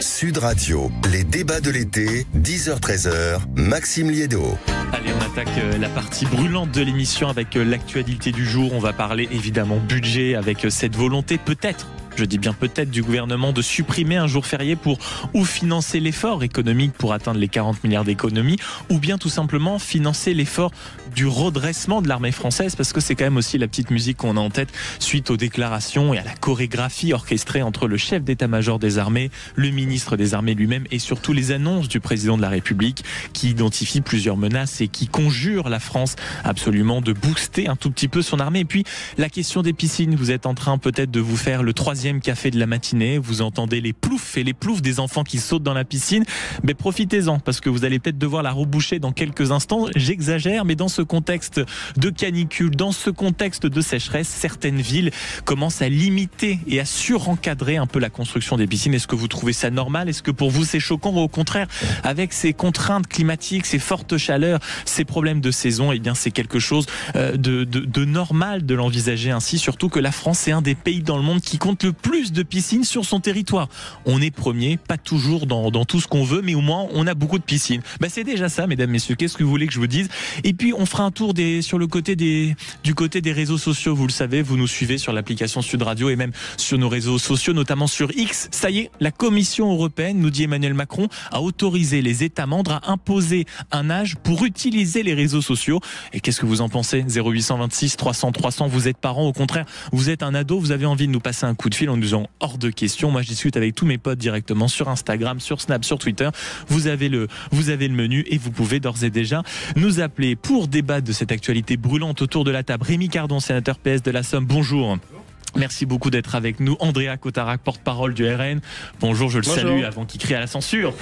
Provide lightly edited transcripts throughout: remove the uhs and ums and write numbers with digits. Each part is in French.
Sud Radio, les débats de l'été, 10h-13h, Maxime Liédo. Allez, on attaque la partie brûlante de l'émission avec l'actualité du jour. On va parler évidemment budget avec cette volonté peut-être, je dis bien peut-être, du gouvernement de supprimer un jour férié pour ou financer l'effort économique pour atteindre les 40 milliards d'économies, ou bien tout simplement financer l'effort du redressement de l'armée française, parce que c'est quand même aussi la petite musique qu'on a en tête suite aux déclarations et à la chorégraphie orchestrée entre le chef d'état-major des armées, le ministre des armées lui-même et surtout les annonces du président de la République qui identifie plusieurs menaces et qui conjure la France absolument de booster un tout petit peu son armée. Et puis la question des piscines, vous êtes en train peut-être de vous faire le 3e café de la matinée, vous entendez les ploufs et les ploufs des enfants qui sautent dans la piscine, mais profitez-en parce que vous allez peut-être devoir la reboucher dans quelques instants. J'exagère, mais dans ce contexte de canicule, dans ce contexte de sécheresse, certaines villes commencent à limiter et à surencadrer un peu la construction des piscines. Est-ce que vous trouvez ça normal? Est-ce que pour vous c'est choquant? Ou au contraire, avec ces contraintes climatiques, ces fortes chaleurs, ces problèmes de saison, eh bien c'est quelque chose de normal de l'envisager ainsi, surtout que la France est un des pays dans le monde qui compte le plus de piscines sur son territoire. On est premier, pas toujours dans tout ce qu'on veut, mais au moins on a beaucoup de piscines. C'est déjà ça, mesdames, messieurs. Qu'est-ce que vous voulez que je vous dise? Et puis on fera un tour du côté des réseaux sociaux. Vous le savez, vous nous suivez sur l'application Sud Radio et même sur nos réseaux sociaux, notamment sur X. Ça y est, la Commission européenne, nous dit Emmanuel Macron, a autorisé les États membres à imposer un âge pour utiliser les réseaux sociaux. Et qu'est-ce que vous en pensez? 0826 300 300, vous êtes parent, au contraire, vous êtes un ado, vous avez envie de nous passer un coup de fil en nous disant hors de question. Moi, je discute avec tous mes potes directement sur Instagram, sur Snap, sur Twitter. Vous avez le menu et vous pouvez d'ores et déjà nous appeler pour débattre de cette actualité brûlante autour de la table. Rémi Cardon, sénateur PS de la Somme, bonjour. Merci beaucoup d'être avec nous. Andrea Cotarac, porte-parole du RN. Bonjour, je le salue avant qu'il crie à la censure.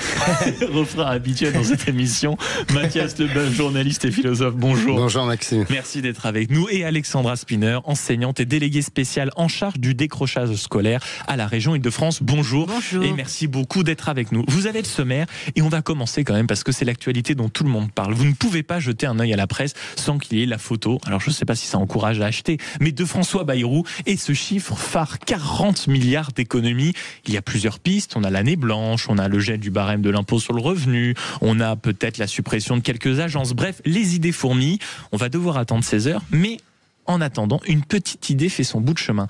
Refrain habituel dans cette émission. Mathias Leboeuf, journaliste et philosophe. Bonjour. Bonjour Maxime. Merci d'être avec nous. Et Alexandra Spinner, enseignante et déléguée spéciale en charge du décrochage scolaire à la région Île-de-France. Bonjour. Bonjour. Et merci beaucoup d'être avec nous. Vous avez le sommaire et on va commencer quand même parce que c'est l'actualité dont tout le monde parle. Vous ne pouvez pas jeter un œil à la presse sans qu'il y ait la photo. Alors je ne sais pas si ça encourage à acheter, mais de François Bayrou et ce chiffre phare, 40 milliards d'économies. Il y a plusieurs pistes. On a l'année blanche, on a le gel du barème de l'impôt sur le revenu, on a peut-être la suppression de quelques agences. Bref, les idées fourmillent. On va devoir attendre 16 heures, mais en attendant, une petite idée fait son bout de chemin.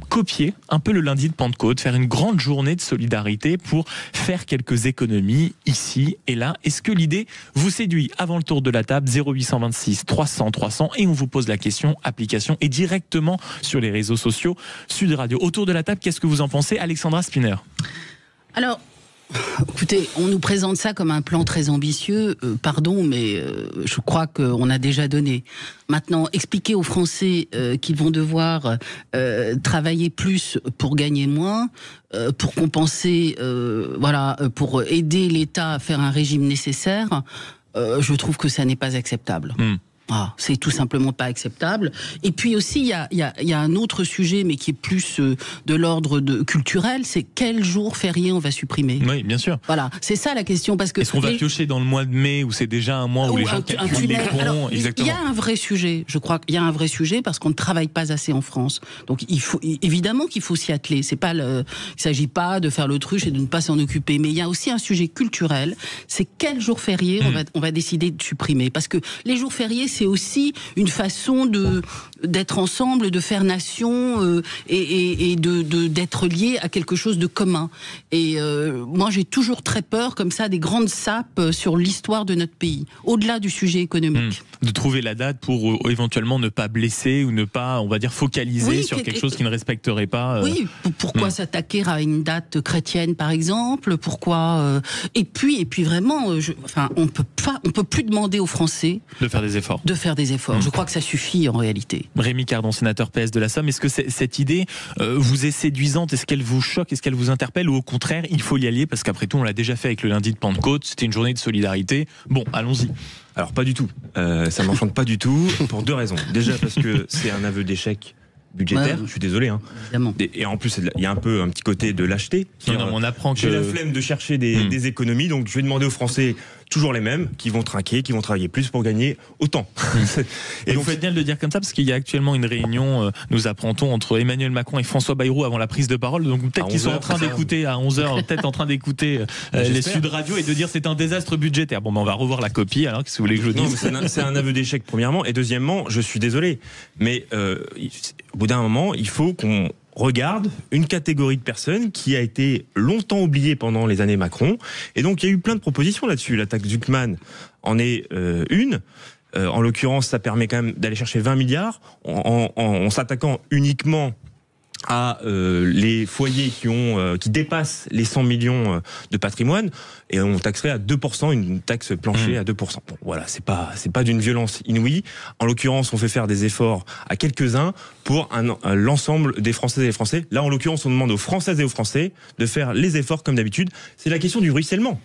Copier un peu le lundi de Pentecôte, faire une grande journée de solidarité pour faire quelques économies ici et là. Est-ce que l'idée vous séduit? Avant le tour de la table, 0826 300 300 et on vous pose la question, application et directement sur les réseaux sociaux Sud Radio. Autour de la table, qu'est-ce que vous en pensez? Alexandra Spinner. Alors, écoutez, on nous présente ça comme un plan très ambitieux. Pardon, mais je crois qu'on a déjà donné. Maintenant, expliquer aux Français qu'ils vont devoir travailler plus pour gagner moins, pour compenser, pour aider l'État à faire un régime nécessaire, je trouve que ça n'est pas acceptable. C'est tout simplement pas acceptable. Et puis aussi, il y a un autre sujet, mais qui est plus de l'ordre culturel, c'est quel jour férié on va supprimer. Oui, bien sûr. Voilà, c'est ça la question. Parce que est-ce qu'on va piocher dans le mois de mai, où c'est déjà un mois où les gens calculent les ponts? Il y a un vrai sujet, je crois qu'il y a un vrai sujet, parce qu'on ne travaille pas assez en France. Donc évidemment qu'il faut s'y atteler. Il ne s'agit pas de faire l'autruche et de ne pas s'en occuper. Mais il y a aussi un sujet culturel, c'est quel jour férié on va décider de supprimer. Parce que les jours fériés, c'est aussi une façon d'être ensemble, de faire nation et d'être lié à quelque chose de commun. Et moi, j'ai toujours très peur, comme ça, des grandes sapes sur l'histoire de notre pays, au-delà du sujet économique. De trouver la date pour éventuellement ne pas blesser ou ne pas, on va dire, focaliser sur quelque chose qui ne respecterait pas. Oui, pourquoi s'attaquer à une date chrétienne, par exemple? Pourquoi et puis vraiment, on peut plus demander aux Français de faire des efforts. Je crois que ça suffit en réalité. Rémi Cardon, sénateur PS de la Somme, est-ce que cette idée vous est séduisante? Est-ce qu'elle vous choque? Est-ce qu'elle vous interpelle? Ou au contraire, il faut y aller parce qu'après tout, on l'a déjà fait avec le lundi de Pentecôte, c'était une journée de solidarité. Bon, allons-y. Alors pas du tout. Ça m'enchante pas du tout pour deux raisons. Déjà parce que c'est un aveu d'échec budgétaire, je suis désolé. Et en plus, il y a un petit côté de lâcheté. On apprend que j'ai la flemme de chercher des économies, donc je vais demander aux Français toujours les mêmes qui vont trinquer, qui vont travailler plus pour gagner autant. Et vous faites bien de le dire comme ça, parce qu'il y a actuellement une réunion, nous apprend-on, entre Emmanuel Macron et François Bayrou avant la prise de parole. Donc peut-être qu'ils sont en train d'écouter à 11h, peut-être en train d'écouter les Sud Radio et de dire c'est un désastre budgétaire. Bon, ben on va revoir la copie. Alors qu'est-ce que vous voulez que je vous dise? C'est un aveu d'échec premièrement, et deuxièmement, je suis désolé, mais au bout d'un moment, il faut qu'on regarde une catégorie de personnes qui a été longtemps oubliée pendant les années Macron. Et donc, il y a eu plein de propositions là-dessus. La taxe Zuckman en est une. En l'occurrence, ça permet quand même d'aller chercher 20 milliards en s'attaquant uniquement à les foyers qui dépassent les 100 millions de patrimoine, et on taxerait à 2%, une taxe plancher à 2%. Bon, voilà, c'est pas d'une violence inouïe. En l'occurrence, on fait faire des efforts à quelques-uns pour l'ensemble des Françaises et des Français. Là, en l'occurrence, on demande aux Françaises et aux Français de faire les efforts comme d'habitude. C'est la question du ruissellement.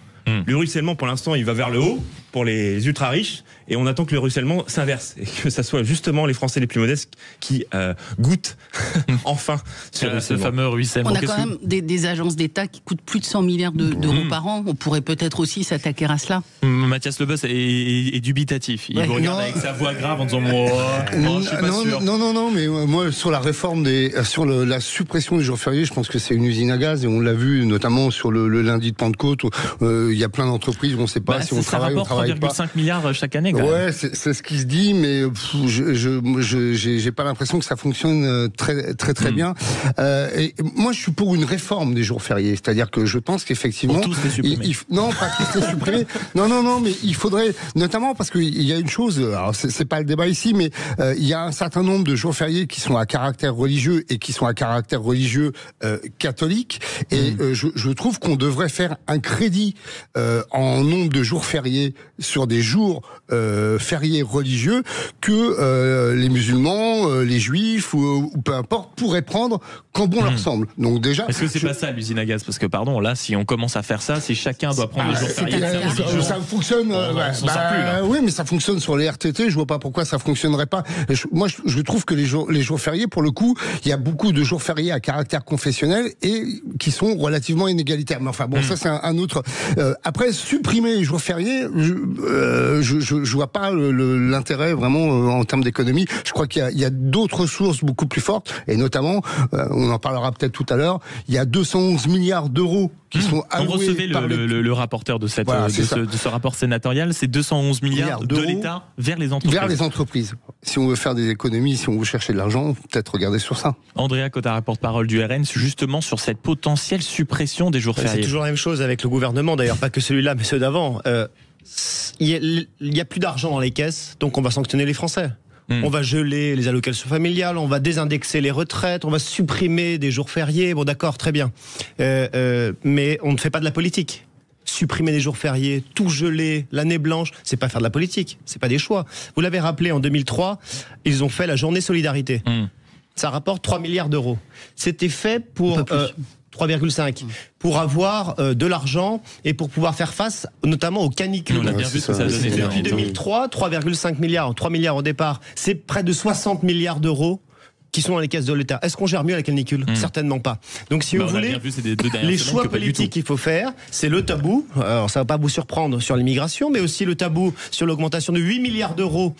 Le ruissellement, pour l'instant, il va vers le haut pour les ultra riches, et on attend que le ruissellement s'inverse et que ça soit justement les Français les plus modestes qui goûtent enfin ce fameux ruissellement. On a quand même des agences d'État qui coûtent plus de 100 milliards d'euros par an. On pourrait peut-être aussi s'attaquer à cela. Mathias Lebos est dubitatif. Il vous regarde avec sa voix grave en disant je suis pas sûr. Non, mais moi sur la réforme sur la suppression des jours fériés, je pense que c'est une usine à gaz, et on l'a vu notamment sur le lundi de Pentecôte. Il y a plein d'entreprises où on ne sait pas si on travaille ou on ne travaille pas. 3,5 milliards chaque année. Ouais, c'est ce qui se dit, mais j'ai pas l'impression que ça fonctionne très bien. Et moi, je suis pour une réforme des jours fériés, c'est-à-dire que je pense qu'effectivement, tous les supprimer. Non, pas tous les supprimer. Non, mais il faudrait, notamment parce qu'il y a une chose. Alors c'est pas le débat ici, mais il y a un certain nombre de jours fériés qui sont à caractère religieux et qui sont à caractère religieux catholique. Et je trouve qu'on devrait faire un crédit en nombre de jours fériés sur des jours fériés religieux que les musulmans, les juifs ou peu importe pourraient prendre quand bon leur semble. Donc déjà, est-ce que c'est pas ça l'usine à gaz? Parce que pardon, là, si on commence à faire ça, si chacun doit prendre les jours fériés, ça fonctionne. Oui, mais ça fonctionne sur les RTT. Je vois pas pourquoi ça fonctionnerait pas. Moi, je trouve que les jours fériés, pour le coup, il y a beaucoup de jours fériés à caractère confessionnel et qui sont relativement inégalitaires. Mais enfin bon, ça c'est un autre. Après, supprimer les jours fériés, je vois pas l'intérêt vraiment en termes d'économie. Je crois qu'il y a d'autres sources beaucoup plus fortes, et notamment, on en parlera peut-être tout à l'heure, il y a 211 milliards d'euros qui sont alloués. On recevait le rapporteur de ce rapport sénatorial, c'est 211 milliards de l'État vers les entreprises. Vers les entreprises. Si on veut faire des économies, si on veut chercher de l'argent, peut-être regarder sur ça. Andrea Cotard, porte-parole du RN, justement sur cette potentielle suppression des jours fériés. C'est toujours la même chose avec le gouvernement, d'ailleurs, pas que celui-là, mais ceux d'avant. Il y a plus d'argent dans les caisses, donc on va sanctionner les Français. On va geler les allocations familiales, on va désindexer les retraites, on va supprimer des jours fériés. Bon, d'accord, très bien. Mais on ne fait pas de la politique. Supprimer des jours fériés, tout geler, l'année blanche, c'est pas faire de la politique, c'est pas des choix. Vous l'avez rappelé, en 2003, ils ont fait la journée solidarité. Ça rapporte 3 milliards d'euros. C'était fait pour 3,5 pour avoir de l'argent et pour pouvoir faire face notamment aux canicules. On a bien vu ce que ça donnait. Depuis 2003, 3,5 milliards, 3 milliards au départ, c'est près de 60 milliards d'euros qui sont dans les caisses de l'État. Est-ce qu'on gère mieux la canicule? Certainement pas. Donc si vous voulez, les choix politiques qu'il faut faire, c'est le tabou, alors ça va pas vous surprendre sur l'immigration, mais aussi le tabou sur l'augmentation de 8 milliards d'euros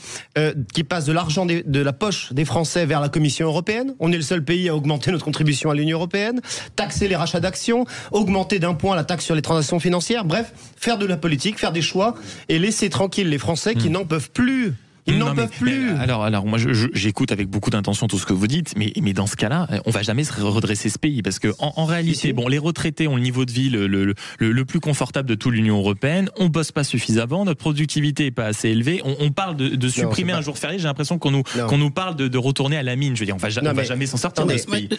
qui passe de l'argent de la poche des Français vers la Commission européenne. On est le seul pays à augmenter notre contribution à l'Union européenne, taxer les rachats d'actions, augmenter d'un point la taxe sur les transactions financières, bref, faire de la politique, faire des choix et laisser tranquilles les Français qui n'en peuvent plus. Ils n'en peuvent plus. Alors moi, j'écoute avec beaucoup d'intention tout ce que vous dites, mais dans ce cas-là, on va jamais se redresser ce pays, parce que en réalité, bon, les retraités ont le niveau de vie le plus confortable de toute l'Union européenne. On bosse pas suffisamment, notre productivité est pas assez élevée. On parle de supprimer un jour férié. J'ai l'impression qu'on nous parle de retourner à la mine. Je veux dire, on va jamais s'en sortir de ce pays.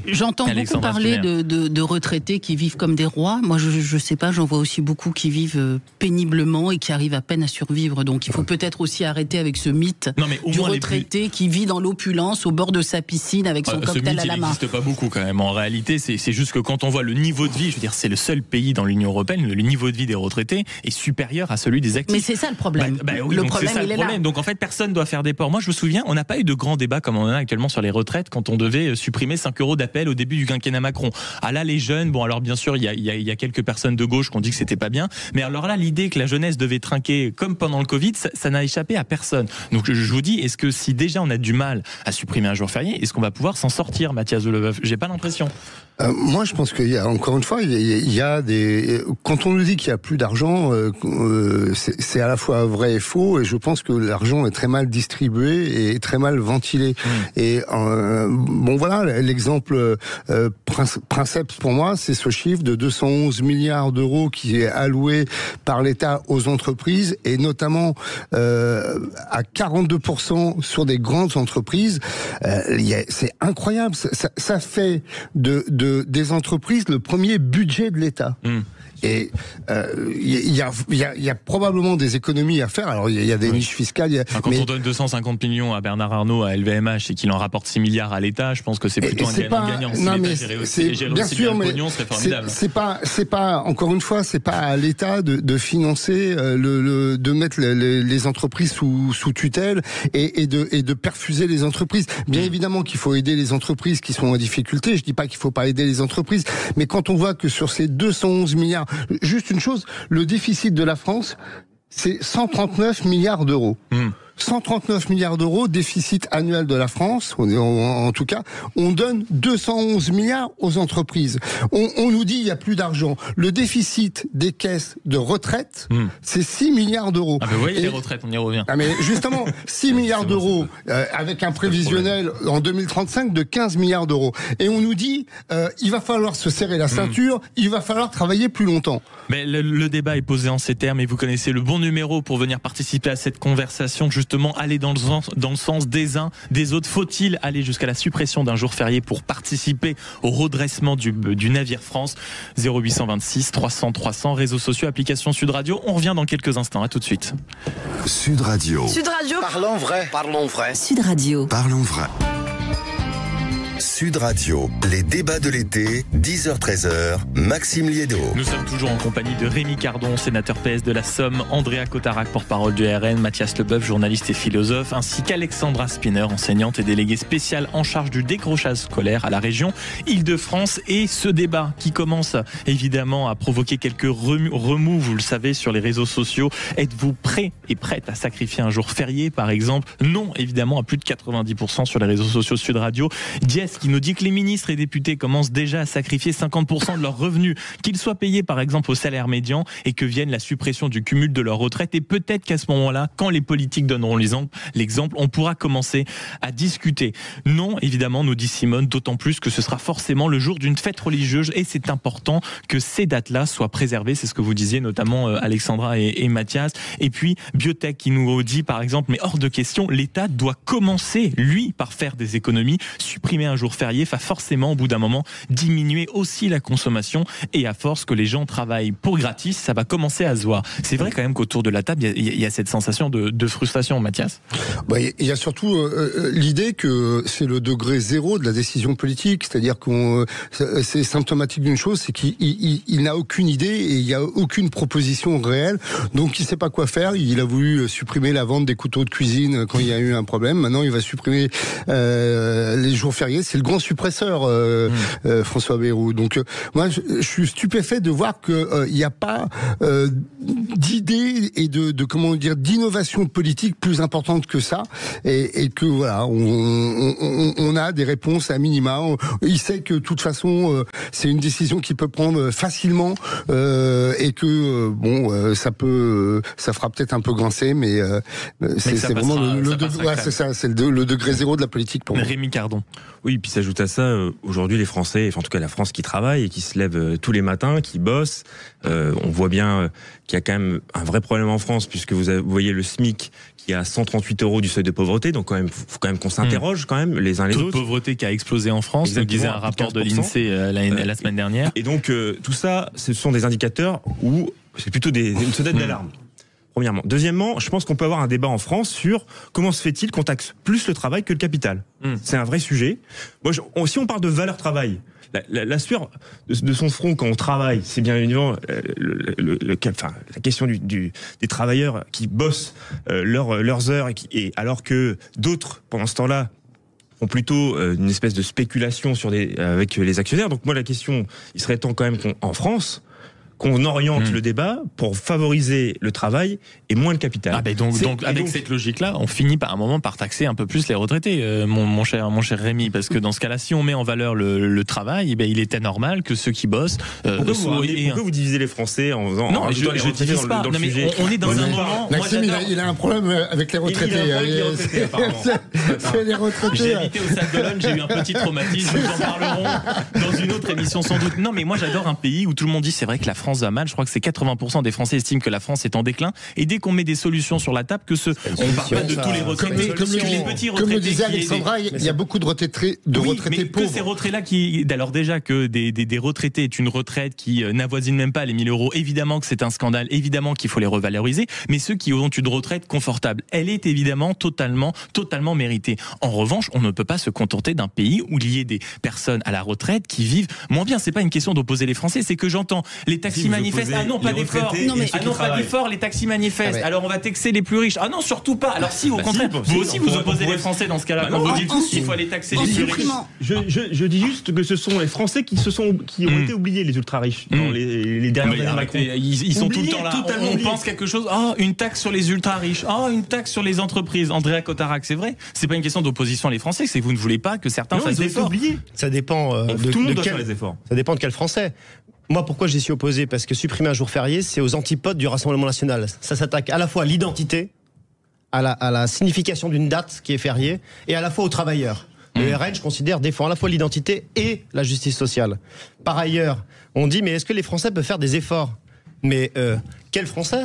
J'entends beaucoup parler de retraités qui vivent comme des rois. Moi, je sais pas, j'en vois aussi beaucoup qui vivent péniblement et qui arrivent à peine à survivre. Donc Il faut peut-être aussi arrêter avec ce mythe du retraité qui vit dans l'opulence au bord de sa piscine avec son cocktail à la main. Il n'existe pas beaucoup quand même. En réalité, c'est juste que quand on voit le niveau de vie, je veux dire, c'est le seul pays dans l'Union européenne, le niveau de vie des retraités est supérieur à celui des actifs. Mais c'est ça le problème. Oui, le problème, il est là. Donc en fait, personne doit faire d'efforts. Moi, je me souviens, on n'a pas eu de grand débat comme on en a actuellement sur les retraites quand on devait supprimer 5 € d'appel au début du quinquennat Macron. Ah là, les jeunes, bon alors bien sûr, il y a quelques personnes de gauche qui ont dit que c'était pas bien, mais alors là, l'idée que la jeunesse devait trinquer comme pendant le Covid, ça n'a échappé à personne. Donc je vous dis, est-ce que si déjà on a du mal à supprimer un jour férié, est-ce qu'on va pouvoir s'en sortir, Mathias Deleveuf? J'ai pas l'impression. Moi, je pense qu'il y a, encore une fois, il y a des. Quand on nous dit qu'il y a plus d'argent, c'est à la fois vrai et faux, et je pense que l'argent est très mal distribué et très mal ventilé. Et bon, voilà, l'exemple princeps pour moi, c'est ce chiffre de 211 milliards d'euros qui est alloué par l'État aux entreprises, et notamment à 42% sur des grandes entreprises. C'est incroyable. Ça fait des entreprises le premier budget de l'État. Et il y a probablement des économies à faire. Alors il y a des niches fiscales. Quand on donne 250 millions à Bernard Arnault, à LVMH, et qu'il en rapporte 6 milliards à l'État, je pense que c'est plutôt un gagnant-gagnant. Si l'État gérait aussi bien le pognon, ce serait formidable. C'est pas encore une fois, c'est pas à l'État de financer de mettre les entreprises sous tutelle et de perfuser les entreprises. Bien évidemment qu'il faut aider les entreprises qui sont en difficulté. Je dis pas qu'il faut pas aider les entreprises, mais quand on voit que sur ces 211 milliards, juste une chose, le déficit de la France, c'est 139 milliards d'euros. 139 milliards d'euros, déficit annuel de la France, en tout cas, on donne 211 milliards aux entreprises. On nous dit il n'y a plus d'argent. Le déficit des caisses de retraite, c'est 6 milliards d'euros. Ah ben vous voyez les retraites, on y revient. Ah mais justement, 6 milliards d'euros avec un prévisionnel en 2035 de 15 milliards d'euros. Et on nous dit il va falloir se serrer la ceinture, il va falloir travailler plus longtemps. Mais le débat est posé en ces termes et vous connaissez le bon numéro pour venir participer à cette conversation. Justement, aller dans le sens des uns, des autres. Faut-il aller jusqu'à la suppression d'un jour férié pour participer au redressement du navire France? 0826 300 300, réseaux sociaux, application Sud Radio. On revient dans quelques instants. À tout de suite. Sud Radio. Sud Radio. Parlons vrai. Parlons vrai. Sud Radio. Parlons vrai. Sud Radio, les débats de l'été, 10h-13h, Maxime Liédo. Nous sommes toujours en compagnie de Rémi Cardon, sénateur PS de la Somme, Andrea Cotarac, porte-parole du RN, Mathias Leboeuf, journaliste et philosophe, ainsi qu'Alexandra Spinner, enseignante et déléguée spéciale en charge du décrochage scolaire à la région Île-de-France. Et ce débat qui commence évidemment à provoquer quelques remous, vous le savez, sur les réseaux sociaux. Êtes-vous prêt et prête à sacrifier un jour férié, par exemple? Non, évidemment, à plus de 90% sur les réseaux sociaux Sud Radio. Jess qui nous dit que les ministres et députés commencent déjà à sacrifier 50% de leurs revenus, qu'ils soient payés par exemple au salaire médian, et que vienne la suppression du cumul de leur retraite. Et peut-être qu'à ce moment-là, quand les politiques donneront l'exemple, on pourra commencer à discuter. Non, évidemment, nous dit Simone, d'autant plus que ce sera forcément le jour d'une fête religieuse, et c'est important que ces dates-là soient préservées. C'est ce que vous disiez, notamment Alexandra et Mathias. Et puis Biotech qui nous dit par exemple, mais hors de question, l'État doit commencer, lui, par faire des économies. Supprimer un jour férié va forcément au bout d'un moment diminuer aussi la consommation, et à force que les gens travaillent pour gratis, ça va commencer à se voir. C'est vrai quand même qu'autour de la table il y a cette sensation de frustration, Mathias. Il y a surtout l'idée que c'est le degré zéro de la décision politique, c'est-à-dire qu'on c'est symptomatique d'une chose, c'est qu'il n'a aucune idée et il n'y a aucune proposition réelle, donc il ne sait pas quoi faire. Il a voulu supprimer la vente des couteaux de cuisine quand il y a eu un problème, maintenant il va supprimer les jours fériés. C'est le grand suppresseur, François Bayrou. Donc moi, je suis stupéfait de voir que il n'y a pas d'idée et de comment dire d'innovation politique plus importante que ça, et que voilà, on a des réponses à minima. Il sait que de toute façon, c'est une décision qu'il peut prendre facilement, et que ça fera peut-être un peu grincer, mais c'est vraiment le degré zéro de la politique pour moi. Rémi Cardon. Oui, puis s'ajoute à ça, aujourd'hui les Français, enfin en tout cas la France qui travaille et qui se lève tous les matins, qui bosse, on voit bien qu'il y a quand même un vrai problème en France, puisque vous voyez le SMIC qui est à 138 € du seuil de pauvreté, donc quand même, faut quand même qu'on s'interroge quand même les uns les autres. Taux de pauvreté qui a explosé en France, nous disait un rapport de l'INSEE la semaine dernière. Et donc tout ça, ce sont des indicateurs où c'est plutôt une sonnette d'alarme. Premièrement. Deuxièmement, je pense qu'on peut avoir un débat en France sur comment se fait-il qu'on taxe plus le travail que le capital. C'est un vrai sujet. Moi, si on parle de valeur travail, la sueur de son front quand on travaille, c'est bien évidemment la question des travailleurs qui bossent leurs heures et alors que d'autres, pendant ce temps-là, ont plutôt une espèce de spéculation avec les actionnaires. Donc moi, la question, il serait temps quand même qu'en France, qu'on oriente le débat pour favoriser le travail et moins le capital. Donc avec cette logique-là, on finit par un moment par taxer un peu plus les retraités, mon cher Rémi, parce que dans ce cas-là, si on met en valeur le travail, il était normal que ceux qui bossent... Pourquoi vous divisez les Français en faisant... Non, je divise pas. Non, mais on est dans un moment... Maxime, il a un problème avec les retraités. C'est les retraités. J'ai habité au Stade de l'Olne, j'ai eu un petit traumatisme, nous en parlerons dans une autre émission sans doute. Non, mais moi j'adore un pays où tout le monde dit c'est vrai que la France va mal. Je crois que c'est 80% des Français estiment que la France est en déclin. Et dès qu'on met des solutions sur la table, on ne parle pas de tous les retraités, comme les petits retraités. Comme le disait Alexandra, il y a beaucoup de retraités pauvres. Que ces retraités-là alors déjà que des retraités est une retraite qui n'avoisine même pas les 1 000 euros, évidemment que c'est un scandale, évidemment qu'il faut les revaloriser, mais ceux qui ont une retraite confortable, elle est évidemment totalement méritée. En revanche, on ne peut pas se contenter d'un pays où il y ait des personnes à la retraite qui vivent moins bien. C'est pas une question d'opposer les Français, c'est que j'entends les taxis manifestent. Ah non, pas d'effort. Pas d'effort, les taxis manifestent. Alors on va taxer les plus riches. Ah non, surtout pas. Alors si, au contraire, vous aussi vous opposez les Français dans ce cas-là. Quand vous dites qu'il faut aller taxer les plus riches. Je dis juste que ce sont les Français qui ont été oubliés, les ultra riches dans les dernières années Macron. Ils sont tout le temps là. On pense quelque chose. Une taxe sur les ultra riches. Une taxe sur les entreprises. Andrea Cotarac, c'est vrai. C'est pas une question d'opposition à les Français, c'est que vous ne voulez pas que certains fassent des efforts. Ça dépend Ça dépend de quel Français. Moi, pourquoi j'y suis opposé? Parce que supprimer un jour férié, c'est aux antipodes du Rassemblement national. Ça s'attaque à la fois à l'identité, à la signification d'une date qui est fériée, et à la fois aux travailleurs. Le RN, je considère, défend à la fois l'identité et la justice sociale. Par ailleurs, on dit, mais est-ce que les Français peuvent faire des efforts? Mais quels Français?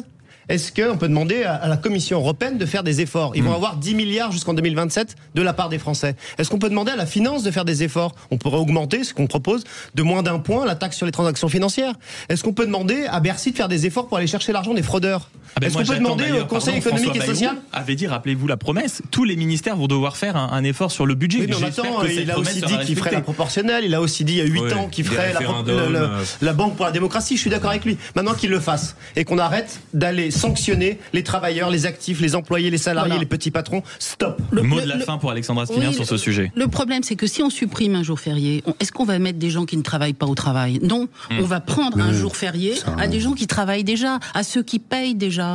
Est-ce qu'on peut demander à la Commission européenne de faire des efforts? Ils vont avoir 10 milliards jusqu'en 2027 de la part des Français. Est-ce qu'on peut demander à la finance de faire des efforts? On pourrait augmenter, ce qu'on propose, de moins d'1 point la taxe sur les transactions financières. Est-ce qu'on peut demander à Bercy de faire des efforts pour aller chercher l'argent des fraudeurs? Est-ce qu'on peut demander au Conseil économique et social? Avait dit, rappelez-vous la promesse, tous les ministères vont devoir faire un effort sur le budget. Oui, mais attends, il a aussi dit qu'il ferait la proportionnelle, il a aussi dit il y a 8 ans qu'il ferait la Banque pour la démocratie, je suis d'accord avec lui. Maintenant qu'il le fasse et qu'on arrête d'aller sanctionner les travailleurs, les actifs, les employés, les salariés, les petits patrons. Stop. Le mot de la fin pour Alexandra Spinner sur ce sujet. Le problème, c'est que si on supprime un jour férié, est-ce qu'on va mettre des gens qui ne travaillent pas au travail? Non, on va prendre un jour férié à des gens qui travaillent déjà, à ceux qui payent déjà.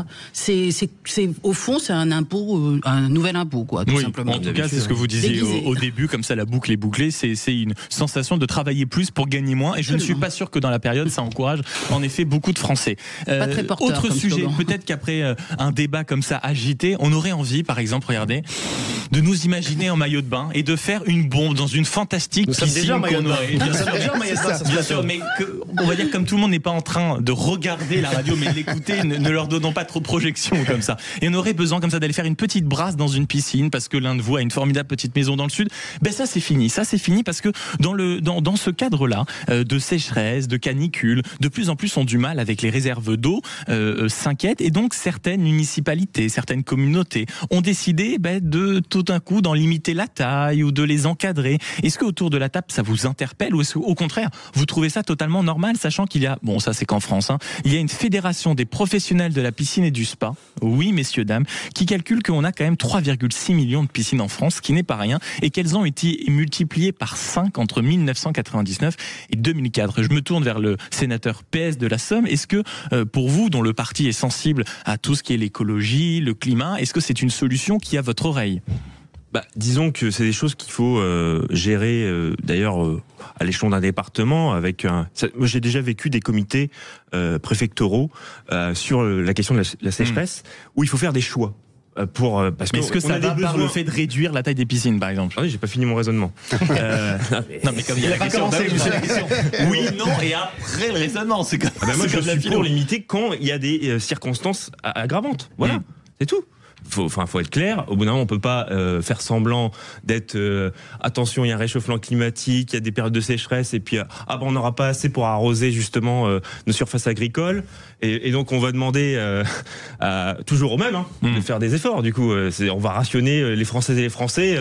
Au fond, c'est un impôt, un nouvel impôt, quoi, tout simplement. En tout cas, c'est ce que vous disiez au début, comme ça la boucle est bouclée, c'est une sensation de travailler plus pour gagner moins, et je ne suis pas sûr que dans la période, ça encourage en effet beaucoup de Français. Pas très porteur, autre sujet, peut-être qu'après un débat comme ça agité, on aurait envie, par exemple, regardez, de nous imaginer en maillot de bain et de faire une bombe dans une fantastique piscine qu'on aurait. Bien sûr, mais on va dire comme tout le monde n'est pas en train de regarder la radio, mais de l'écouter, ne leur donnons pas trop de projection comme ça. Et on aurait besoin comme ça d'aller faire une petite brasse dans une piscine parce que l'un de vous a une formidable petite maison dans le sud. Ça c'est fini. Ça c'est fini parce que dans ce cadre-là de sécheresse, de canicule, de plus en plus ont du mal avec les réserves d'eau, s'inquiètent, et donc certaines municipalités, certaines communautés ont décidé de tout d'un coup d'en limiter la taille ou de les encadrer. Est-ce que autour de la table ça vous interpelle, ou est-ce qu'au contraire vous trouvez ça totalement normal, sachant qu'il y a, ça c'est qu'en France, il y a une fédération des professionnels de la piscine et du spa, oui messieurs dames, qui calcule qu'on a quand même 3,6 millions de piscines en France, ce qui n'est pas rien, et qu'elles ont été multipliées par 5 entre 1999 et 2004. Je me tourne vers le sénateur PS de la Somme. Est-ce que pour vous, dont le parti est sensible à tout ce qui est l'écologie, le climat, est-ce que c'est une solution qui a votre oreille? Disons que c'est des choses qu'il faut gérer d'ailleurs à l'échelon d'un département avec moi j'ai déjà vécu des comités préfectoraux sur la question de la sécheresse où il faut faire des choix. Mais est-ce que ça va par le fait de réduire la taille des piscines, par exemple? J'ai pas fini mon raisonnement. Non, mais comme il y a la question, oui, non, et après le raisonnement, c'est comme moi je suis pour limiter quand il y a des circonstances aggravantes. Voilà, c'est tout. faut être clair. Au bout d'un moment, on peut pas faire semblant d'être attention, il y a un réchauffement climatique, il y a des périodes de sécheresse, et puis on n'aura pas assez pour arroser justement nos surfaces agricoles, et donc on va demander toujours aux mêmes de faire des efforts. Du coup, on va rationner les Françaises et les Français,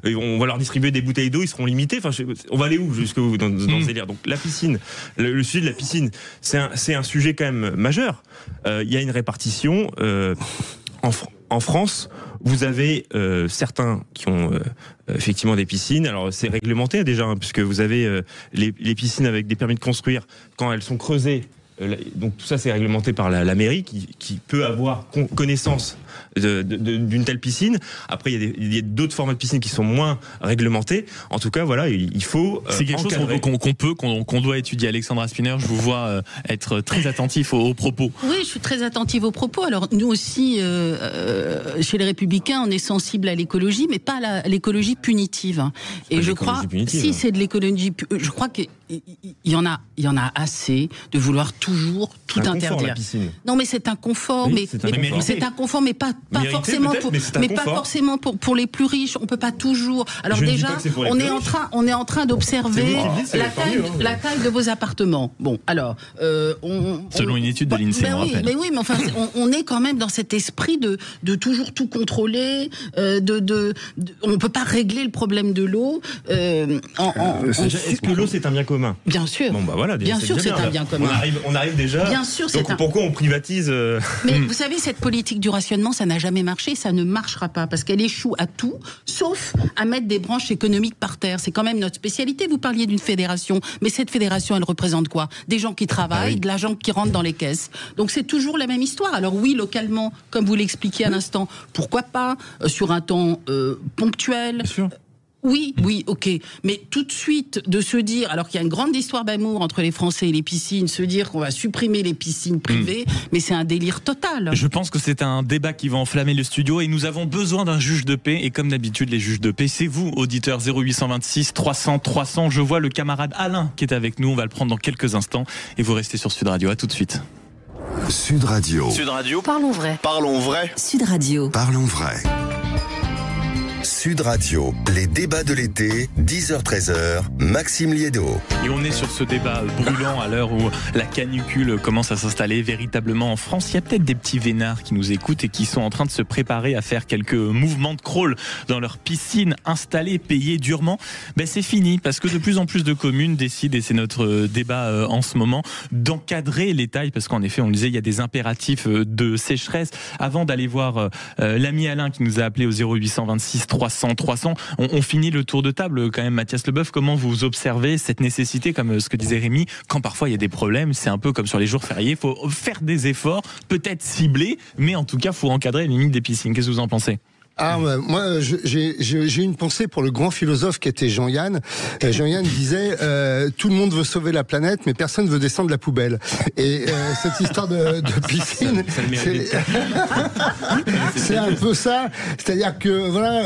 et on va leur distribuer des bouteilles d'eau, ils seront limités. Enfin, on va aller où jusqu'où dans ce délire? Donc la piscine, le sujet de la piscine, c'est un sujet quand même majeur. Il y a une répartition en France. Vous avez certains qui ont effectivement des piscines. Alors c'est réglementé déjà, puisque vous avez les piscines avec des permis de construire quand elles sont creusées. Donc tout ça c'est réglementé par la mairie qui peut avoir connaissance d'une telle piscine. Après il y a d'autres formats de piscine qui sont moins réglementés. En tout cas voilà, il faut c'est quelque chose qu'on doit étudier. Alexandra Spinner, je vous vois être très attentif aux propos. Oui, je suis très attentive aux propos. Alors nous aussi chez les Républicains on est sensible à l'écologie, mais pas à l'écologie punitive. Et je crois c'est de l'écologie. Je crois qu'il y en a assez de vouloir toujours tout interdire. Non, mais c'est un confort, c'est un confort, mais pas forcément pour les plus riches. On peut pas toujours. Alors déjà, on est en train d'observer la taille de vos appartements. Bon, alors selon une étude de l'INSEE, on rappelle. Mais enfin, on est quand même dans cet esprit de toujours tout contrôler. On peut pas régler le problème de l'eau. Est-ce que l'eau c'est un bien commun? Bien sûr. Bon bah voilà. Bien sûr, c'est un bien commun. On arrive déjà. Bien sûr, donc pourquoi on privatise Mais vous savez, cette politique du rationnement, ça n'a jamais marché, ça ne marchera pas, parce qu'elle échoue à tout, sauf à mettre des branches économiques par terre. C'est quand même notre spécialité. Vous parliez d'une fédération, mais cette fédération, elle représente quoi? Des gens qui travaillent, de l'argent qui rentre dans les caisses. Donc c'est toujours la même histoire. Alors oui, localement, comme vous l'expliquiez à l'instant, pourquoi pas sur un temps ponctuel. Bien sûr. Oui, ok. Mais tout de suite, de se dire, alors qu'il y a une grande histoire d'amour entre les Français et les piscines, se dire qu'on va supprimer les piscines privées, mais c'est un délire total. Je pense que c'est un débat qui va enflammer le studio et nous avons besoin d'un juge de paix. Et comme d'habitude, les juges de paix, c'est vous, auditeurs 0826 300 300. Je vois le camarade Alain qui est avec nous. On va le prendre dans quelques instants. Et vous restez sur Sud Radio. À tout de suite. Sud Radio. Sud Radio. Parlons vrai. Parlons vrai. Sud Radio. Parlons vrai. Sud Radio, les débats de l'été, 10h-13h, Maxime Liédo. Et on est sur ce débat brûlant à l'heure où la canicule commence à s'installer véritablement en France. Il y a peut-être des petits vénards qui nous écoutent et qui sont en train de se préparer à faire quelques mouvements de crawl dans leur piscine installée, payée durement. C'est fini parce que de plus en plus de communes décident, et c'est notre débat en ce moment, d'encadrer les tailles, parce qu'en effet, on le disait, il y a des impératifs de sécheresse. Avant d'aller voir l'ami Alain qui nous a appelé au 0826 300. On finit le tour de table quand même. Mathias Leboeuf, comment vous observez cette nécessité, comme ce que disait Rémi, quand parfois il y a des problèmes, c'est un peu comme sur les jours fériés, il faut faire des efforts, peut-être ciblés, mais en tout cas, il faut encadrer les limites des piscines. Qu'est-ce que vous en pensez ? Moi, j'ai une pensée pour le grand philosophe qui était Jean-Yann. Jean-Yann disait tout le monde veut sauver la planète, mais personne veut descendre la poubelle. Et cette histoire de piscine, c'est un peu ça. C'est-à-dire que voilà,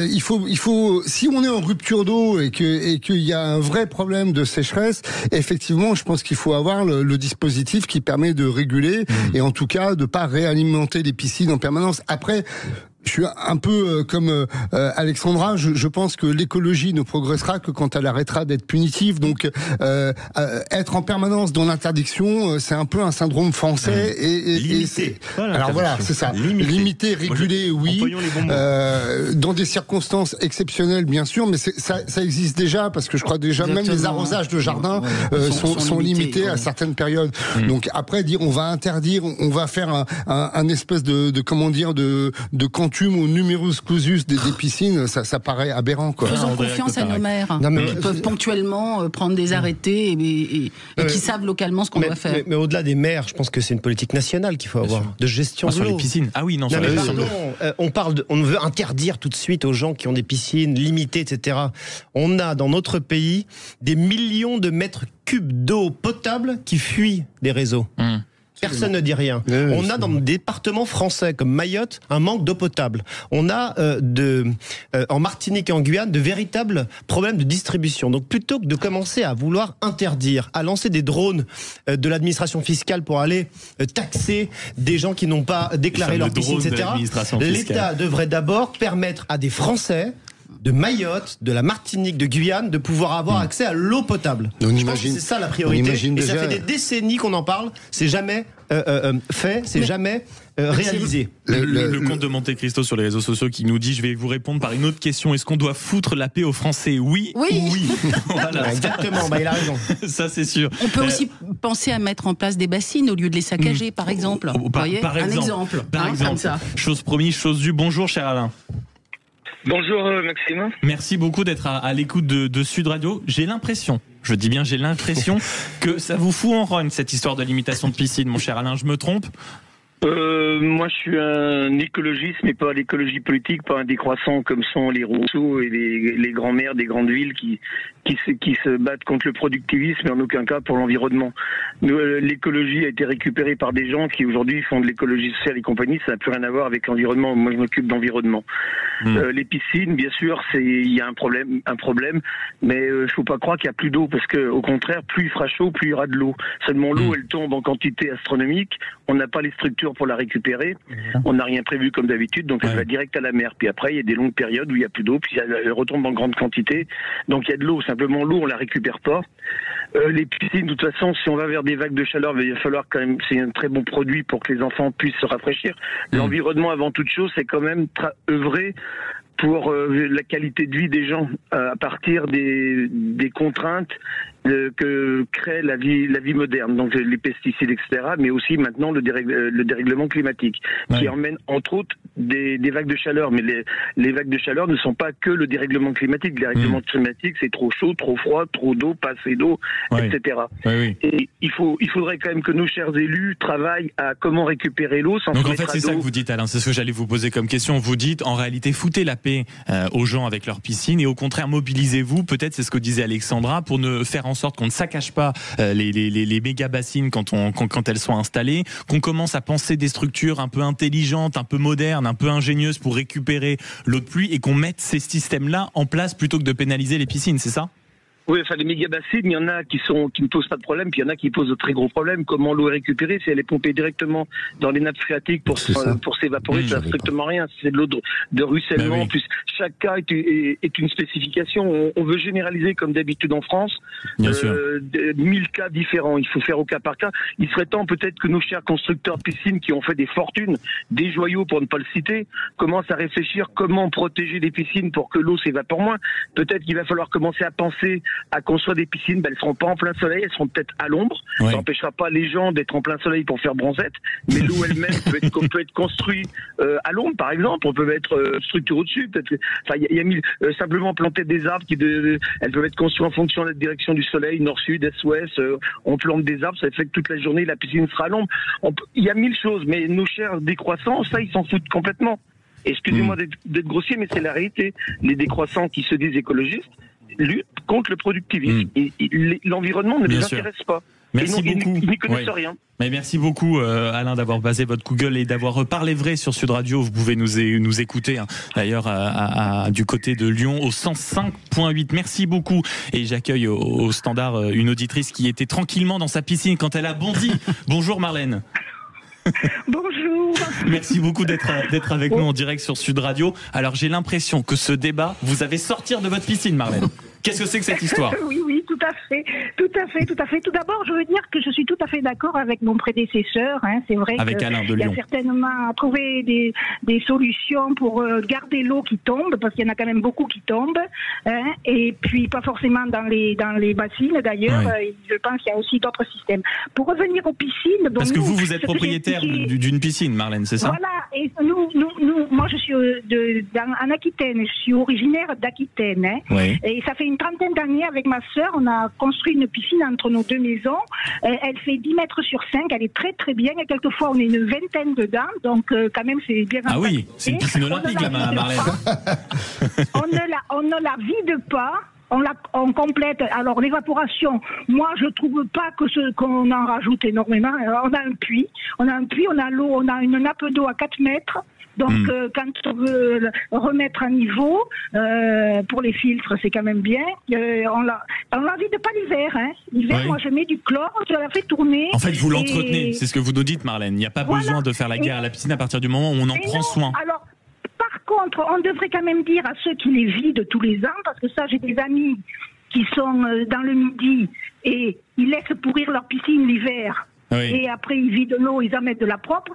il faut, si on est en rupture d'eau et qu'il y a un vrai problème de sécheresse, effectivement, je pense qu'il faut avoir le dispositif qui permet de réguler et en tout cas de pas réalimenter les piscines en permanence. Après, je suis un peu comme Alexandra, je pense que l'écologie ne progressera que quand elle arrêtera d'être punitive. Donc être en permanence dans l'interdiction, c'est un peu un syndrome français. Limiter. Alors voilà, c'est ça. Limiter, réguler, oui. Dans des circonstances exceptionnelles, bien sûr, mais ça existe déjà, parce que je crois déjà même les arrosages de jardin sont limités à certaines périodes. Donc après, dire on va interdire, on va faire un espèce de comment dire, de quantum au numerus clausus des piscines, ça paraît aberrant, quoi. Faisons confiance à nos maires qui peuvent ponctuellement prendre des arrêtés et qui savent localement ce qu'on doit faire. Mais au-delà des maires, je pense que c'est une politique nationale qu'il faut avoir, de gestion de l'eau. Sur les piscines. Ah oui, non, sur les piscines. On veut interdire tout de suite aux gens qui ont des piscines limitées, etc. On a dans notre pays des millions de mètres cubes d'eau potable qui fuient des réseaux. Personne ne dit rien. On a dans le département français, comme Mayotte, un manque d'eau potable. On a en Martinique et en Guyane de véritables problèmes de distribution. Donc plutôt que de commencer à vouloir interdire, à lancer des drones de l'administration fiscale pour aller taxer des gens qui n'ont pas déclaré leur piscine, etc., l'État devrait d'abord permettre à des Français de Mayotte, de la Martinique, de Guyane, de pouvoir avoir accès à l'eau potable. Je pense que c'est ça la priorité. Et ça fait des décennies qu'on en parle. C'est jamais fait, c'est jamais réalisé. Le comte de Monte Cristo sur les réseaux sociaux qui nous dit, je vais vous répondre par une autre question, est-ce qu'on doit foutre la paix aux Français? Oui. Voilà. Exactement, il a raison. Ça c'est sûr. On peut aussi penser à mettre en place des bassines au lieu de les saccager, par exemple. Par exemple. Comme ça. Chose promise, chose due. Bonjour cher Alain. Bonjour Maxime. Merci beaucoup d'être à l'écoute de Sud Radio. J'ai l'impression, je dis bien j'ai l'impression que ça vous fout en rogne cette histoire de limitation de piscine, mon cher Alain, je me trompe? Moi je suis un écologiste, mais pas l'écologie politique, pas un décroissant comme sont les Rousseau et les grands-mères des grandes villes qui se battent contre le productivisme et en aucun cas pour l'environnement. L'écologie a été récupérée par des gens qui aujourd'hui font de l'écologie sociale et compagnie, ça n'a plus rien à voir avec l'environnement. Moi je m'occupe d'environnement. Les piscines, bien sûr, il y a un problème, mais faut pas croire qu'il y a plus d'eau, parce que au contraire, plus il fera chaud, plus il y aura de l'eau. Seulement l'eau, elle tombe en quantité astronomique, on n'a pas les structures pour la récupérer, on n'a rien prévu comme d'habitude, donc elle va direct à la mer. Puis après, il y a des longues périodes où il n'y a plus d'eau, puis elle retombe en grande quantité, donc il y a de l'eau. Simplement l'eau, on la récupère pas. Les piscines, de toute façon, si on va vers des vagues de chaleur, il va falloir quand même, c'est un très bon produit pour que les enfants puissent se rafraîchir. L'environnement, avant toute chose, c'est quand même œuvrer pour la qualité de vie des gens à partir des contraintes que crée la vie moderne, donc les pesticides, etc., mais aussi maintenant le dérèglement climatique, qui emmène entre autres des vagues de chaleur. Mais les vagues de chaleur ne sont pas que le dérèglement climatique. Le dérèglement climatique, c'est trop chaud, trop froid, trop d'eau, pas assez d'eau, etc. Et il faudrait quand même que nos chers élus travaillent à comment récupérer l'eau sans. Donc en fait, c'est ça que vous dites, Alain. C'est ce que j'allais vous poser comme question. Vous dites, en réalité, foutez la paix aux gens avec leur piscine, et au contraire, mobilisez-vous. Peut-être, c'est ce que disait Alexandra, pour ne faire en sorte qu'on ne saccage pas les méga bassines quand elles sont installées, qu'on commence à penser des structures un peu intelligentes, un peu modernes, un peu ingénieuses pour récupérer l'eau de pluie, et qu'on mette ces systèmes-là en place plutôt que de pénaliser les piscines, c'est ça? Oui, enfin les méga bassines, il y en a qui ne posent pas de problème, puis il y en a qui posent de très gros problèmes. Comment l'eau est récupérée? Si elle est pompée directement dans les nappes phréatiques pour s'évaporer, ça n'a strictement rien. Si c'est de l'eau de ruissellement, en plus chaque cas est une spécification. On veut généraliser comme d'habitude en France. 1000 cas différents. Il faut faire au cas par cas. Il serait temps peut-être que nos chers constructeurs de piscines qui ont fait des fortunes, des joyaux pour ne pas le citer, commencent à réfléchir comment protéger les piscines pour que l'eau s'évapore moins. Peut-être qu'il va falloir commencer à penser à construire des piscines, elles ne seront pas en plein soleil, elles seront peut-être à l'ombre. Ça n'empêchera pas les gens d'être en plein soleil pour faire bronzette, mais l'eau elle-même peut être construite à l'ombre, par exemple. On peut mettre structure au-dessus. Enfin, il y a simplement planter des arbres elles peuvent être construites en fonction de la direction du soleil, nord-sud, est-ouest. On plante des arbres, ça fait que toute la journée la piscine sera à l'ombre. Il y a 1000 choses, mais nos chers décroissants, ça ils s'en foutent complètement. Excusez-moi d'être grossier, mais c'est la réalité. Les décroissants qui se disent écologistes luttent contre le productivisme. L'environnement ne les intéresse pas. Merci beaucoup. Ils n'y connaissent rien. Mais merci beaucoup Alain d'avoir basé votre Google et d'avoir parlé vrai sur Sud Radio. Vous pouvez nous écouter d'ailleurs du côté de Lyon au 105.8. Merci beaucoup. Et j'accueille au standard une auditrice qui était tranquillement dans sa piscine quand elle a bondi. Bonjour Marlène. Bonjour. Merci beaucoup d'être avec nous en direct sur Sud Radio. Alors j'ai l'impression que ce débat, vous avez sortir de votre piscine, Marlène. Qu'est-ce que c'est que cette histoire? Oui, tout à fait. Tout d'abord, je veux dire que je suis tout à fait d'accord avec mon prédécesseur. C'est vrai qu'il y a certainement à trouver des solutions pour garder l'eau qui tombe, parce qu'il y en a quand même beaucoup qui tombent. Et puis pas forcément dans les bassines d'ailleurs. Je pense qu'il y a aussi d'autres systèmes. Pour revenir aux piscines, parce que vous êtes propriétaire d'une piscine, Marlène, c'est ça? Voilà. Et moi je suis en Aquitaine. Je suis originaire d'Aquitaine. Et ça fait une trentaine d'années avec ma sœur, on a construit une piscine entre nos deux maisons. Elle fait 10 mètres sur 5, elle est très très bien. Et quelquefois on est une vingtaine dedans, donc quand même c'est bien. Ah oui, c'est une piscine olympique là, Marlène. On ne la vide pas. on complète. Alors l'évaporation, moi je trouve pas qu'on en rajoute énormément. Alors, on a un puits, on a l'eau, on a une nappe d'eau à 4 mètres. Donc quand on veut remettre à niveau pour les filtres, c'est quand même bien. On la vide pas l'hiver. L'hiver, moi je mets du chlore, je la fais tourner. En fait, vous l'entretenez, c'est ce que vous nous dites, Marlène. Il n'y a pas besoin de faire la guerre à la piscine à partir du moment où on en prend soin. Alors, par contre, on devrait quand même dire à ceux qui les vident tous les ans, parce que ça, j'ai des amis qui sont dans le Midi et ils laissent pourrir leur piscine l'hiver. Oui. Et après, ils vident l'eau, ils en mettent de la propre.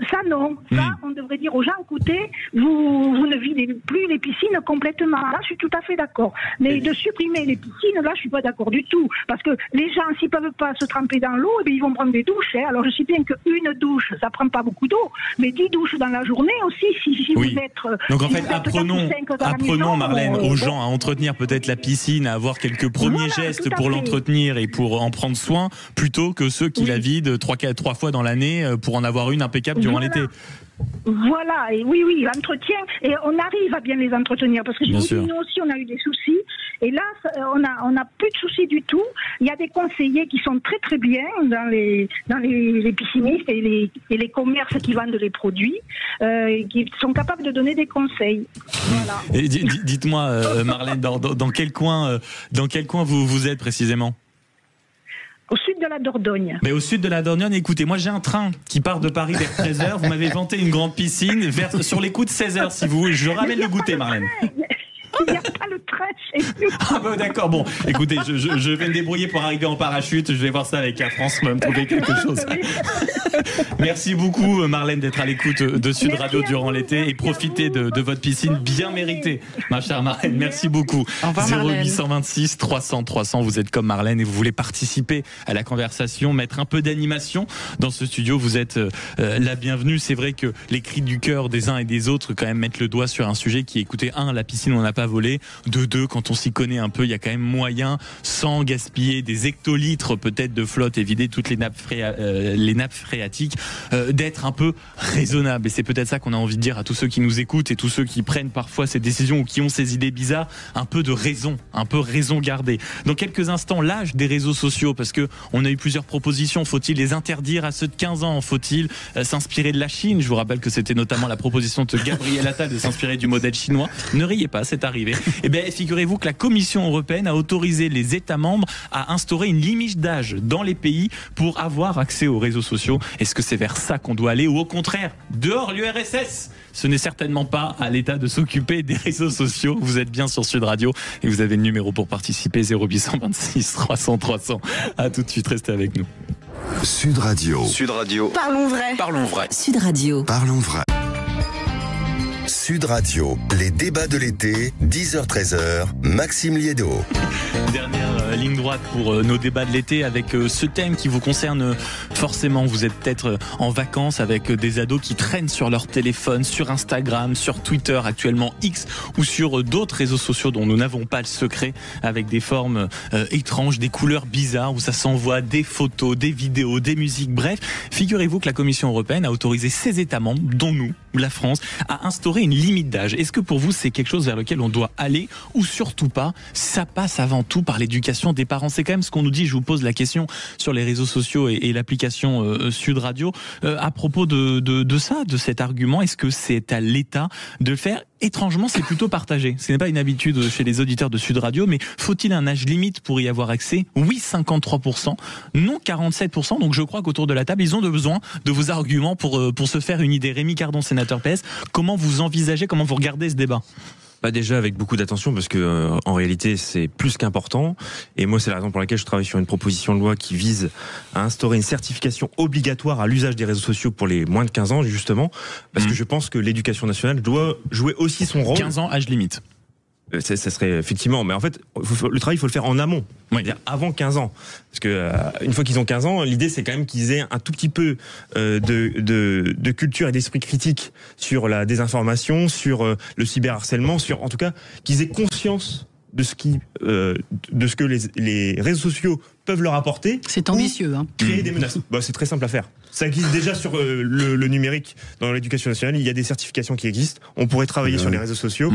Ça, non. Ça, on devrait dire aux gens, écoutez, vous ne videz plus les piscines complètement. Là, je suis tout à fait d'accord. Mais de supprimer les piscines, là, je suis pas d'accord du tout. Parce que les gens, s'ils peuvent pas se tremper dans l'eau, ils vont prendre des douches. Alors, je sais bien qu'une douche, ça prend pas beaucoup d'eau. Mais 10 douches dans la journée aussi, si vous êtes... Donc, en fait, apprenons, Marlène, aux gens à entretenir peut-être la piscine, à avoir quelques premiers gestes pour l'entretenir et pour en prendre soin, plutôt que ceux qui la vident 3 fois dans l'année pour en avoir une impeccable durant l'été. Voilà, et oui, l'entretien, et on arrive à bien les entretenir, parce que je vous dis, nous aussi on a eu des soucis, et là on a plus de soucis du tout. Il y a des conseillers qui sont très très bien dans les piscinistes et les commerces qui vendent les produits, qui sont capables de donner des conseils. Voilà. Et dites-moi, Marlène, dans quel coin vous êtes précisément ? Au sud de la Dordogne. Mais au sud de la Dordogne, écoutez, moi j'ai un train qui part de Paris vers 13h. Vous m'avez vanté une grande piscine sur les coups de 16h si vous voulez. Je ramène le goûter, Marlène. Il n'y a pas le train chez nous. Ah bah d'accord, bon, écoutez, je vais me débrouiller pour arriver en parachute. Je vais voir ça avec Air France, me trouver quelque chose. Merci beaucoup, Marlène, d'être à l'écoute de Sud Radio durant l'été et profiter de votre piscine bien méritée, ma chère Marlène. Merci beaucoup. 0826 300 300, vous êtes comme Marlène et vous voulez participer à la conversation, mettre un peu d'animation dans ce studio. Vous êtes la bienvenue. C'est vrai que les cris du cœur des uns et des autres quand même mettent le doigt sur un sujet qui, écoutez, la piscine, on n'a pas volé. De 2, quand on s'y connaît un peu, il y a quand même moyen, sans gaspiller des hectolitres peut-être de flotte et vider toutes les nappes phréatiques, d'être un peu raisonnable. Et c'est peut-être ça qu'on a envie de dire à tous ceux qui nous écoutent et tous ceux qui prennent parfois ces décisions ou qui ont ces idées bizarres, un peu de raison, un peu raison gardée. Dans quelques instants, l'âge des réseaux sociaux, parce que on a eu plusieurs propositions. Faut-il les interdire à ceux de 15 ans? Faut-il s'inspirer de la Chine? Je vous rappelle que c'était notamment la proposition de Gabriel Attal de s'inspirer du modèle chinois. Ne riez pas, c'est arrivé. Eh bien, figurez-vous que la Commission européenne a autorisé les États membres à instaurer une limite d'âge dans les pays pour avoir accès aux réseaux sociaux. Est-ce que c'est vers ça qu'on doit aller ou au contraire, dehors l'URSS? Ce n'est certainement pas à l'État de s'occuper des réseaux sociaux. Vous êtes bien sur Sud Radio et vous avez le numéro pour participer, 0826 300 300. À tout de suite, restez avec nous. Sud Radio. Sud Radio. Parlons vrai. Parlons vrai. Sud Radio. Parlons vrai. Sud Radio, les débats de l'été, 10h-13h, Maxime Liédo. Dernière ligne droite pour nos débats de l'été avec ce thème qui vous concerne forcément. Vous êtes peut-être en vacances avec des ados qui traînent sur leur téléphone, sur Instagram, sur Twitter, actuellement X, ou sur d'autres réseaux sociaux dont nous n'avons pas le secret, avec des formes étranges, des couleurs bizarres, où ça s'envoie des photos, des vidéos, des musiques. Bref, figurez-vous que la Commission européenne a autorisé ses États membres, dont nous, la France, à instaurer une limite d'âge. Est-ce que pour vous c'est quelque chose vers lequel on doit aller ou surtout pas? Ça passe avant tout par l'éducation des parents. C'est quand même ce qu'on nous dit. Je vous pose la question sur les réseaux sociaux et l'application Sud Radio à propos de ça, de cet argument. Est-ce que c'est à l'État de le faire? Étrangement, c'est plutôt partagé. Ce n'est pas une habitude chez les auditeurs de Sud Radio, mais faut-il un âge limite pour y avoir accès? Oui, 53%, non 47%. Donc je crois qu'autour de la table, ils ont besoin de vos arguments pour se faire une idée. Rémi Cardon, sénateur PS, comment vous envisagez, comment vous regardez ce débat? Déjà avec beaucoup d'attention parce que en réalité c'est plus qu'important, et moi c'est la raison pour laquelle je travaille sur une proposition de loi qui vise à instaurer une certification obligatoire à l'usage des réseaux sociaux pour les moins de 15 ans, justement parce que je pense que l'éducation nationale doit jouer aussi son rôle. 15 ans, âge limite. Ça serait effectivement, mais en fait le travail il faut le faire en amont, c'est-à-dire avant 15 ans, parce que une fois qu'ils ont 15 ans, l'idée c'est quand même qu'ils aient un tout petit peu de culture et d'esprit critique sur la désinformation, sur le cyberharcèlement, sur en tout cas qu'ils aient conscience de ce que les réseaux sociaux peuvent leur apporter. C'est ambitieux, hein. Créer des menaces. C'est très simple à faire. Ça existe déjà sur le numérique dans l'éducation nationale. Il y a des certifications qui existent. On pourrait travailler sur les réseaux sociaux.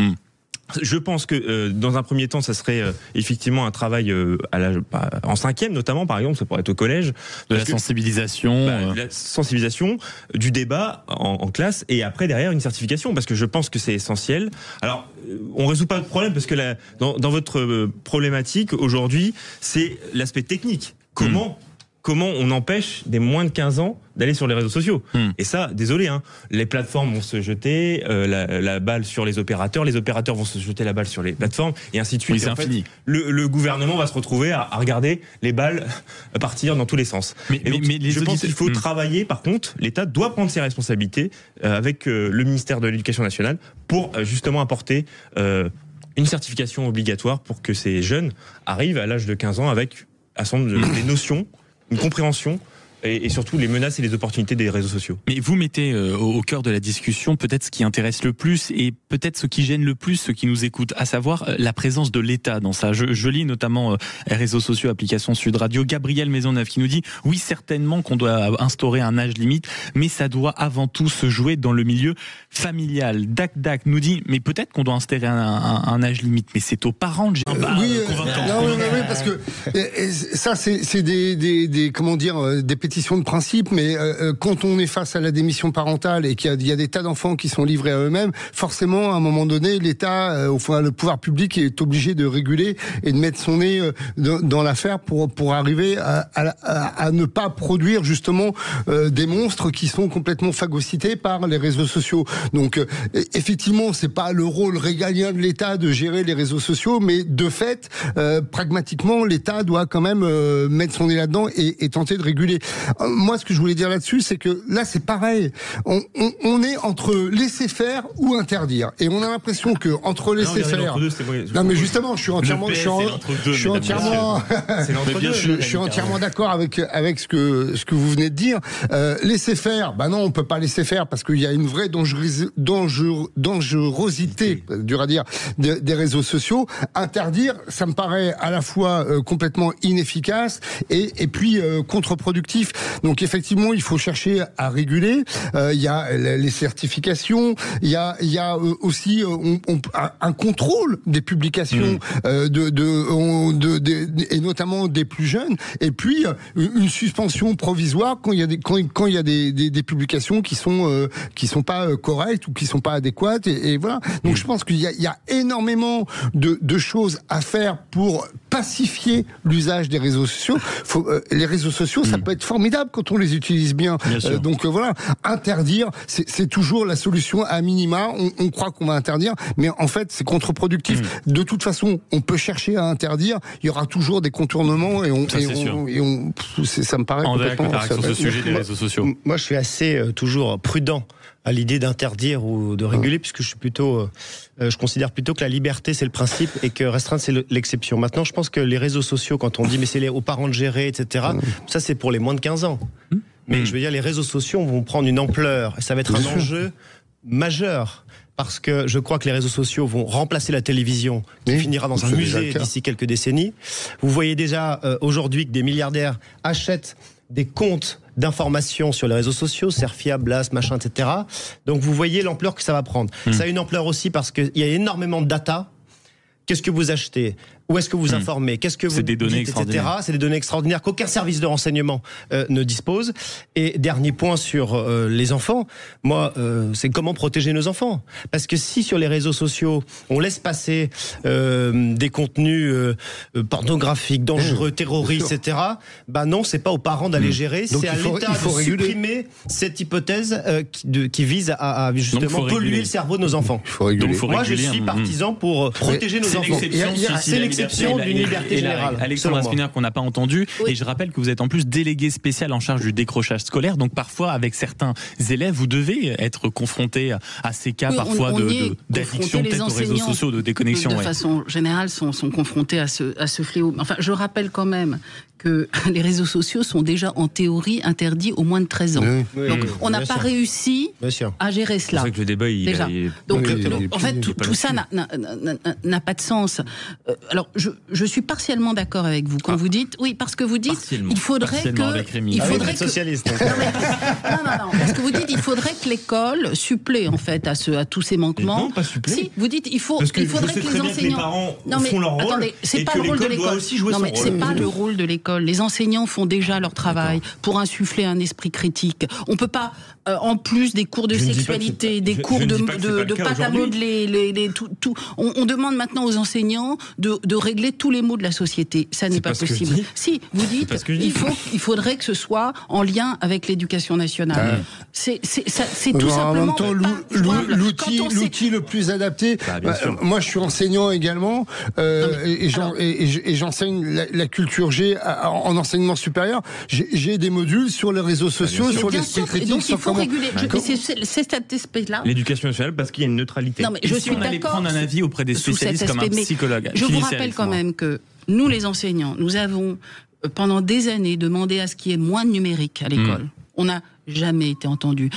Je pense que dans un premier temps, ça serait effectivement un travail en 5e notamment, par exemple, ça pourrait être au collège. De la sensibilisation. La sensibilisation, du débat en classe, et après derrière une certification, parce que je pense que c'est essentiel. Alors, on résout pas le problème, parce que dans votre problématique aujourd'hui, c'est l'aspect technique. Comment on empêche des moins de 15 ans d'aller sur les réseaux sociaux. Et ça, désolé, les plateformes vont se jeter la balle sur les opérateurs vont se jeter la balle sur les plateformes, et ainsi de suite. Oui, c'est infini. Le gouvernement va se retrouver à regarder les balles partir dans tous les sens. Je pense qu'il faut travailler, par contre, l'État doit prendre ses responsabilités avec le ministère de l'Éducation nationale pour justement apporter une certification obligatoire pour que ces jeunes arrivent à l'âge de 15 ans avec un certain nombre des notions, une compréhension et surtout les menaces et les opportunités des réseaux sociaux. Mais vous mettez au cœur de la discussion peut-être ce qui intéresse le plus et peut-être ce qui gêne le plus ceux qui nous écoutent, à savoir la présence de l'État dans ça. Je lis notamment réseaux sociaux, application Sud Radio, Gabriel Maisonneuve qui nous dit « Oui, certainement qu'on doit instaurer un âge limite, mais ça doit avant tout se jouer dans le milieu familial. » Dac nous dit « Mais peut-être qu'on doit instaurer un âge limite, mais c'est aux parents de gérer. » Oui, parce que ça c'est des comment dire, des pétitions de principe, mais quand on est face à la démission parentale et qu'il y a des tas d'enfants qui sont livrés à eux-mêmes, forcément, à un moment donné, l'État, le pouvoir public est obligé de réguler et de mettre son nez dans l'affaire pour arriver à ne pas produire justement des monstres qui sont complètement phagocytés par les réseaux sociaux. Donc, effectivement, c'est pas le rôle régalien de l'État de gérer les réseaux sociaux, mais de fait, pragmatiquement, l'État doit quand même mettre son nez là-dedans et tenter de réguler. Moi, ce que je voulais dire là-dessus, c'est que là, c'est pareil. On est entre laisser faire ou interdire. Et on a l'impression que entre laisser faire. Non, mais justement, je suis entièrement d'accord avec ce que vous venez de dire. Laisser faire, non, on peut pas laisser faire parce qu'il y a une vraie dangerosité, dur à dire, des réseaux sociaux. Interdire, ça me paraît à la fois complètement inefficace et puis contre-productif. Donc effectivement, il faut chercher à réguler. Il y a les certifications, il y a aussi un contrôle des publications et notamment des plus jeunes. Et puis une suspension provisoire quand il y a des publications qui sont pas correctes ou qui sont pas adéquates. Et voilà. Donc je pense qu'il y a énormément de choses à faire pour pacifier l'usage des réseaux sociaux. Les réseaux sociaux, ça peut être formidable quand on les utilise bien. Donc voilà, interdire, c'est toujours la solution à minima. On croit qu'on va interdire, mais en fait, c'est contre-productif. De toute façon, on peut chercher à interdire. Il y aura toujours des contournements ça me paraît complètement... sur ce sujet des réseaux sociaux. Moi, je suis assez toujours prudent à l'idée d'interdire ou de réguler, puisque je considère plutôt que la liberté c'est le principe et que restreindre c'est l'exception. Maintenant, je pense que les réseaux sociaux, quand on dit mais c'est aux parents de gérer, etc., ça c'est pour les moins de 15 ans. Mais je veux dire, les réseaux sociaux vont prendre une ampleur et ça va être un enjeu majeur. Parce que je crois que les réseaux sociaux vont remplacer la télévision, qui finira dans un musée d'ici quelques décennies. Vous voyez déjà aujourd'hui que des milliardaires achètent des comptes d'informations sur les réseaux sociaux, Cerfia, Blast, machin, etc. Donc vous voyez l'ampleur que ça va prendre. Ça a une ampleur aussi parce qu'il y a énormément de data. Qu'est-ce que vous achetez ? Où est-ce que vous informez ? Qu'est-ce que vous dites, etc. C'est des données extraordinaires qu'aucun service de renseignement ne dispose. Et dernier point sur les enfants, moi, c'est comment protéger nos enfants. Parce que si sur les réseaux sociaux, on laisse passer des contenus pornographiques, dangereux, terroristes, etc., non, c'est pas aux parents d'aller gérer, c'est à l'État de supprimer cette hypothèse qui vise à justement polluer le cerveau de nos enfants. Donc moi, je suis partisan pour protéger nos enfants. C'est l'exception d'une liberté générale. Alexandre Aspinall qu'on n'a pas entendu. Oui. Et je rappelle que vous êtes en plus délégué spécial en charge du décrochage scolaire. Donc parfois, avec certains élèves, vous devez être confronté à ces cas parfois d'addiction peut-être aux réseaux sociaux, de déconnexion. De façon générale, sont confrontés à ce fléau. Enfin, je rappelle quand même que les réseaux sociaux sont déjà en théorie interdits aux moins de 13 ans. Donc on n'a pas réussi à gérer cela. C'est vrai que le débat, en fait, tout ça n'a pas de sens. Alors, je suis partiellement d'accord avec vous quand vous dites, parce que vous dites, il faudrait que socialiste. Non, parce que vous dites, il faudrait que l'école supplée en fait à tous ces manquements. Non, pas suppléer. Si, vous dites, il faudrait que les enseignants. Les parents font leur rôle. Attendez, c'est pas le rôle de l'école. Non, mais c'est pas le rôle de l'école. Les enseignants font déjà leur travail pour insuffler un esprit critique. On peut pas, en plus des cours de sexualité, des cours de pâte à modeler, on demande maintenant aux enseignants de régler tous les maux de la société. Ça n'est pas possible. Si, vous dites, il faudrait que ce soit en lien avec l'éducation nationale. C'est tout simplement. En même temps, l'outil le plus adapté. Moi, je suis enseignant également, et j'enseigne la culture G en enseignement supérieur. J'ai des modules sur les réseaux sociaux, sur l'esprit critique. Donc il faut réguler. C'est cet aspect-là. L'éducation nationale, parce qu'il y a une neutralité. Non, mais je suis d'accord. Prendre un avis auprès des spécialistes comme un psychologue. Je vous rappelle quand même que nous, les enseignants, nous avons pendant des années demandé à ce qu'il y ait moins de numérique à l'école. On n'a jamais été entendus.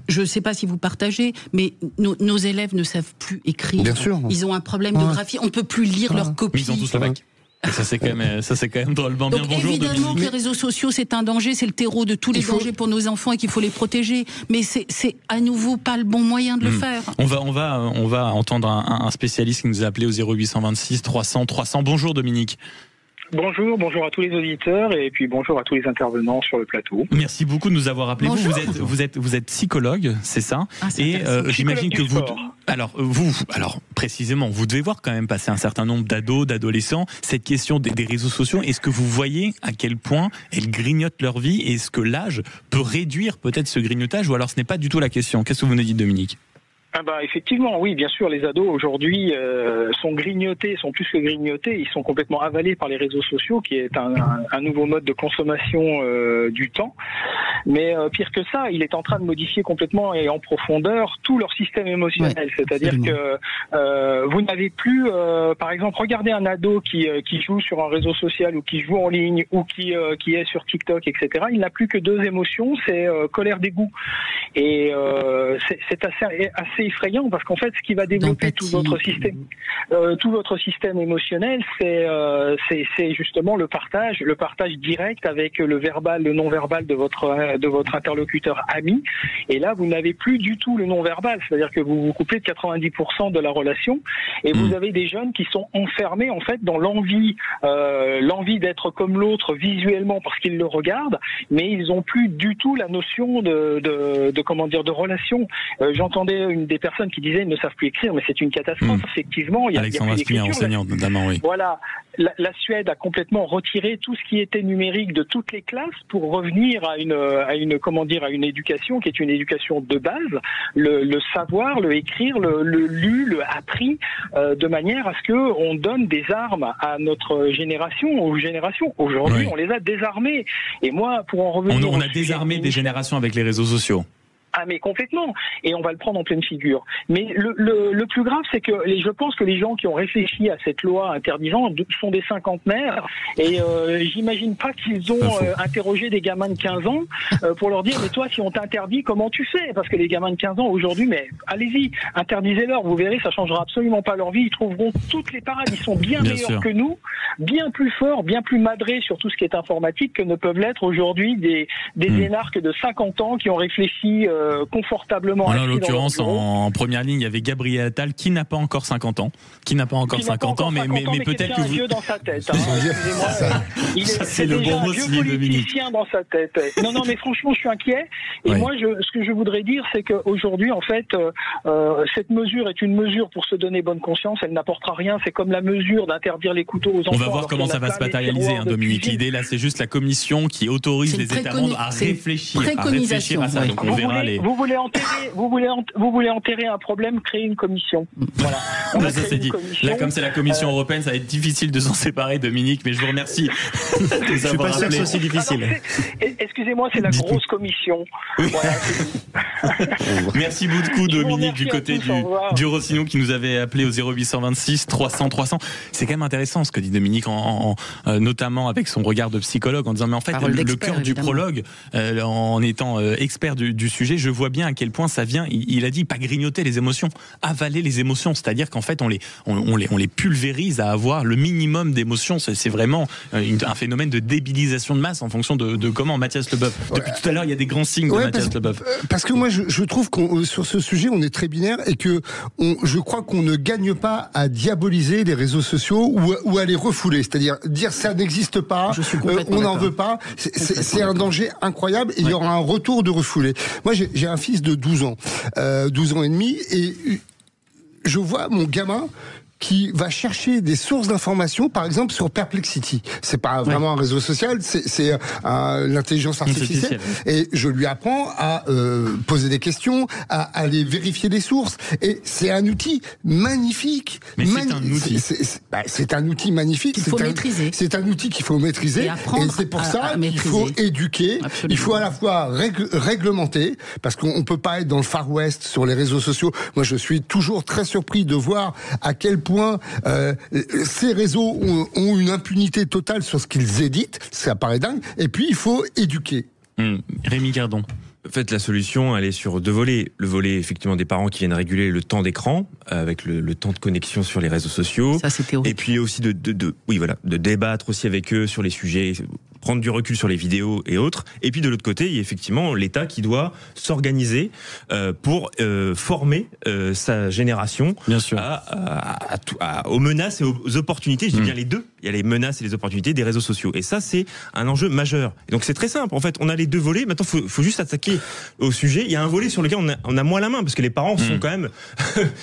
Je ne sais pas si vous partagez, mais nos élèves ne savent plus écrire. Bien sûr. Ils ont un problème de graphie. On ne peut plus lire leurs copies. Ils ont tous le bac. Ça c'est quand même drôlement bien. Donc évidemment que les réseaux sociaux c'est un danger, c'est le terreau de tous les dangers pour nos enfants et qu'il faut les protéger. Mais c'est à nouveau pas le bon moyen de le faire. On va entendre un spécialiste qui nous a appelé au 0826 300 300. Bonjour Dominique. Bonjour à tous les auditeurs et puis bonjour à tous les intervenants sur le plateau. Merci beaucoup de nous avoir appelés. Vous êtes psychologue, c'est ça? Et j'imagine que vous, alors précisément, vous devez voir quand même passer un certain nombre d'ados, d'adolescents. Cette question des réseaux sociaux, est-ce que vous voyez à quel point elles grignotent leur vie? Est-ce que l'âge peut réduire peut-être ce grignotage ou alors ce n'est pas du tout la question? Qu'est-ce que vous nous dites, Dominique? Effectivement, oui, bien sûr, les ados aujourd'hui sont grignotés, sont plus que grignotés, ils sont complètement avalés par les réseaux sociaux, qui est un nouveau mode de consommation du temps. Mais pire que ça, il est en train de modifier complètement et en profondeur tout leur système émotionnel. C'est-à-dire que vous n'avez plus, par exemple, regardez un ado qui joue sur un réseau social ou qui joue en ligne ou qui est sur TikTok, etc. Il n'a plus que deux émotions, c'est colère, dégoût. Et c'est assez effrayant parce qu'en fait, ce qui va développer tout votre système émotionnel, c'est justement le partage direct avec le verbal, le non-verbal de votre interlocuteur ami. Et là, vous n'avez plus du tout le non-verbal, c'est-à-dire que vous vous coupez de 90% de la relation et vous avez des jeunes qui sont enfermés en fait dans l'envie d'être comme l'autre visuellement parce qu'ils le regardent, mais ils n'ont plus du tout la notion de relation. J'entendais une des personnes qui disaient ils ne savent plus écrire, mais c'est une catastrophe. Effectivement, il y a plus d'écriture. Enseignante notamment, oui. Voilà, la Suède a complètement retiré tout ce qui était numérique de toutes les classes pour revenir à une éducation qui est une éducation de base, le savoir, le écrire, le lu, le appris, de manière à ce que on donne des armes à notre génération, aux générations. Aujourd'hui, on les a désarmés. Et moi, pour en revenir, on a désarmé des générations avec les réseaux sociaux. Ah mais complètement, et on va le prendre en pleine figure. Mais le plus grave, c'est que je pense que les gens qui ont réfléchi à cette loi interdisant sont des cinquantenaires, et j'imagine pas qu'ils ont interrogé des gamins de 15 ans pour leur dire mais toi si on t'interdit comment tu fais? Parce que les gamins de 15 ans aujourd'hui, mais allez-y, interdisez-leur, vous verrez, ça changera absolument pas leur vie, ils trouveront toutes les parades, ils sont bien meilleurs que nous, bien plus forts, bien plus madrés sur tout ce qui est informatique que ne peuvent l'être aujourd'hui des énarques de 50 ans qui ont réfléchi confortablement. En l'occurrence, en première ligne, il y avait Gabriel Attal qui n'a pas encore 50 ans. Mais peut-être que vous... vieux dans sa tête. Excusez-moi. C'est le bon mot, vieux politicien dans sa tête. Non, mais franchement, je suis inquiet. Et moi, ce que je voudrais dire, c'est qu'aujourd'hui, en fait, cette mesure est une mesure pour se donner bonne conscience. Elle n'apportera rien. C'est comme la mesure d'interdire les couteaux aux enfants. On va voir comment ça va se matérialiser, Dominique. L'idée, là, c'est juste la commission qui autorise les États membres à réfléchir à ça. Donc on verra parler. Vous voulez enterrer un problème, créer une commission. Voilà. Ça c'est dit. Là, comme c'est la Commission européenne, ça va être difficile de s'en séparer, Dominique, mais je vous remercie. Je suis pas sûr que c'est aussi difficile. Excusez-moi, c'est la grosse commission. Oui. Voilà. Merci beaucoup, Dominique, du côté du Rossignol, qui nous avait appelé au 0826 300 300. C'est quand même intéressant ce que dit Dominique, notamment avec son regard de psychologue, en disant mais en fait le cœur du prologue, en étant expert du sujet, je vois bien à quel point ça vient. Il a dit pas grignoter les émotions, avaler les émotions, c'est-à-dire qu'en fait on les pulvérise à avoir le minimum d'émotions. C'est vraiment un phénomène de débilisation de masse en fonction de comment Mathias Leboeuf. Depuis tout à l'heure, il y a des grands signes de Mathias Leboeuf. Parce que moi, je trouve qu'on sur ce sujet, on est très binaire et que je crois qu'on ne gagne pas à diaboliser les réseaux sociaux ou à les refouler. C'est-à-dire dire ça n'existe pas, on n'en veut pas. C'est un danger incroyable et il y aura un retour de refoulé. Moi, j'ai un fils de 12 ans, 12 ans et demi, et je vois mon gamin qui va chercher des sources d'informations, par exemple sur Perplexity. C'est pas vraiment un réseau social, c'est l'intelligence artificielle. Et je lui apprends à poser des questions, à aller vérifier des sources. Et c'est un outil magnifique. Mais c'est un outil. C'est un outil magnifique. Il faut maîtriser. C'est un outil qu'il faut maîtriser. Et c'est pour ça qu'il faut éduquer. Absolument. Il faut à la fois réglementer, parce qu'on peut pas être dans le Far West sur les réseaux sociaux. Moi, je suis toujours très surpris de voir à quel point ces réseaux ont une impunité totale sur ce qu'ils éditent, ça paraît dingue, et puis il faut éduquer. Rémi Gardon. En fait, la solution, elle est sur deux volets. Le volet, effectivement, des parents qui viennent réguler le temps d'écran, avec le temps de connexion sur les réseaux sociaux. Ça, c'est théorique. Et puis aussi de débattre aussi avec eux sur les sujets, prendre du recul sur les vidéos et autres. Et puis de l'autre côté, il y a effectivement l'État qui doit s'organiser pour former sa génération aux menaces et aux opportunités. Je dis bien les deux. Il y a les menaces et les opportunités des réseaux sociaux. Et ça, c'est un enjeu majeur. Et donc c'est très simple. En fait, on a les deux volets. Maintenant, faut juste attaquer au sujet. Il y a un volet sur lequel on a moins la main, parce que les parents sont quand même,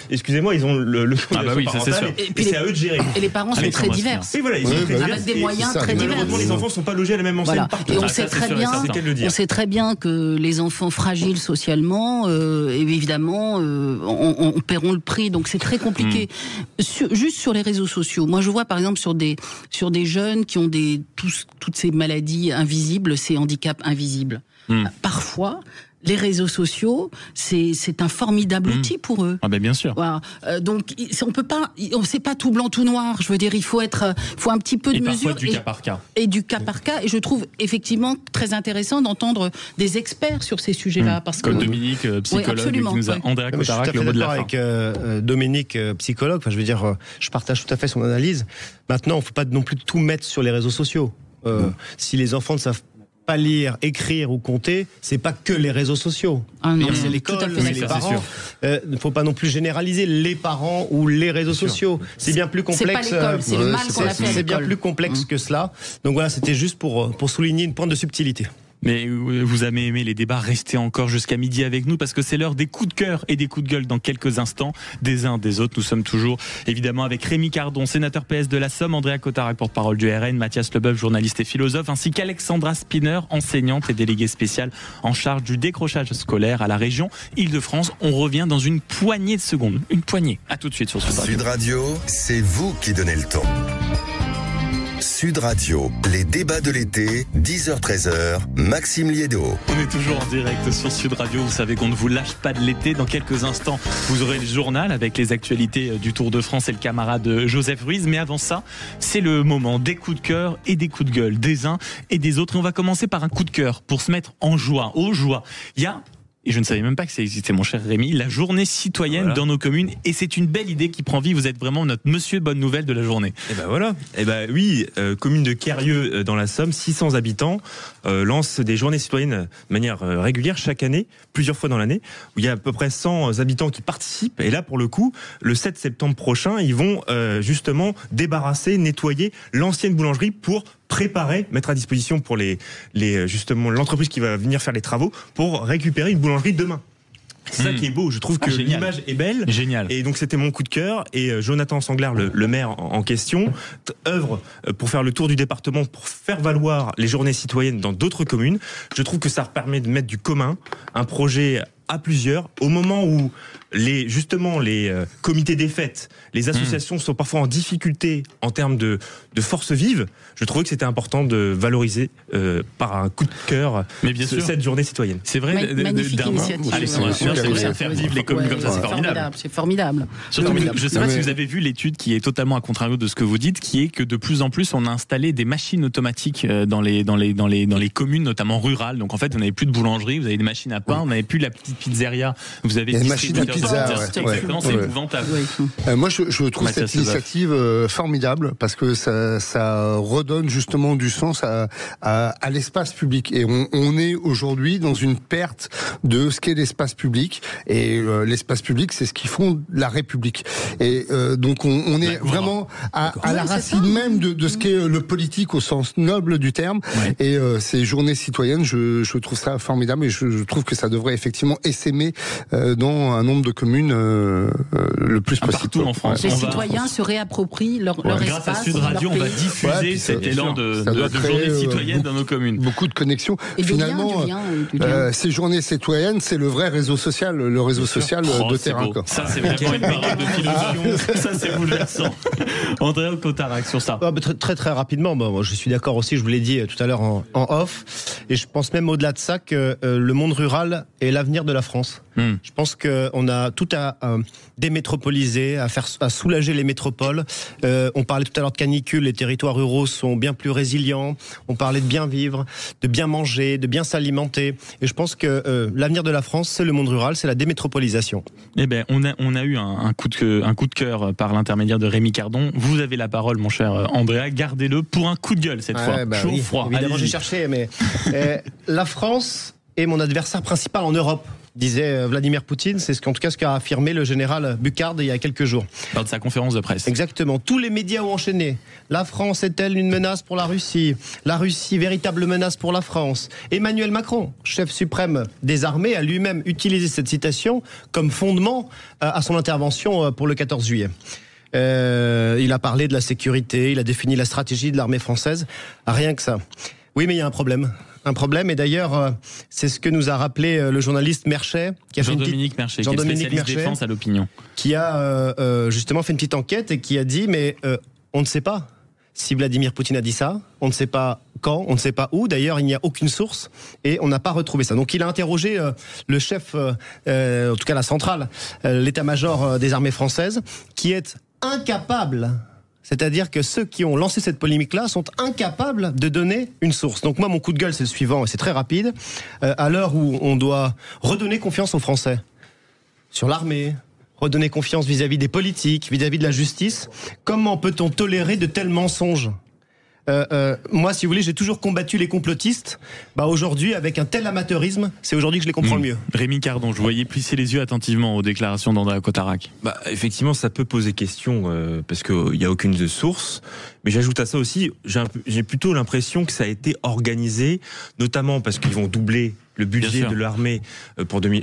excusez-moi, ils ont le c'est sûr. Et c'est à eux de gérer. Et les parents sont très divers. Et voilà, ils sont très divers. Avec des moyens très divers. Malheureusement, les enfants ne sont pas logés à la même enseigne partout. Et on sait très bien que les enfants fragiles socialement, évidemment, on paieront le prix. Donc c'est très compliqué. Juste sur les réseaux sociaux. Moi, je vois par exemple sur des jeunes qui ont toutes ces maladies invisibles, ces handicaps invisibles. Parfois, les réseaux sociaux, c'est un formidable outil pour eux. Ah ben bien sûr. Voilà. Donc on peut pas, c'est pas tout blanc tout noir. Je veux dire, il faut un petit peu de mesure. Du cas par cas. Et du cas par cas. Et je trouve effectivement très intéressant d'entendre des experts sur ces sujets-là, parce comme que Dominique, psychologue, qui nous a Andrea Cotarac, le mot de la fin. Avec Dominique, psychologue. Enfin, je veux dire, je partage tout à fait son analyse. Maintenant, il faut pas non plus tout mettre sur les réseaux sociaux. Si les enfants ne savent pas lire, écrire ou compter, c'est pas que les réseaux sociaux. C'est l'école, c'est les parents. Il ne faut pas non plus généraliser les parents ou les réseaux sociaux. C'est bien plus complexe. C'est pas l'école, c'est le mal qu'on a fait à l'école. C'est bien plus complexe que cela. Donc voilà, c'était juste pour souligner une pointe de subtilité. Mais vous avez aimé les débats, restez encore jusqu'à midi avec nous, parce que c'est l'heure des coups de cœur et des coups de gueule dans quelques instants, des uns des autres. Nous sommes toujours évidemment avec Rémi Cardon, sénateur PS de la Somme, Andrea Cotarac, porte-parole du RN, Mathias Leboeuf, journaliste et philosophe, ainsi qu'Alexandra Spinner, enseignante et déléguée spéciale en charge du décrochage scolaire à la région Île-de-France. On revient dans une poignée de secondes. Une poignée. À tout de suite sur Sud Radio. Sud Radio, c'est vous qui donnez le ton. Sud Radio, les débats de l'été, 10h-13h, Maxime Liédo. On est toujours en direct sur Sud Radio. Vous savez qu'on ne vous lâche pas de l'été. Dans quelques instants, vous aurez le journal avec les actualités du Tour de France et le camarade Joseph Ruiz. Mais avant ça, c'est le moment des coups de cœur et des coups de gueule, des uns et des autres. Et on va commencer par un coup de cœur pour se mettre en joie, aux joies. Il y a... Et je ne savais même pas que ça existait, mon cher Rémi, la journée citoyenne dans nos communes. Et c'est une belle idée qui prend vie. Vous êtes vraiment notre monsieur bonne nouvelle de la journée. Et ben voilà. Et ben oui, commune de Quérieux dans la Somme, 600 habitants, lance des journées citoyennes de manière régulière chaque année, plusieurs fois dans l'année, où il y a à peu près 100 habitants qui participent. Et là, pour le coup, le 7 septembre prochain, ils vont justement débarrasser, nettoyer l'ancienne boulangerie pour préparer, mettre à disposition pour justement l'entreprise qui va venir faire les travaux pour récupérer une boulangerie demain. C'est ça qui est beau, je trouve que l'image est belle. Génial. Et donc c'était mon coup de cœur. Et Jonathan Sanglard, le maire en question, œuvre pour faire le tour du département, pour faire valoir les journées citoyennes dans d'autres communes. Je trouve que ça permet de mettre du commun, un projet à plusieurs, au moment où les comités des fêtes, les associations sont parfois en difficulté en termes de force vive, je trouvais que c'était important de valoriser par un coup de cœur cette journée citoyenne. C'est vrai, magnifique initiative. C'est faire vivre les communes comme ça, c'est formidable. C'est formidable. Je ne sais pas si vous avez vu l'étude qui est totalement à contrario de ce que vous dites, qui est que de plus en plus on a installé des machines automatiques dans les communes, notamment rurales. Donc en fait, vous n'avez plus de boulangerie, vous avez des machines à pain, vous n'avez plus la petite pizzeria, vous avez des machines à pizza. C'est épouvantable. Moi, je trouve cette initiative formidable parce que ça redonne justement du sens à l'espace public. Et on est aujourd'hui dans une perte de ce qu'est l'espace public. Et l'espace public, c'est ce qui fonde la République. Et donc, on est vraiment à la racine même de ce qu'est le politique au sens noble du terme. Et ces journées citoyennes, je trouve ça formidable et je trouve que ça devrait effectivement essaimer dans un nombre de communes le plus possible. Partout en France. Les citoyens se réapproprient leur espace. Grâce à Sud Radio, on va diffuser cet élan de journée citoyenne dans nos communes. Beaucoup de connexions. Et finalement, ces journées citoyennes, c'est le vrai réseau social, le réseau social de terrain. Ça, c'est vraiment une parole de philosophie. Ça, c'est bouleversant. Andrea Cotarac, sur ça. Très très rapidement, moi, je suis d'accord aussi, je vous l'ai dit tout à l'heure en off, et je pense même au-delà de ça que le monde rural est l'avenir de la France. Je pense qu'on a tout à démétropoliser, à soulager les métropoles. On parlait tout à l'heure de canicule, les territoires ruraux sont bien plus résilients. On parlait de bien vivre, de bien manger, de bien s'alimenter. Et je pense que l'avenir de la France, c'est le monde rural, c'est la démétropolisation. Eh ben, on a eu un coup de cœur par l'intermédiaire de Rémi Cardon. Vous avez la parole, mon cher Andrea. Gardez-le pour un coup de gueule cette fois. Chaud, froid. Évidemment, j'ai cherché, mais la France est mon adversaire principal en Europe, disait Vladimir Poutine. C'est en tout cas ce qu'a affirmé le général Bucard il y a quelques jours. Lors de sa conférence de presse. Exactement. Tous les médias ont enchaîné. La France est-elle une menace pour la Russie ? La Russie, véritable menace pour la France ? Emmanuel Macron, chef suprême des armées, a lui-même utilisé cette citation comme fondement à son intervention pour le 14 juillet. Il a parlé de la sécurité, il a défini la stratégie de l'armée française. Rien que ça. Oui, mais il y a un problème. Et d'ailleurs, c'est ce que nous a rappelé le journaliste Merchet, qui a Jean-Dominique Merchet, qui est spécialiste défense à l'opinion, qui a justement fait une petite enquête et qui a dit mais on ne sait pas si Vladimir Poutine a dit ça, on ne sait pas quand, on ne sait pas où. D'ailleurs, il n'y a aucune source et on n'a pas retrouvé ça. Donc, il a interrogé le chef, en tout cas la centrale, l'état-major des armées françaises, qui est incapable. C'est-à-dire que ceux qui ont lancé cette polémique-là sont incapables de donner une source. Donc moi, mon coup de gueule, c'est le suivant, et c'est très rapide. À l'heure où on doit redonner confiance aux Français sur l'armée, redonner confiance vis-à-vis des politiques, vis-à-vis de la justice, comment peut-on tolérer de tels mensonges ? Moi, si vous voulez, j'ai toujours combattu les complotistes. Aujourd'hui, avec un tel amateurisme, c'est aujourd'hui que je les comprends le mieux. Rémi Cardon, je voyais plisser les yeux attentivement aux déclarations d'Andrea Cotarac. Effectivement, ça peut poser question parce qu'il n'y a aucune source. Mais j'ajoute à ça aussi, j'ai plutôt l'impression que ça a été organisé, notamment parce qu'ils vont doubler le budget de l'armée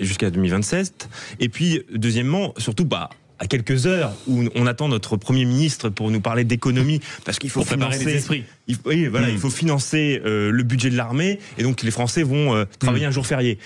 jusqu'à 2027. Et puis, deuxièmement, surtout, à quelques heures où on attend notre Premier ministre pour nous parler d'économie, parce qu'il faut préparer les esprits. Il faut financer le budget de l'armée, et donc les Français vont travailler un jour férié.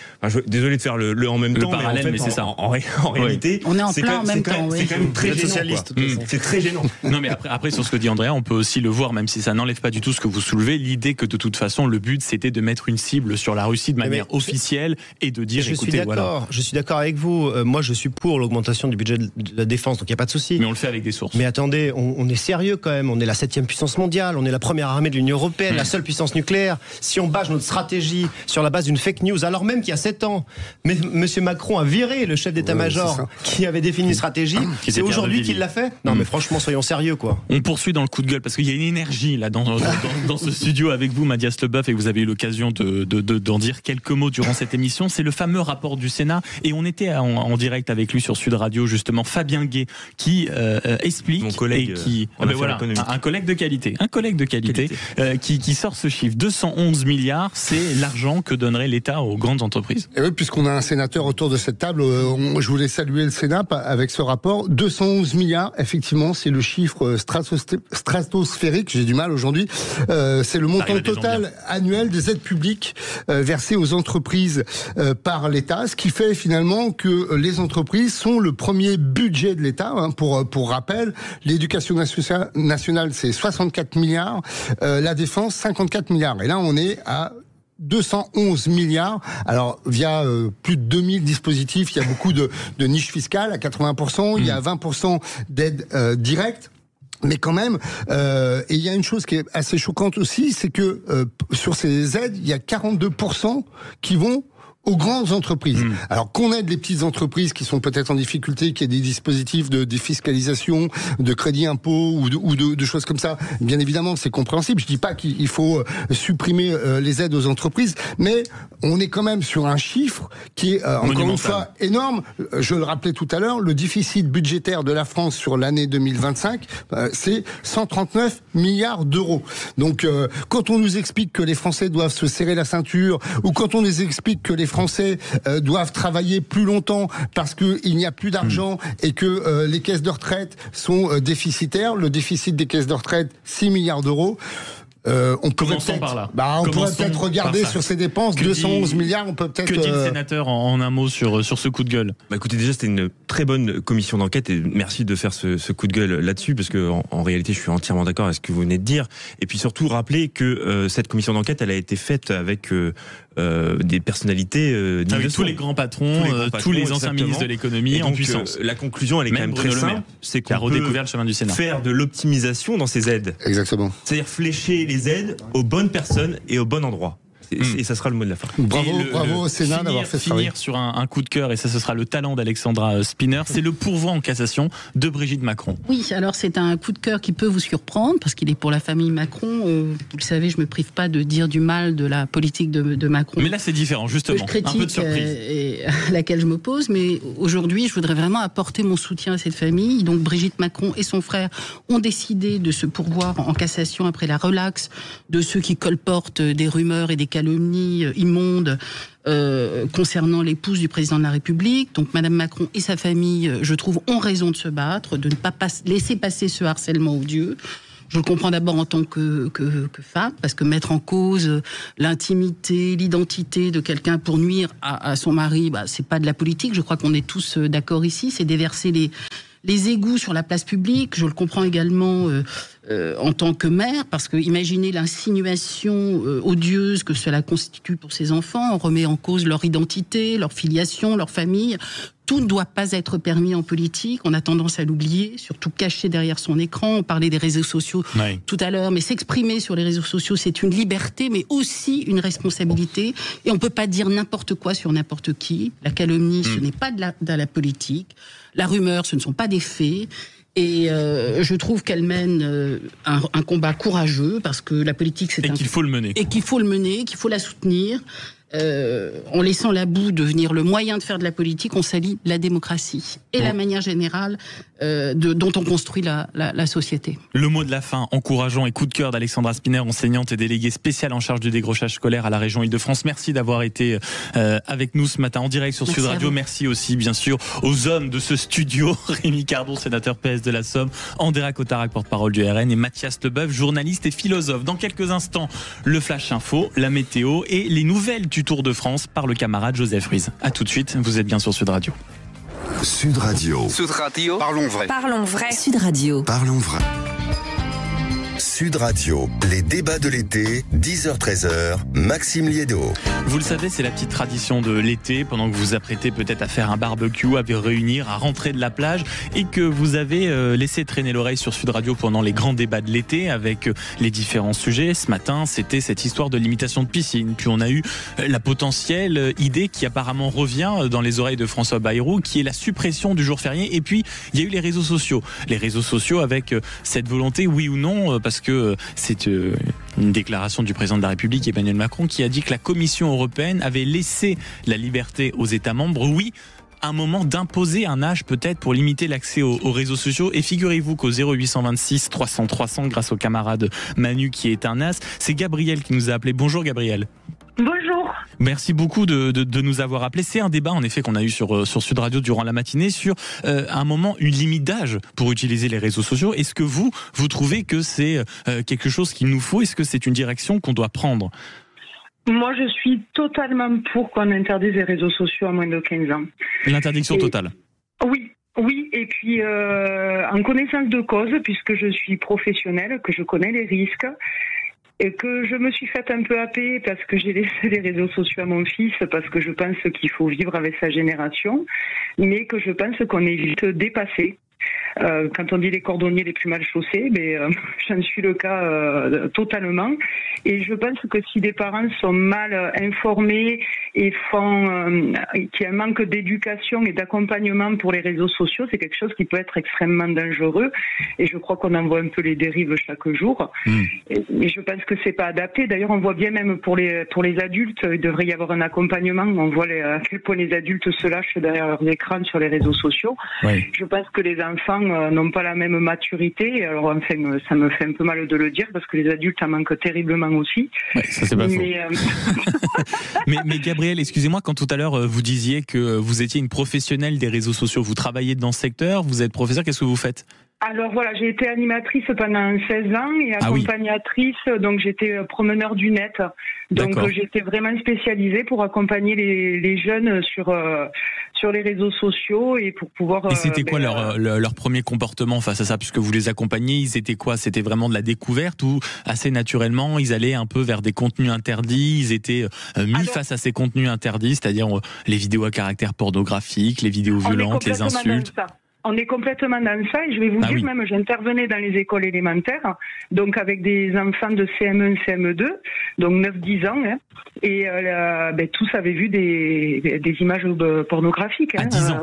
Désolé de faire le en même temps, parallèle, mais en fait, c'est ça. En réalité, on est en plein en même temps. C'est quand même très socialiste. C'est très gênant. Non, mais après sur ce que dit Andrea, on peut aussi le voir, même si ça n'enlève pas du tout ce que vous soulevez, l'idée que de toute façon le but c'était de mettre une cible sur la Russie de manière officielle et de dire écoutez, voilà. Je suis d'accord avec vous. Moi, je suis pour l'augmentation du budget de la défense, donc il n'y a pas de souci. Mais on le fait avec des sources. Mais attendez, on est sérieux quand même. On est la 7e puissance mondiale, on est la première armée de l'Union européenne, la seule puissance nucléaire. Si on base notre stratégie sur la base d'une fake news, alors même qu'il y a 7 ans, Monsieur Macron a viré le chef d'état-major qui avait défini une stratégie, c'est aujourd'hui qu'il l'a fait. Non, mais franchement, soyons sérieux, quoi. On poursuit dans le coup de gueule parce qu'il y a une énergie là dans ce studio avec vous, Mathias Leboeuf, et vous avez eu l'occasion d'en dire quelques mots durant cette émission. C'est le fameux rapport du Sénat, et on était en direct avec lui sur Sud Radio, justement, Fabien Gay, qui explique. Mon collègue, et qui un collègue de qualité, l'actualité, qui sort ce chiffre. 211 milliards, c'est l'argent que donnerait l'État aux grandes entreprises. Et oui, puisqu'on a un sénateur autour de cette table, je voulais saluer le Sénat avec ce rapport. 211 milliards, effectivement, c'est le chiffre stratosphérique, j'ai du mal aujourd'hui. C'est le montant total annuel des aides publiques versées aux entreprises par l'État, ce qui fait finalement que les entreprises sont le premier budget de l'État. Pour rappel, l'éducation nationale, c'est 64 milliards, la défense, 54 milliards. Et là, on est à 211 milliards. Alors, via plus de 2000 dispositifs, il y a beaucoup de niches fiscales à 80%, il y a 20% d'aides directes. Mais quand même, et il y a une chose qui est assez choquante aussi, c'est que sur ces aides, il y a 42% qui vont aux grandes entreprises. Alors qu'on aide les petites entreprises qui sont peut-être en difficulté, qui aient des dispositifs de défiscalisation, de crédit impôt ou de choses comme ça, bien évidemment c'est compréhensible. Je dis pas qu'il faut supprimer les aides aux entreprises, mais on est quand même sur un chiffre qui est encore une fois énorme. Je le rappelais tout à l'heure, le déficit budgétaire de la France sur l'année 2025, c'est 139 milliards d'euros. Donc quand on nous explique que les Français doivent se serrer la ceinture, ou quand on nous explique que les Français doivent travailler plus longtemps parce qu'il n'y a plus d'argent et que les caisses de retraite sont déficitaires. Le déficit des caisses de retraite, 6 milliards d'euros. On pourrait peut-être regarder sur ces dépenses, 211 milliards, on peut peut-être... Que dit le sénateur en un mot sur ce coup de gueule? Écoutez, déjà c'était une très bonne commission d'enquête et merci de faire ce coup de gueule là-dessus parce que en réalité je suis entièrement d'accord avec ce que vous venez de dire. Et puis surtout rappeler que cette commission d'enquête elle a été faite avec des personnalités avec tous les grands patrons, tous les anciens ministres de l'économie en puissance. La conclusion elle est quand même très simple, c'est qu'on peut redécouvert le chemin du Sénat. Faire de l'optimisation dans ces aides. Exactement. C'est-à-dire flécher les aides aux bonnes personnes et au bon endroit. Et ça sera le mot de la fin. Bravo au Sénat d'avoir fait ça. Finir sur un coup de cœur, et ça ce sera le talent d'Alexandra Spinner, c'est le pourvoi en cassation de Brigitte Macron. Oui, alors c'est un coup de cœur qui peut vous surprendre, parce qu'il est pour la famille Macron. Vous le savez, je me prive pas de dire du mal de la politique de Macron. Mais là c'est différent, justement. Un peu de surprise. Et à laquelle je m'oppose, mais aujourd'hui je voudrais vraiment apporter mon soutien à cette famille. Donc Brigitte Macron et son frère ont décidé de se pourvoir en cassation après la relaxe de ceux qui colportent des rumeurs et des calomnies immondes concernant l'épouse du président de la République. Donc Madame Macron et sa famille, je trouve, ont raison de se battre, de ne pas laisser passer ce harcèlement odieux. Je le comprends d'abord en tant que femme, parce que mettre en cause l'intimité, l'identité de quelqu'un pour nuire à son mari, c'est pas de la politique. Je crois qu'on est tous d'accord ici. C'est déverser les égouts sur la place publique. Je le comprends également en tant que mère, parce que imaginez l'insinuation odieuse que cela constitue pour ses enfants. On remet en cause leur identité, leur filiation, leur famille. Tout ne doit pas être permis en politique. On a tendance à l'oublier, surtout caché derrière son écran. On parlait des réseaux sociaux tout à l'heure, mais s'exprimer sur les réseaux sociaux, c'est une liberté, mais aussi une responsabilité. Et on peut pas dire n'importe quoi sur n'importe qui. La calomnie, ce n'est pas de la politique. La rumeur, ce ne sont pas des faits. Et je trouve qu'elle mène un combat courageux, parce que la politique, c'est qu'il faut le mener. Et qu'il faut le mener, qu'il faut la soutenir. En laissant la boue devenir le moyen de faire de la politique, on salit la démocratie et la manière générale dont on construit la société. Le mot de la fin, encourageant et coup de cœur d'Alexandra Spinner, enseignante et déléguée spéciale en charge du décrochage scolaire à la région Île-de-France. Merci d'avoir été avec nous ce matin en direct sur Sud Radio. Merci aussi, bien sûr, aux hommes de ce studio, Rémi Cardon, sénateur PS de la Somme, Andrea Cotarac, porte-parole du RN, et Mathias Leboeuf, journaliste et philosophe. Dans quelques instants, le Flash Info, la météo et les nouvelles du Tour de France par le camarade Joseph Ruiz. A tout de suite, vous êtes bien sur Sud Radio. Sud Radio. Sud Radio. Parlons vrai. Parlons vrai. Sud Radio. Parlons vrai. Sud Radio, les débats de l'été, 10h-13h, Maxime Liédo. Vous le savez, c'est la petite tradition de l'été, pendant que vous vous apprêtez peut-être à faire un barbecue, à vous réunir, à rentrer de la plage, et que vous avez laissé traîner l'oreille sur Sud Radio pendant les grands débats de l'été, avec les différents sujets. Ce matin, c'était cette histoire de limitation de piscine. Puis on a eu la potentielle idée qui apparemment revient dans les oreilles de François Bayrou, qui est la suppression du jour férié. Et puis, il y a eu les réseaux sociaux. Les réseaux sociaux avec cette volonté, oui ou non, parce que c'est une déclaration du président de la République, Emmanuel Macron, qui a dit que la Commission européenne avait laissé la liberté aux États membres, oui, un moment d'imposer un âge peut-être pour limiter l'accès aux réseaux sociaux. Et figurez-vous qu'au 0826 300 300, grâce au camarade Manu qui est un as, c'est Gabriel qui nous a appelé. Bonjour Gabriel. Bonjour. Merci beaucoup de nous avoir appelés. C'est un débat en effet qu'on a eu sur Sud Radio durant la matinée sur un moment, une limite d'âge pour utiliser les réseaux sociaux. Est-ce que vous trouvez que c'est quelque chose qu'il nous faut? Est-ce que c'est une direction qu'on doit prendre? Moi, je suis totalement pour qu'on interdise les réseaux sociaux à moins de 15 ans. L'interdiction totale? Oui, et puis en connaissance de cause, puisque je suis professionnelle, que je connais les risques, et que je me suis faite un peu happer parce que j'ai laissé les réseaux sociaux à mon fils, parce que je pense qu'il faut vivre avec sa génération, mais que je pense qu'on est vite dépassé. Quand on dit les cordonniers les plus mal chaussés, j'en suis le cas totalement. Et je pense que si des parents sont mal informés et qu'il y a un manque d'éducation et d'accompagnement pour les réseaux sociaux, c'est quelque chose qui peut être extrêmement dangereux. Et je crois qu'on en voit un peu les dérives chaque jour. Et je pense que c'est pas adapté. D'ailleurs, on voit bien même pour les adultes, il devrait y avoir un accompagnement. On voit à quel point les adultes se lâchent derrière leurs écrans sur les réseaux sociaux. Oui. Je pense que les enfants n'ont pas la même maturité. Alors enfin, ça me fait un peu mal de le dire parce que les adultes en manquent terriblement aussi. Ouais, ça c'est pas faux. Mais Gabriel, excusez-moi, quand tout à l'heure vous disiez que vous étiez une professionnelle des réseaux sociaux, vous travaillez dans ce secteur, vous êtes professeur, qu'est-ce que vous faites? Alors voilà, j'ai été animatrice pendant 16 ans et accompagnatrice, donc j'étais promeneur du net. Donc j'étais vraiment spécialisée pour accompagner les jeunes sur les réseaux sociaux et pour pouvoir... Et c'était quoi leur premier comportement face à ça? Puisque vous les accompagnez, ils étaient quoi? C'était vraiment de la découverte ou assez naturellement, ils allaient un peu vers des contenus interdits, ils étaient mis face à ces contenus interdits, c'est-à-dire les vidéos à caractère pornographique, les vidéos violentes, les insultes? On est complètement dans ça et je vais vous dire, même j'intervenais dans les écoles élémentaires, donc avec des enfants de CM1, CM2, donc 9-10 ans, et tous avaient vu des images pornographiques. À 10 ans.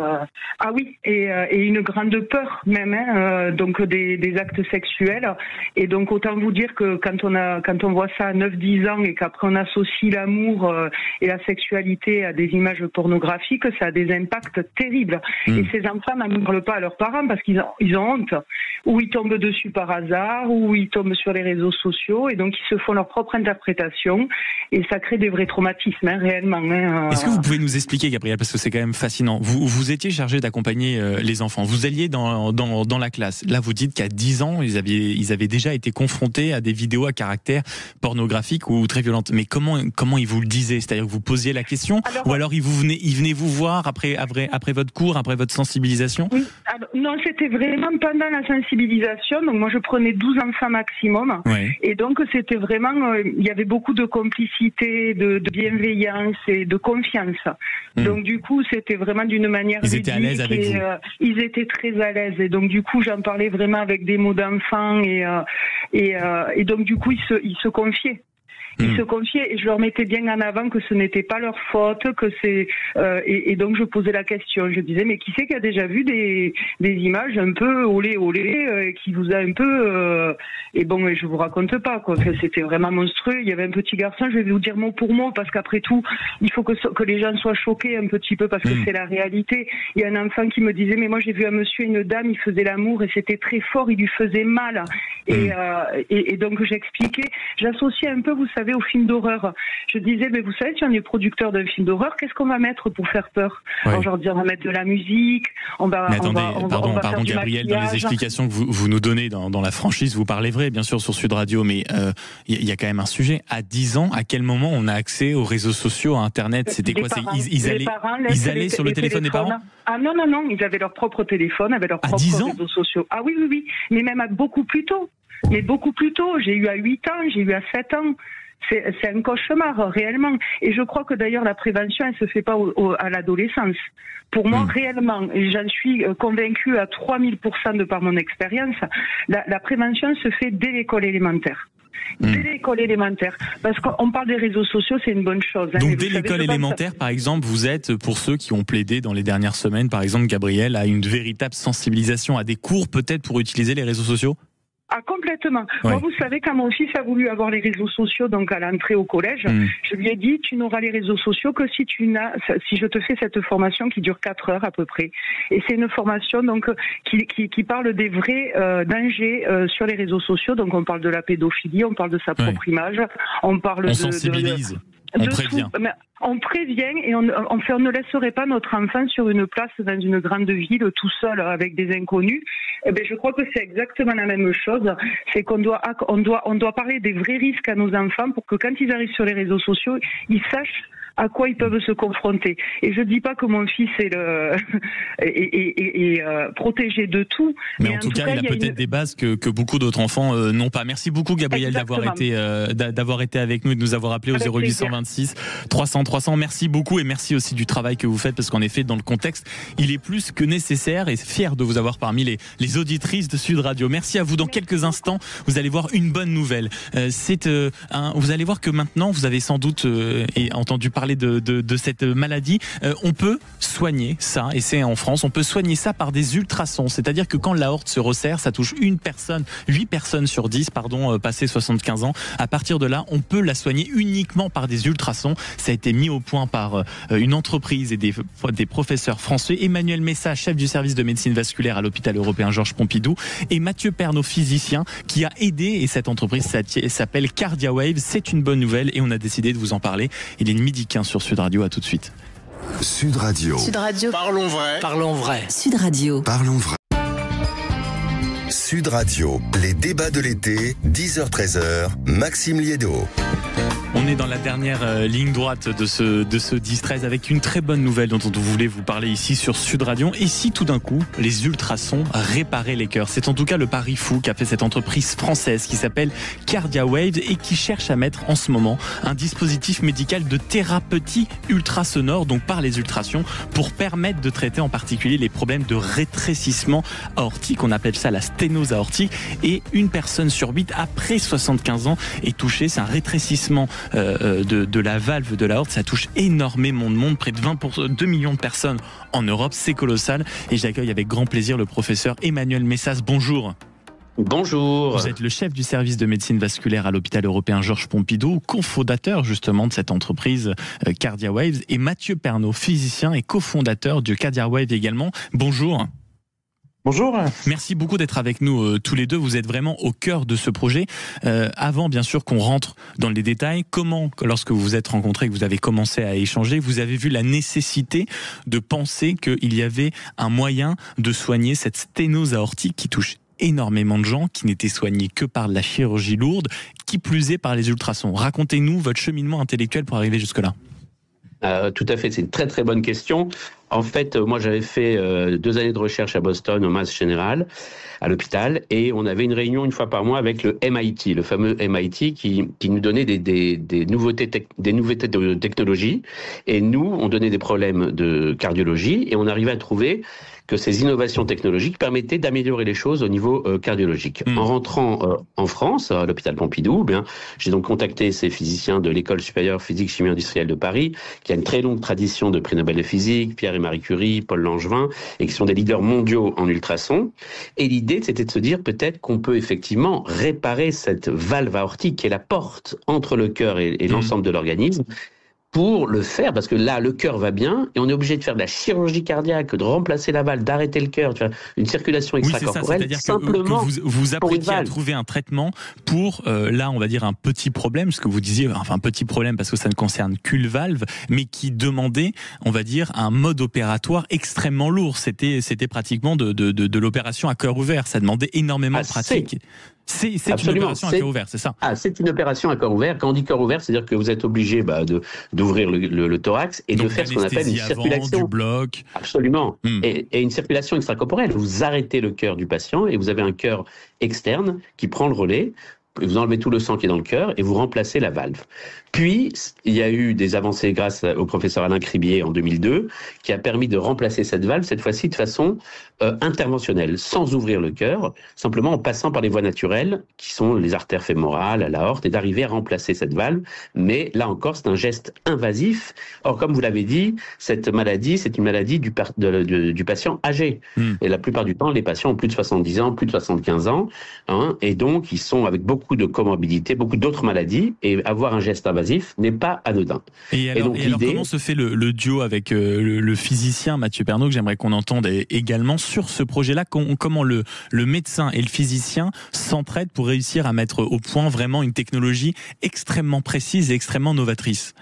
Ah oui, et une grande peur même, donc des actes sexuels. Et donc autant vous dire que quand on voit ça à 9-10 ans et qu'après on associe l'amour et la sexualité à des images pornographiques, ça a des impacts terribles. Et ces enfants n'en parlent pas à leurs parents parce qu'ils ont honte, ou ils tombent dessus par hasard, ou ils tombent sur les réseaux sociaux et donc ils se font leur propre interprétation et ça crée des vrais traumatismes réellement. Est-ce que vous pouvez nous expliquer, Gabriel, parce que c'est quand même fascinant, vous étiez chargé d'accompagner les enfants, vous alliez dans la classe, là vous dites qu'à 10 ans ils avaient déjà été confrontés à des vidéos à caractère pornographique ou très violentes, mais comment ils vous le disaient? C'est-à-dire que vous posiez la question, ou alors ils venaient vous voir après votre cours, après votre sensibilisation? Oui. Alors, non, c'était vraiment pendant la sensibilisation. Donc moi, je prenais 12 enfants maximum. Et donc, c'était vraiment... il y avait beaucoup de complicité, de bienveillance et de confiance. Donc, du coup, c'était vraiment d'une manière... Ils étaient à l'aise avec vous? Ils étaient très à l'aise. Et donc, du coup, j'en parlais vraiment avec des mots d'enfant. Et donc, du coup, ils se confiaient. Ils se confiaient et je leur mettais bien en avant que ce n'était pas leur faute, que c'est et donc je posais la question. Je disais mais qui c'est qui a déjà vu des images un peu olé qui vous a un peu et bon je vous raconte pas quoi. Enfin, c'était vraiment monstrueux. Il y avait un petit garçon, je vais vous dire mot pour mot parce qu'après tout il faut que les gens soient choqués un petit peu parce que c'est la réalité. Il y a un enfant qui me disait mais moi j'ai vu un monsieur et une dame, ils faisaient l'amour et c'était très fort, il lui faisait mal et donc j'expliquais, j'associais un peu vous savez au film d'horreur. Je disais, mais vous savez, si on est producteur d'un film d'horreur, qu'est-ce qu'on va mettre pour faire peur? Alors, je leur dis, on va mettre de la musique, on va... Mais attendez, pardon Gabriel, dans les explications que vous nous donnez dans la franchise, vous parlez vrai, bien sûr, sur Sud Radio, mais il y a quand même un sujet. À 10 ans, à quel moment on a accès aux réseaux sociaux, à Internet? C'était quoi? Ils allaient sur le téléphone des parents? Ah non, ils avaient leur propre téléphone, avaient leurs propres réseaux sociaux. Ah oui, mais même beaucoup plus tôt. Mais beaucoup plus tôt. J'ai eu à 8 ans, j'ai eu à 7 ans. C'est un cauchemar, réellement. Et je crois que d'ailleurs la prévention, elle se fait pas à l'adolescence. Pour moi, réellement, et j'en suis convaincue à 3000% de par mon expérience, la prévention se fait dès l'école élémentaire. Dès l'école élémentaire. Parce qu'on parle des réseaux sociaux, c'est une bonne chose. Donc dès l'école élémentaire, par exemple, vous êtes, pour ceux qui ont plaidé dans les dernières semaines, par exemple, Gabriel, à une véritable sensibilisation, à des cours peut-être pour utiliser les réseaux sociaux? Ah, complètement. Ouais. Moi, vous savez, quand mon fils a voulu avoir les réseaux sociaux, donc à l'entrée au collège, je lui ai dit, tu n'auras les réseaux sociaux que si je te fais cette formation qui dure 4 heures à peu près. Et c'est une formation donc qui parle des vrais dangers sur les réseaux sociaux. Donc on parle de la pédophilie, on parle de sa propre image, on parle on sensibilise. On prévient. On prévient et on ne laisserait pas notre enfant sur une place dans une grande ville tout seul avec des inconnus. Eh bien, je crois que c'est exactement la même chose. C'est qu'on doit parler des vrais risques à nos enfants pour que quand ils arrivent sur les réseaux sociaux, ils sachent à quoi ils peuvent se confronter. Et je dis pas que mon fils est protégé de tout. Mais en tout cas, il a peut-être des bases que beaucoup d'autres enfants n'ont pas. Merci beaucoup, Gabrielle, d'avoir été avec nous et de nous avoir appelé au 0826 300 300. Merci beaucoup et merci aussi du travail que vous faites parce qu'en effet, dans le contexte, il est plus que nécessaire et fier de vous avoir parmi les auditrices de Sud Radio. Merci à vous. Dans quelques instants, vous allez voir une bonne nouvelle. Vous allez voir que maintenant, vous avez sans doute entendu parler de cette maladie. On peut soigner ça, et c'est en France, on peut soigner ça par des ultrasons. C'est-à-dire que quand l'aorte se resserre, ça touche 8 personnes sur 10, passé 75 ans. À partir de là, on peut la soigner uniquement par des ultrasons. Ça a été mis au point par une entreprise et des professeurs français. Emmanuel Messa, chef du service de médecine vasculaire à l'hôpital européen Georges Pompidou, et Mathieu Pernaut, physicien, qui a aidé, et cette entreprise s'appelle CardiaWave. C'est une bonne nouvelle et on a décidé de vous en parler. Il est 12h15 sur Sud Radio, à tout de suite. Sud Radio. Sud Radio. Parlons vrai. Parlons vrai. Sud Radio. Parlons vrai. Sud Radio, les débats de l'été, 10h-13h, Maxime Liédot. On est dans la dernière ligne droite de ce 10-13 avec une très bonne nouvelle dont on voulait vous parler ici sur Sud Radio. Et si tout d'un coup, les ultrasons réparaient les cœurs? C'est en tout cas le pari fou qu'a fait cette entreprise française qui s'appelle CardiaWave et qui cherche à mettre en ce moment un dispositif médical de thérapeutie ultrasonore, donc par les ultrasons, pour permettre de traiter en particulier les problèmes de rétrécissement aortique. On appelle ça la sténose aortique. Et une personne sur 8 après 75 ans est touchée. C'est un rétrécissement de la valve de l'aorte. Ça touche énormément de monde, près de 2 millions de personnes en Europe. C'est colossal. Et j'accueille avec grand plaisir le professeur Emmanuel Messas. Bonjour. Bonjour. Vous êtes le chef du service de médecine vasculaire à l'hôpital européen Georges Pompidou, cofondateur justement de cette entreprise CardiaWave, et Mathieu Pernaut, physicien et cofondateur de CardiaWave également. Bonjour. Bonjour. Merci beaucoup d'être avec nous tous les deux. Vous êtes vraiment au cœur de ce projet. Avant, bien sûr, qu'on rentre dans les détails, comment, lorsque vous vous êtes rencontrés et que vous avez commencé à échanger, vous avez vu la nécessité de penser qu'il y avait un moyen de soigner cette sténose aortique qui touche énormément de gens, qui n'étaient soignés que par la chirurgie lourde, qui plus est par les ultrasons. Racontez-nous votre cheminement intellectuel pour arriver jusque-là. Tout à fait, c'est une très très bonne question. En fait, moi j'avais fait 2 années de recherche à Boston au Mass General, à l'hôpital, et on avait une réunion une fois par mois avec le MIT, le fameux MIT qui nous donnait des nouveautés de technologie, et nous on donnait des problèmes de cardiologie, et on arrivait à trouver que ces innovations technologiques permettaient d'améliorer les choses au niveau cardiologique. En rentrant en France, à l'hôpital Pompidou, j'ai donc contacté ces physiciens de l'École supérieure physique chimie industrielle de Paris, qui a une très longue tradition de prix Nobel de physique, Pierre et Marie Curie, Paul Langevin, et qui sont des leaders mondiaux en ultrasons. Et l'idée, c'était de se dire peut-être qu'on peut effectivement réparer cette valve aortique qui est la porte entre le cœur et l'ensemble de l'organisme. Pour le faire, parce que là, le cœur va bien, et on est obligé de faire de la chirurgie cardiaque, de remplacer la valve, d'arrêter le cœur, une circulation extracorporelle, oui, simplement que vous apprêtiez à trouver un traitement pour, là, on va dire, un petit problème, ce que vous disiez, enfin, un petit problème, parce que ça ne concerne qu'une valve, mais qui demandait, on va dire, un mode opératoire extrêmement lourd. C'était pratiquement de l'opération à cœur ouvert. Ça demandait énormément de pratique. C'est une opération à cœur ouvert, c'est ça? C'est une opération à cœur ouvert. Quand on dit cœur ouvert, c'est-à-dire que vous êtes obligé d'ouvrir le thorax et de faire ce qu'on appelle une circulation. Du bloc. Absolument. Et une circulation extracorporelle. Vous arrêtez le cœur du patient et vous avez un cœur externe qui prend le relais vous enlevez tout le sang qui est dans le cœur et vous remplacez la valve. Puis, il y a eu des avancées grâce au professeur Alain Cribier en 2002, qui a permis de remplacer cette valve, cette fois-ci de façon interventionnelle, sans ouvrir le cœur, simplement en passant par les voies naturelles, qui sont les artères fémorales, l'aorte, et d'arriver à remplacer cette valve. Mais là encore, c'est un geste invasif. Or, comme vous l'avez dit, cette maladie, c'est une maladie du patient âgé. Et la plupart du temps, les patients ont plus de 70 ans, plus de 75 ans, et donc ils sont avec beaucoup de comorbidités, beaucoup d'autres maladies, et avoir un geste invasif n'est pas anodin. Et alors comment se fait le duo avec le physicien Mathieu Pernaut, que j'aimerais qu'on entende également sur ce projet-là, comment le médecin et le physicien s'entraident pour réussir à mettre au point vraiment une technologie extrêmement précise et extrêmement novatrice?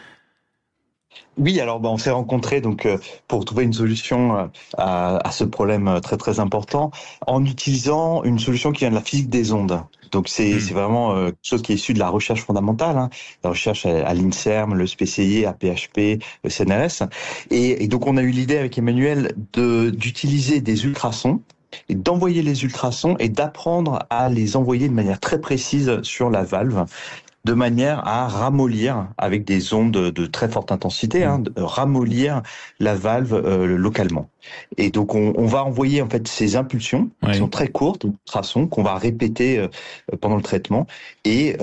Oui, alors on s'est rencontrés donc pour trouver une solution à ce problème très très important en utilisant une solution qui vient de la physique des ondes. Donc c'est vraiment quelque chose qui est issu de la recherche fondamentale, la recherche à l'INSERM, le SPCI, APHP, le CNRS. Et donc on a eu l'idée avec Emmanuel d'utiliser des ultrasons et d'envoyer les ultrasons et d'apprendre à les envoyer de manière très précise sur la valve, de manière à ramollir, avec des ondes de très forte intensité, ramollir la valve localement. Et donc on va envoyer en fait ces impulsions qui sont très courtes, ultrasons, qu'on va répéter pendant le traitement, et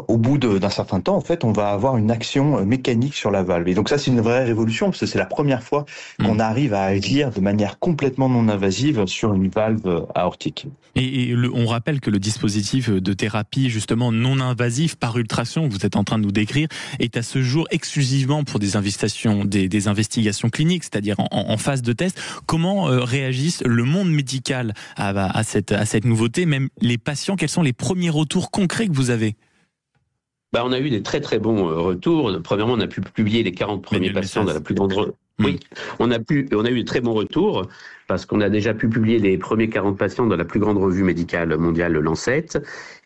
au bout d'un certain temps, en fait, on va avoir une action mécanique sur la valve. Et donc ça, c'est une vraie révolution, parce que c'est la première fois qu'on arrive à agir de manière complètement non invasive sur une valve aortique. Et on rappelle que le dispositif de thérapie justement non invasif par ultrason que vous êtes en train de nous décrire est à ce jour exclusivement pour des investigations cliniques, c'est-à-dire en phase de test. Comment réagissent le monde médical à cette nouveauté, même les patients? Quels sont les premiers retours concrets que vous avez? On a eu des très très bons retours. Premièrement, on a pu publier les 40 premiers patients de la plus grande... Oui, on a eu de très bons retours parce qu'on a déjà pu publier les premiers 40 patients dans la plus grande revue médicale mondiale, le Lancet.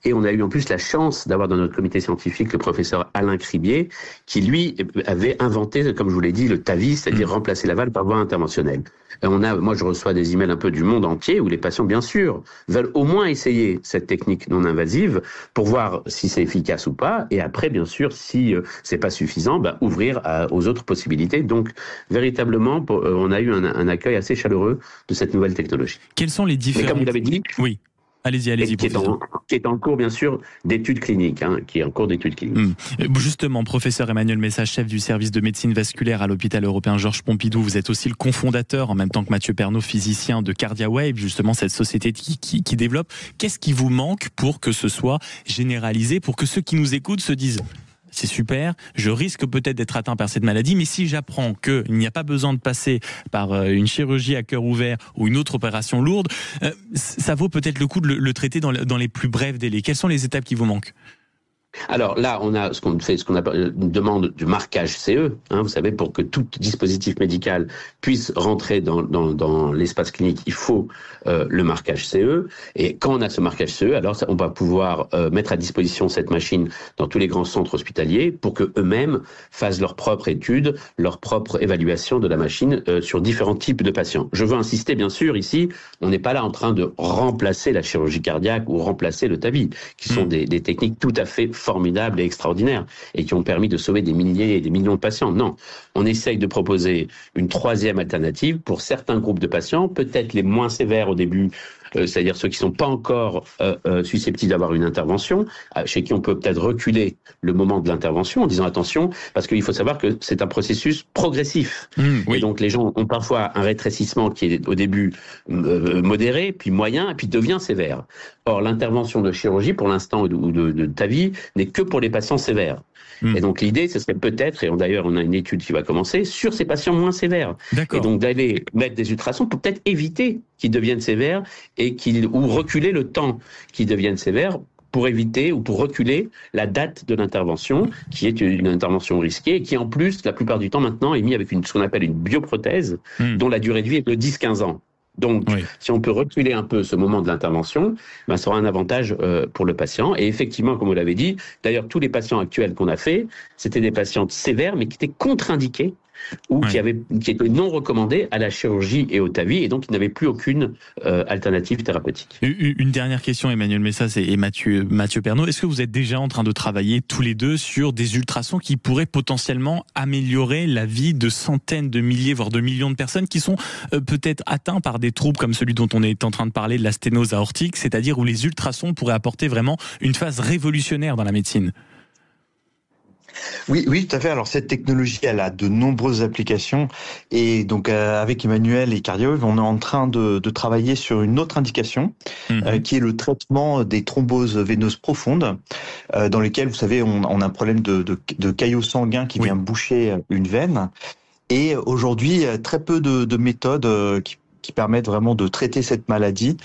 Et on a eu en plus la chance d'avoir dans notre comité scientifique le professeur Alain Cribier, qui lui avait inventé, comme je vous l'ai dit, le TAVI, c'est-à-dire remplacer la valve par voie interventionnelle. Moi, je reçois des emails un peu du monde entier où les patients, bien sûr, veulent au moins essayer cette technique non invasive pour voir si c'est efficace ou pas. Et après, bien sûr, si c'est pas suffisant, ouvrir aux autres possibilités. Donc, véritablement, on a eu un accueil assez chaleureux de cette nouvelle technologie. Quels sont les différents... Mais comme vous l'avez dit... Oui. Allez-y, professeur. Qui est en cours, bien sûr, d'études cliniques, qui est en cours d'études cliniques. Justement, professeur Emmanuel Message, chef du service de médecine vasculaire à l'hôpital européen Georges Pompidou, vous êtes aussi le cofondateur, en même temps que Mathieu Pernaut, physicien de CardiaWave, justement cette société qui développe. Qu'est-ce qui vous manque pour que ce soit généralisé, pour que ceux qui nous écoutent se disent... C'est super, je risque peut-être d'être atteint par cette maladie, mais si j'apprends qu'il n'y a pas besoin de passer par une chirurgie à cœur ouvert ou une autre opération lourde, ça vaut peut-être le coup de le traiter dans les plus brefs délais. Quelles sont les étapes qui vous manquent ? Alors là, on a ce qu'on appelle une demande du marquage CE, vous savez, pour que tout dispositif médical puisse rentrer dans l'espace clinique, il faut le marquage CE. Et quand on a ce marquage CE, alors on va pouvoir mettre à disposition cette machine dans tous les grands centres hospitaliers pour que eux-mêmes fassent leur propre étude, leur propre évaluation de la machine sur différents types de patients. Je veux insister, bien sûr, ici, on n'est pas là en train de remplacer la chirurgie cardiaque ou remplacer le TAVI, qui sont des techniques tout à fait formidables et extraordinaires et qui ont permis de sauver des milliers et des millions de patients. Non, on essaye de proposer une troisième alternative pour certains groupes de patients, peut-être les moins sévères au début, c'est-à-dire ceux qui ne sont pas encore susceptibles d'avoir une intervention, chez qui on peut peut-être reculer le moment de l'intervention en disant attention, parce qu'il faut savoir que c'est un processus progressif. Et donc les gens ont parfois un rétrécissement qui est au début modéré, puis moyen, et puis devient sévère. Or, l'intervention de chirurgie, pour l'instant, ou de TAVI, n'est que pour les patients sévères. Et donc l'idée, ce serait peut-être, et d'ailleurs on a une étude qui va commencer, sur ces patients moins sévères. Et donc d'aller mettre des ultrasons pour peut-être éviter qu'ils deviennent sévères ou reculer le temps qu'ils deviennent sévères pour éviter ou pour reculer la date de l'intervention, qui est une intervention risquée, et qui en plus, la plupart du temps maintenant, est mis avec ce qu'on appelle une bioprothèse, dont la durée de vie est de 10-15 ans. Donc, si on peut reculer un peu ce moment de l'intervention, ça aura un avantage pour le patient. Et effectivement, comme vous l'avez dit, d'ailleurs, tous les patients actuels qu'on a fait, c'était des patients sévères, mais qui étaient contre-indiqués ou qui étaient non recommandés à la chirurgie et au TAVI, et donc qui n'avaient plus aucune alternative thérapeutique. Une dernière question, Emmanuel Messas et Mathieu Pernaut. Est-ce que vous êtes déjà en train de travailler tous les deux sur des ultrasons qui pourraient potentiellement améliorer la vie de centaines de milliers, voire de millions de personnes qui sont peut-être atteints par des troubles comme celui dont on est en train de parler, de la sténose aortique, c'est-à-dire où les ultrasons pourraient apporter vraiment une phase révolutionnaire dans la médecine? Oui, tout à fait. Alors cette technologie, elle a de nombreuses applications, et donc avec Emmanuel et CardioWave, on est en train de travailler sur une autre indication, qui est le traitement des thromboses veineuses profondes, dans lesquelles, vous savez, on a un problème de caillot sanguin qui vient boucher une veine. Et aujourd'hui, très peu de méthodes qui permettent vraiment de traiter cette maladie.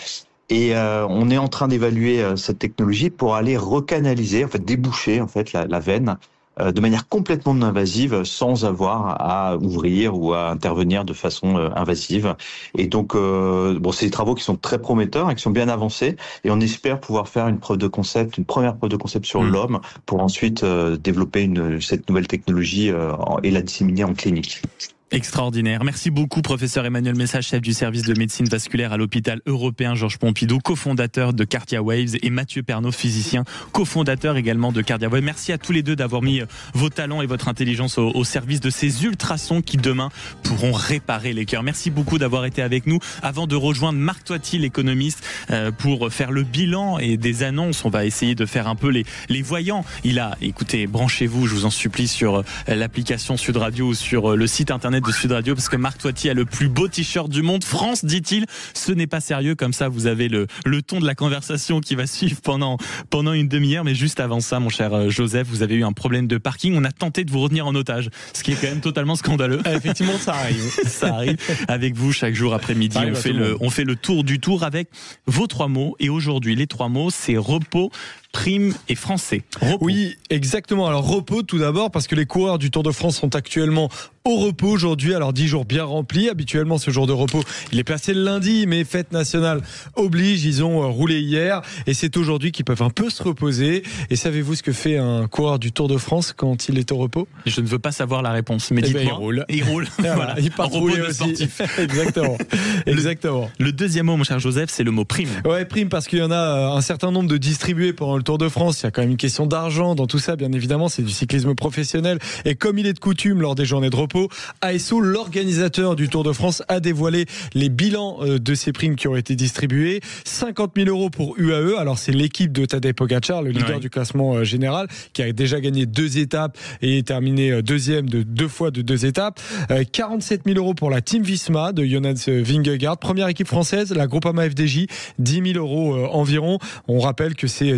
Et on est en train d'évaluer cette technologie pour aller recanaliser, en fait déboucher en fait la veine de manière complètement non invasive, sans avoir à ouvrir ou à intervenir de façon invasive. Et donc, c'est des travaux qui sont très prometteurs et qui sont bien avancés. Et on espère pouvoir faire une première preuve de concept sur l'homme, pour ensuite développer cette nouvelle technologie et la disséminer en clinique. Extraordinaire. Merci beaucoup, professeur Emmanuel Messas, chef du service de médecine vasculaire à l'hôpital européen Georges Pompidou, cofondateur de CardiaWaves, et Mathieu Pernaut, physicien, cofondateur également de CardiaWaves. Merci à tous les deux d'avoir mis vos talents et votre intelligence au service de ces ultrasons qui demain pourront réparer les cœurs. Merci beaucoup d'avoir été avec nous. Avant de rejoindre Marc Toiti, l'économiste, pour faire le bilan et des annonces, on va essayer de faire un peu les voyants. Écoutez, branchez-vous, je vous en supplie, sur l'application Sud Radio ou sur le site internet de Sud Radio, parce que Marc Toiti a le plus beau t-shirt du monde. France, dit-il, ce n'est pas sérieux. Comme ça, vous avez le ton de la conversation qui va suivre pendant une demi-heure. Mais juste avant ça, mon cher Joseph, vous avez eu un problème de parking. On a tenté de vous retenir en otage, ce qui est quand même totalement scandaleux. Effectivement, ça arrive. Ça arrive. Avec vous, chaque jour après-midi, on fait le tour du tour avec vos 3 mots. Et aujourd'hui, les 3 mots, c'est repos, prime et français. Repos. Oui, exactement. Alors repos tout d'abord, parce que les coureurs du Tour de France sont actuellement au repos aujourd'hui. Alors 10 jours bien remplis. Habituellement, ce jour de repos, il est placé le lundi, mais fête nationale oblige. Ils ont roulé hier et c'est aujourd'hui qu'ils peuvent un peu se reposer. Et savez-vous ce que fait un coureur du Tour de France quand il est au repos? Je ne veux pas savoir la réponse, mais dites-moi. Il roule. Il roule. Voilà. Il part rouler aussi. Sportif. Exactement. Exactement. Le deuxième mot, mon cher Joseph, c'est le mot prime. Ouais, prime, parce qu'il y en a un certain nombre de distribués pendant le Tour de France. Il y a quand même une question d'argent dans tout ça, bien évidemment. C'est du cyclisme professionnel. Et comme il est de coutume lors des journées de repos, ASO, l'organisateur du Tour de France, a dévoilé les bilans de ces primes qui ont été distribuées. 50 000 € pour UAE. Alors, c'est l'équipe de Tadej Pogacar, le leader du classement général, qui a déjà gagné 2 étapes et terminé deuxième de 2 fois de 2 étapes. 47 000 € pour la Team Visma de Jonas Vingegaard. Première équipe française, la Groupama FDJ, 10 000 € environ. On rappelle que c'est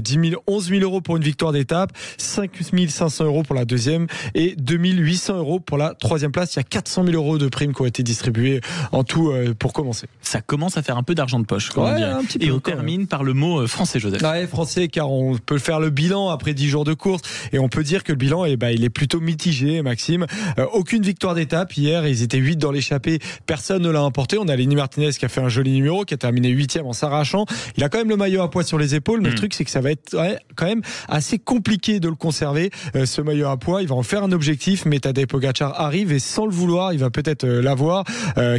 11 000 € pour une victoire d'étape, 5 500 € pour la deuxième et 2 800 € pour la troisième place. Il y a 400 000 € de primes qui ont été distribuées en tout pour commencer. Ça commence à faire un peu d'argent de poche. Un petit peu, et on termine par le mot français, Joseph. Ouais, français, car on peut faire le bilan après 10 jours de course et on peut dire que le bilan il est plutôt mitigé, Maxime. Aucune victoire d'étape hier, ils étaient 8 dans l'échappée, personne ne l'a emporté. On a Lenny Martinez qui a fait un joli numéro, qui a terminé 8e en s'arrachant. Il a quand même le maillot à poids sur les épaules, mais le truc c'est que ça va être quand même assez compliqué de le conserver, ce maillot à poids. Il va en faire un objectif, mais Tadej Pogacar arrive et sans le vouloir, il va peut-être l'avoir.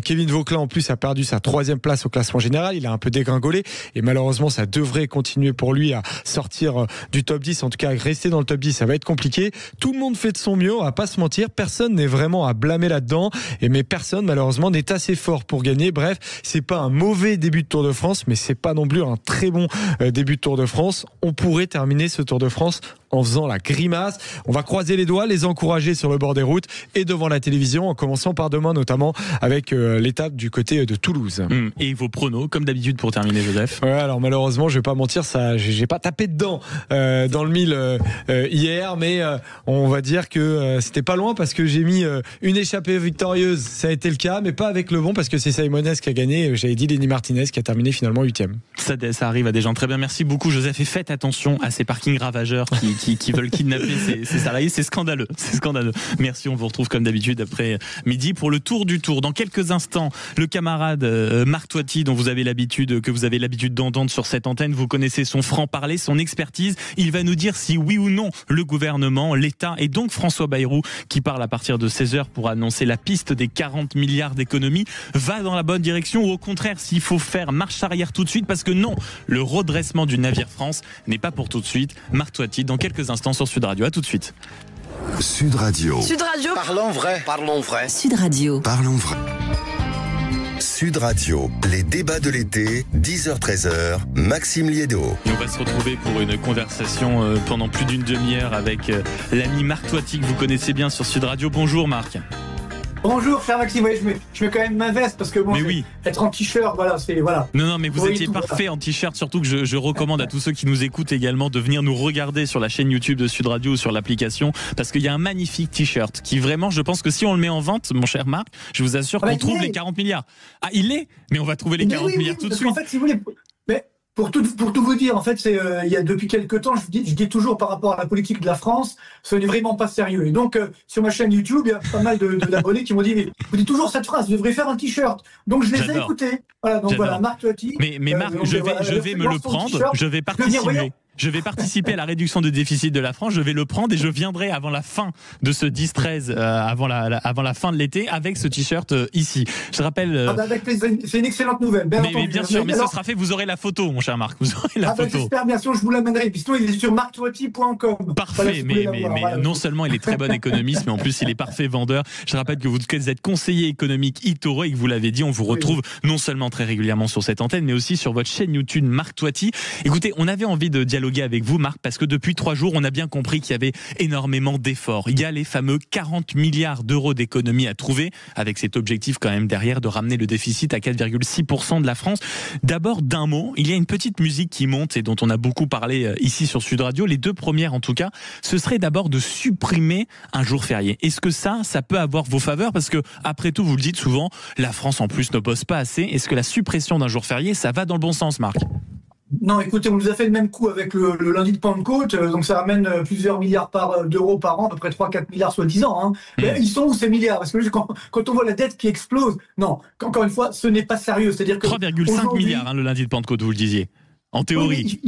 Kevin Vauquelin en plus a perdu sa 3e place au classement général, il a un peu dégringolé et malheureusement ça devrait continuer pour lui à sortir du top 10, en tout cas à rester dans le top 10, ça va être compliqué. Tout le monde fait de son mieux, on va pas se mentir, personne n'est vraiment à blâmer là-dedans, mais personne malheureusement n'est assez fort pour gagner. Bref, c'est pas un mauvais début de Tour de France, mais c'est pas non plus un très bon début de Tour de France. On pourrait terminer ce Tour de France en faisant la grimace. On va croiser les doigts, les encourager sur le bord des routes et devant la télévision, en commençant par demain notamment avec l'étape du côté de Toulouse. Et vos pronos, comme d'habitude pour terminer, Joseph? Ouais, alors malheureusement, je vais pas mentir, ça, j'ai pas tapé dedans dans le mille hier, mais on va dire que c'était pas loin parce que j'ai mis une échappée victorieuse, ça a été le cas, mais pas avec le bon parce que c'est Simones qui a gagné. J'avais dit Lenny Martinez qui a terminé finalement 8e. Ça arrive à des gens. Très bien, merci beaucoup, Joseph, et faites attention à ces parkings ravageurs qui veulent kidnapper ces salariés. C'est scandaleux. Merci, on vous retrouve comme d'habitude après midi pour le tour du tour. Dans quelques instants, le camarade Marc Toiti, que vous avez l'habitude d'entendre sur cette antenne, vous connaissez son franc-parler, son expertise. Il va nous dire si oui ou non le gouvernement, l'État et donc François Bayrou, qui parle à partir de 16h pour annoncer la piste des 40 milliards d'économies, va dans la bonne direction ou au contraire s'il faut faire marche arrière tout de suite, parce que non, le redressement du navire France n'est pas pour tout de suite. Marc Toiti dans quelques instants sur Sud Radio. À tout de suite. Sud Radio. Sud Radio. Parlons vrai. Parlons vrai. Sud Radio. Parlons vrai. Sud Radio, les débats de l'été, 10h-13h, Maxime Liédo. Et on va se retrouver pour une conversation pendant plus d'une demi-heure avec l'ami Marc Toiti, que vous connaissez bien sur Sud Radio. Bonjour Marc. Bonjour, cher Maxime. Oui, je mets quand même ma veste parce que bon, être en t-shirt, voilà. Non, mais vous étiez parfait en t-shirt. Surtout que je recommande à tous ceux qui nous écoutent également de venir nous regarder sur la chaîne YouTube de Sud Radio ou sur l'application, parce qu'il y a un magnifique t-shirt qui vraiment, je pense que si on le met en vente, mon cher Marc, je vous assure qu'on trouve les 40 milliards. Ah, il l'est, mais on va trouver les 40 milliards tout de suite. En fait, si vous voulez. Pour tout vous dire, en fait, il y a depuis quelques temps, je dis toujours par rapport à la politique de la France, ce n'est vraiment pas sérieux. Et donc, sur ma chaîne YouTube, il y a pas mal d'abonnés qui m'ont dit, mais vous dites toujours cette phrase, vous devriez faire un t-shirt. Donc, je les ai écoutés. Voilà, donc voilà, Marc Toiti. Mais Marc, je vais me le prendre, je vais participer. Je vais participer à la réduction de déficit de la France, je vais le prendre et je viendrai avant la fin de ce 10-13, avant la fin de l'été, avec ce t-shirt ici. Je rappelle... c'est une excellente nouvelle. Mais bien sûr, mais ce sera fait, vous aurez la photo, mon cher Marc, vous aurez la photo. J'espère, bien sûr, je vous l'amènerai. Puis sinon, il est sur marctoiti.com. Parfait, voilà, mais non seulement il est très bon économiste, mais en plus il est parfait vendeur. Je rappelle que vous êtes conseiller économique eToro et que vous l'avez dit, on vous retrouve non seulement très régulièrement sur cette antenne, mais aussi sur votre chaîne YouTube Marc Toiti. Écoutez, on avait envie de dialoguer avec vous, Marc, parce que depuis 3 jours, on a bien compris qu'il y avait énormément d'efforts. Il y a les fameux 40 milliards d'euros d'économies à trouver, avec cet objectif quand même derrière de ramener le déficit à 4,6% de la France. D'abord, d'un mot, il y a une petite musique qui monte et dont on a beaucoup parlé ici sur Sud Radio. Les 2 premières, en tout cas, ce serait d'abord de supprimer un jour férié. Est-ce que ça peut avoir vos faveurs? Parce que, après tout, vous le dites souvent, la France en plus ne bosse pas assez. Est-ce que la suppression d'un jour férié, ça va dans le bon sens, Marc? Non, écoutez, on nous a fait le même coup avec le lundi de Pentecôte, donc ça ramène plusieurs milliards d'euros par an, à peu près 3-4 milliards soi-disant. Hein. Mais ils sont où ces milliards? Parce que quand on voit la dette qui explose, non, encore une fois, ce n'est pas sérieux. C'est-à-dire que 3,5 milliards le lundi de Pentecôte, vous le disiez, en théorie.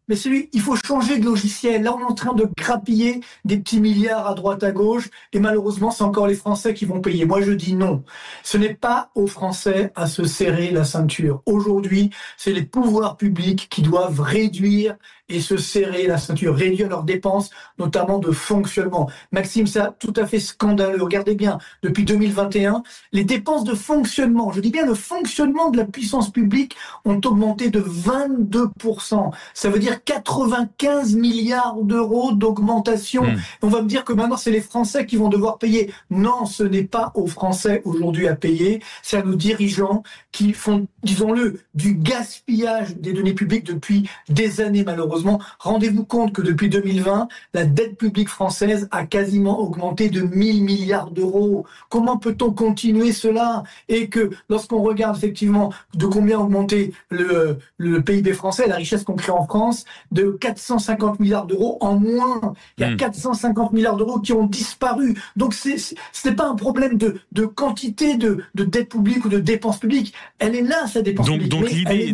Mais il faut changer de logiciel. Là, on est en train de grappiller des petits milliards à droite, à gauche, et malheureusement, c'est encore les Français qui vont payer. Moi, je dis non. Ce n'est pas aux Français à se serrer la ceinture. Aujourd'hui, c'est les pouvoirs publics qui doivent réduire et se serrer la ceinture, réduire leurs dépenses, notamment de fonctionnement. Maxime, c'est tout à fait scandaleux. Regardez bien, depuis 2021, les dépenses de fonctionnement, je dis bien le fonctionnement de la puissance publique, ont augmenté de 22%. Ça veut dire 95 milliards d'euros d'augmentation. On va me dire que maintenant, c'est les Français qui vont devoir payer. Non, ce n'est pas aux Français aujourd'hui à payer. C'est à nos dirigeants qui font, disons-le, du gaspillage des deniers publics depuis des années, malheureusement. Rendez-vous compte que depuis 2020, la dette publique française a quasiment augmenté de 1000 milliards d'euros. Comment peut-on continuer cela? Et que lorsqu'on regarde effectivement de combien a augmenté le PIB français, la richesse qu'on crée en France, de 450 milliards d'euros en moins. Il y a 450 milliards d'euros qui ont disparu. Donc ce n'est pas un problème de quantité de dette publique ou de dépenses publiques. Elle est là, sa dépense publique. Donc l'idée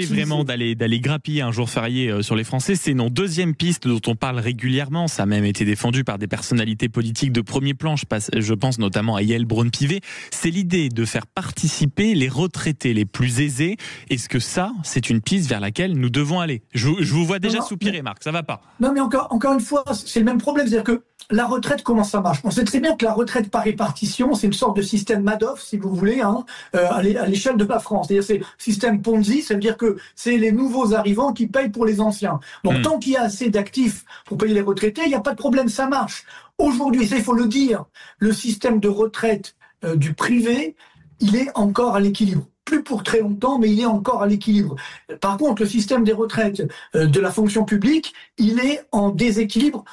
vraiment d'aller grappiller un jour férié sur les Français, c'est non. Deuxième piste dont on parle régulièrement, ça a même été défendu par des personnalités politiques de premier plan, je pense notamment à Yael Braun-Pivet, c'est l'idée de faire participer les retraités les plus aisés. Est-ce que ça, c'est une piste vers laquelle nous devons aller? Je vous vois déjà soupirer, Marc, ça va pas. Non, mais encore une fois, c'est le même problème, c'est-à-dire que la retraite, comment ça marche? On sait très bien que la retraite par répartition, c'est une sorte de système Madoff, si vous voulez, à l'échelle de la France. C'est-à-dire c'est système Ponzi, ça veut dire que c'est les nouveaux arrivants qui payent pour les anciens. Donc tant qu'il y a assez d'actifs pour payer les retraités, il n'y a pas de problème, ça marche. Aujourd'hui, ça il faut le dire, le système de retraite du privé, il est encore à l'équilibre. Plus pour très longtemps, mais il est encore à l'équilibre. Par contre, le système des retraites de la fonction publique, il est en déséquilibre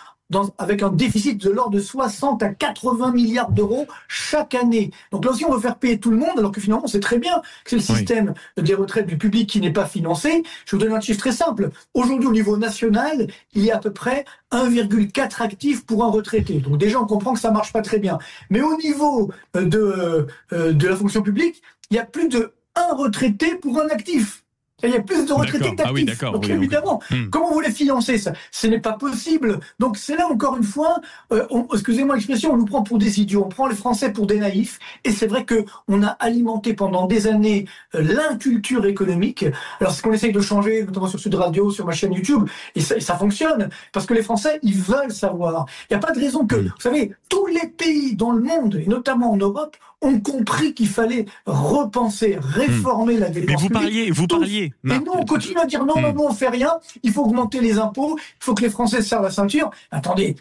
avec un déficit de l'ordre de 60 à 80 milliards d'euros chaque année. Donc là aussi, on veut faire payer tout le monde, alors que finalement, on sait très bien que c'est le système des retraites du public qui n'est pas financé. Je vous donne un chiffre très simple. Aujourd'hui, au niveau national, il y a à peu près 1,4 actifs pour un retraité. Donc déjà, on comprend que ça marche pas très bien. Mais au niveau de la fonction publique, il y a plus de 1 retraité pour un actif. Il y a plus de retraités que d'actifs. Donc évidemment, comment vous voulez financer ça? Ce n'est pas possible. Donc c'est là encore une fois, excusez-moi l'expression, on nous prend pour des idiots, on prend les Français pour des naïfs. Et c'est vrai que on a alimenté pendant des années l'inculture économique. Alors c'est ce qu'on essaye de changer, notamment sur Sud Radio, sur ma chaîne YouTube, et ça fonctionne parce que les Français ils veulent savoir. Il n'y a pas de raison que, vous savez, tous les pays dans le monde, et notamment en Europe, ont compris qu'il fallait repenser, réformer la dépense publique. Vous parliez. Et nous, on continue à dire non, on fait rien, il faut augmenter les impôts, il faut que les Français se serrent la ceinture. Attendez,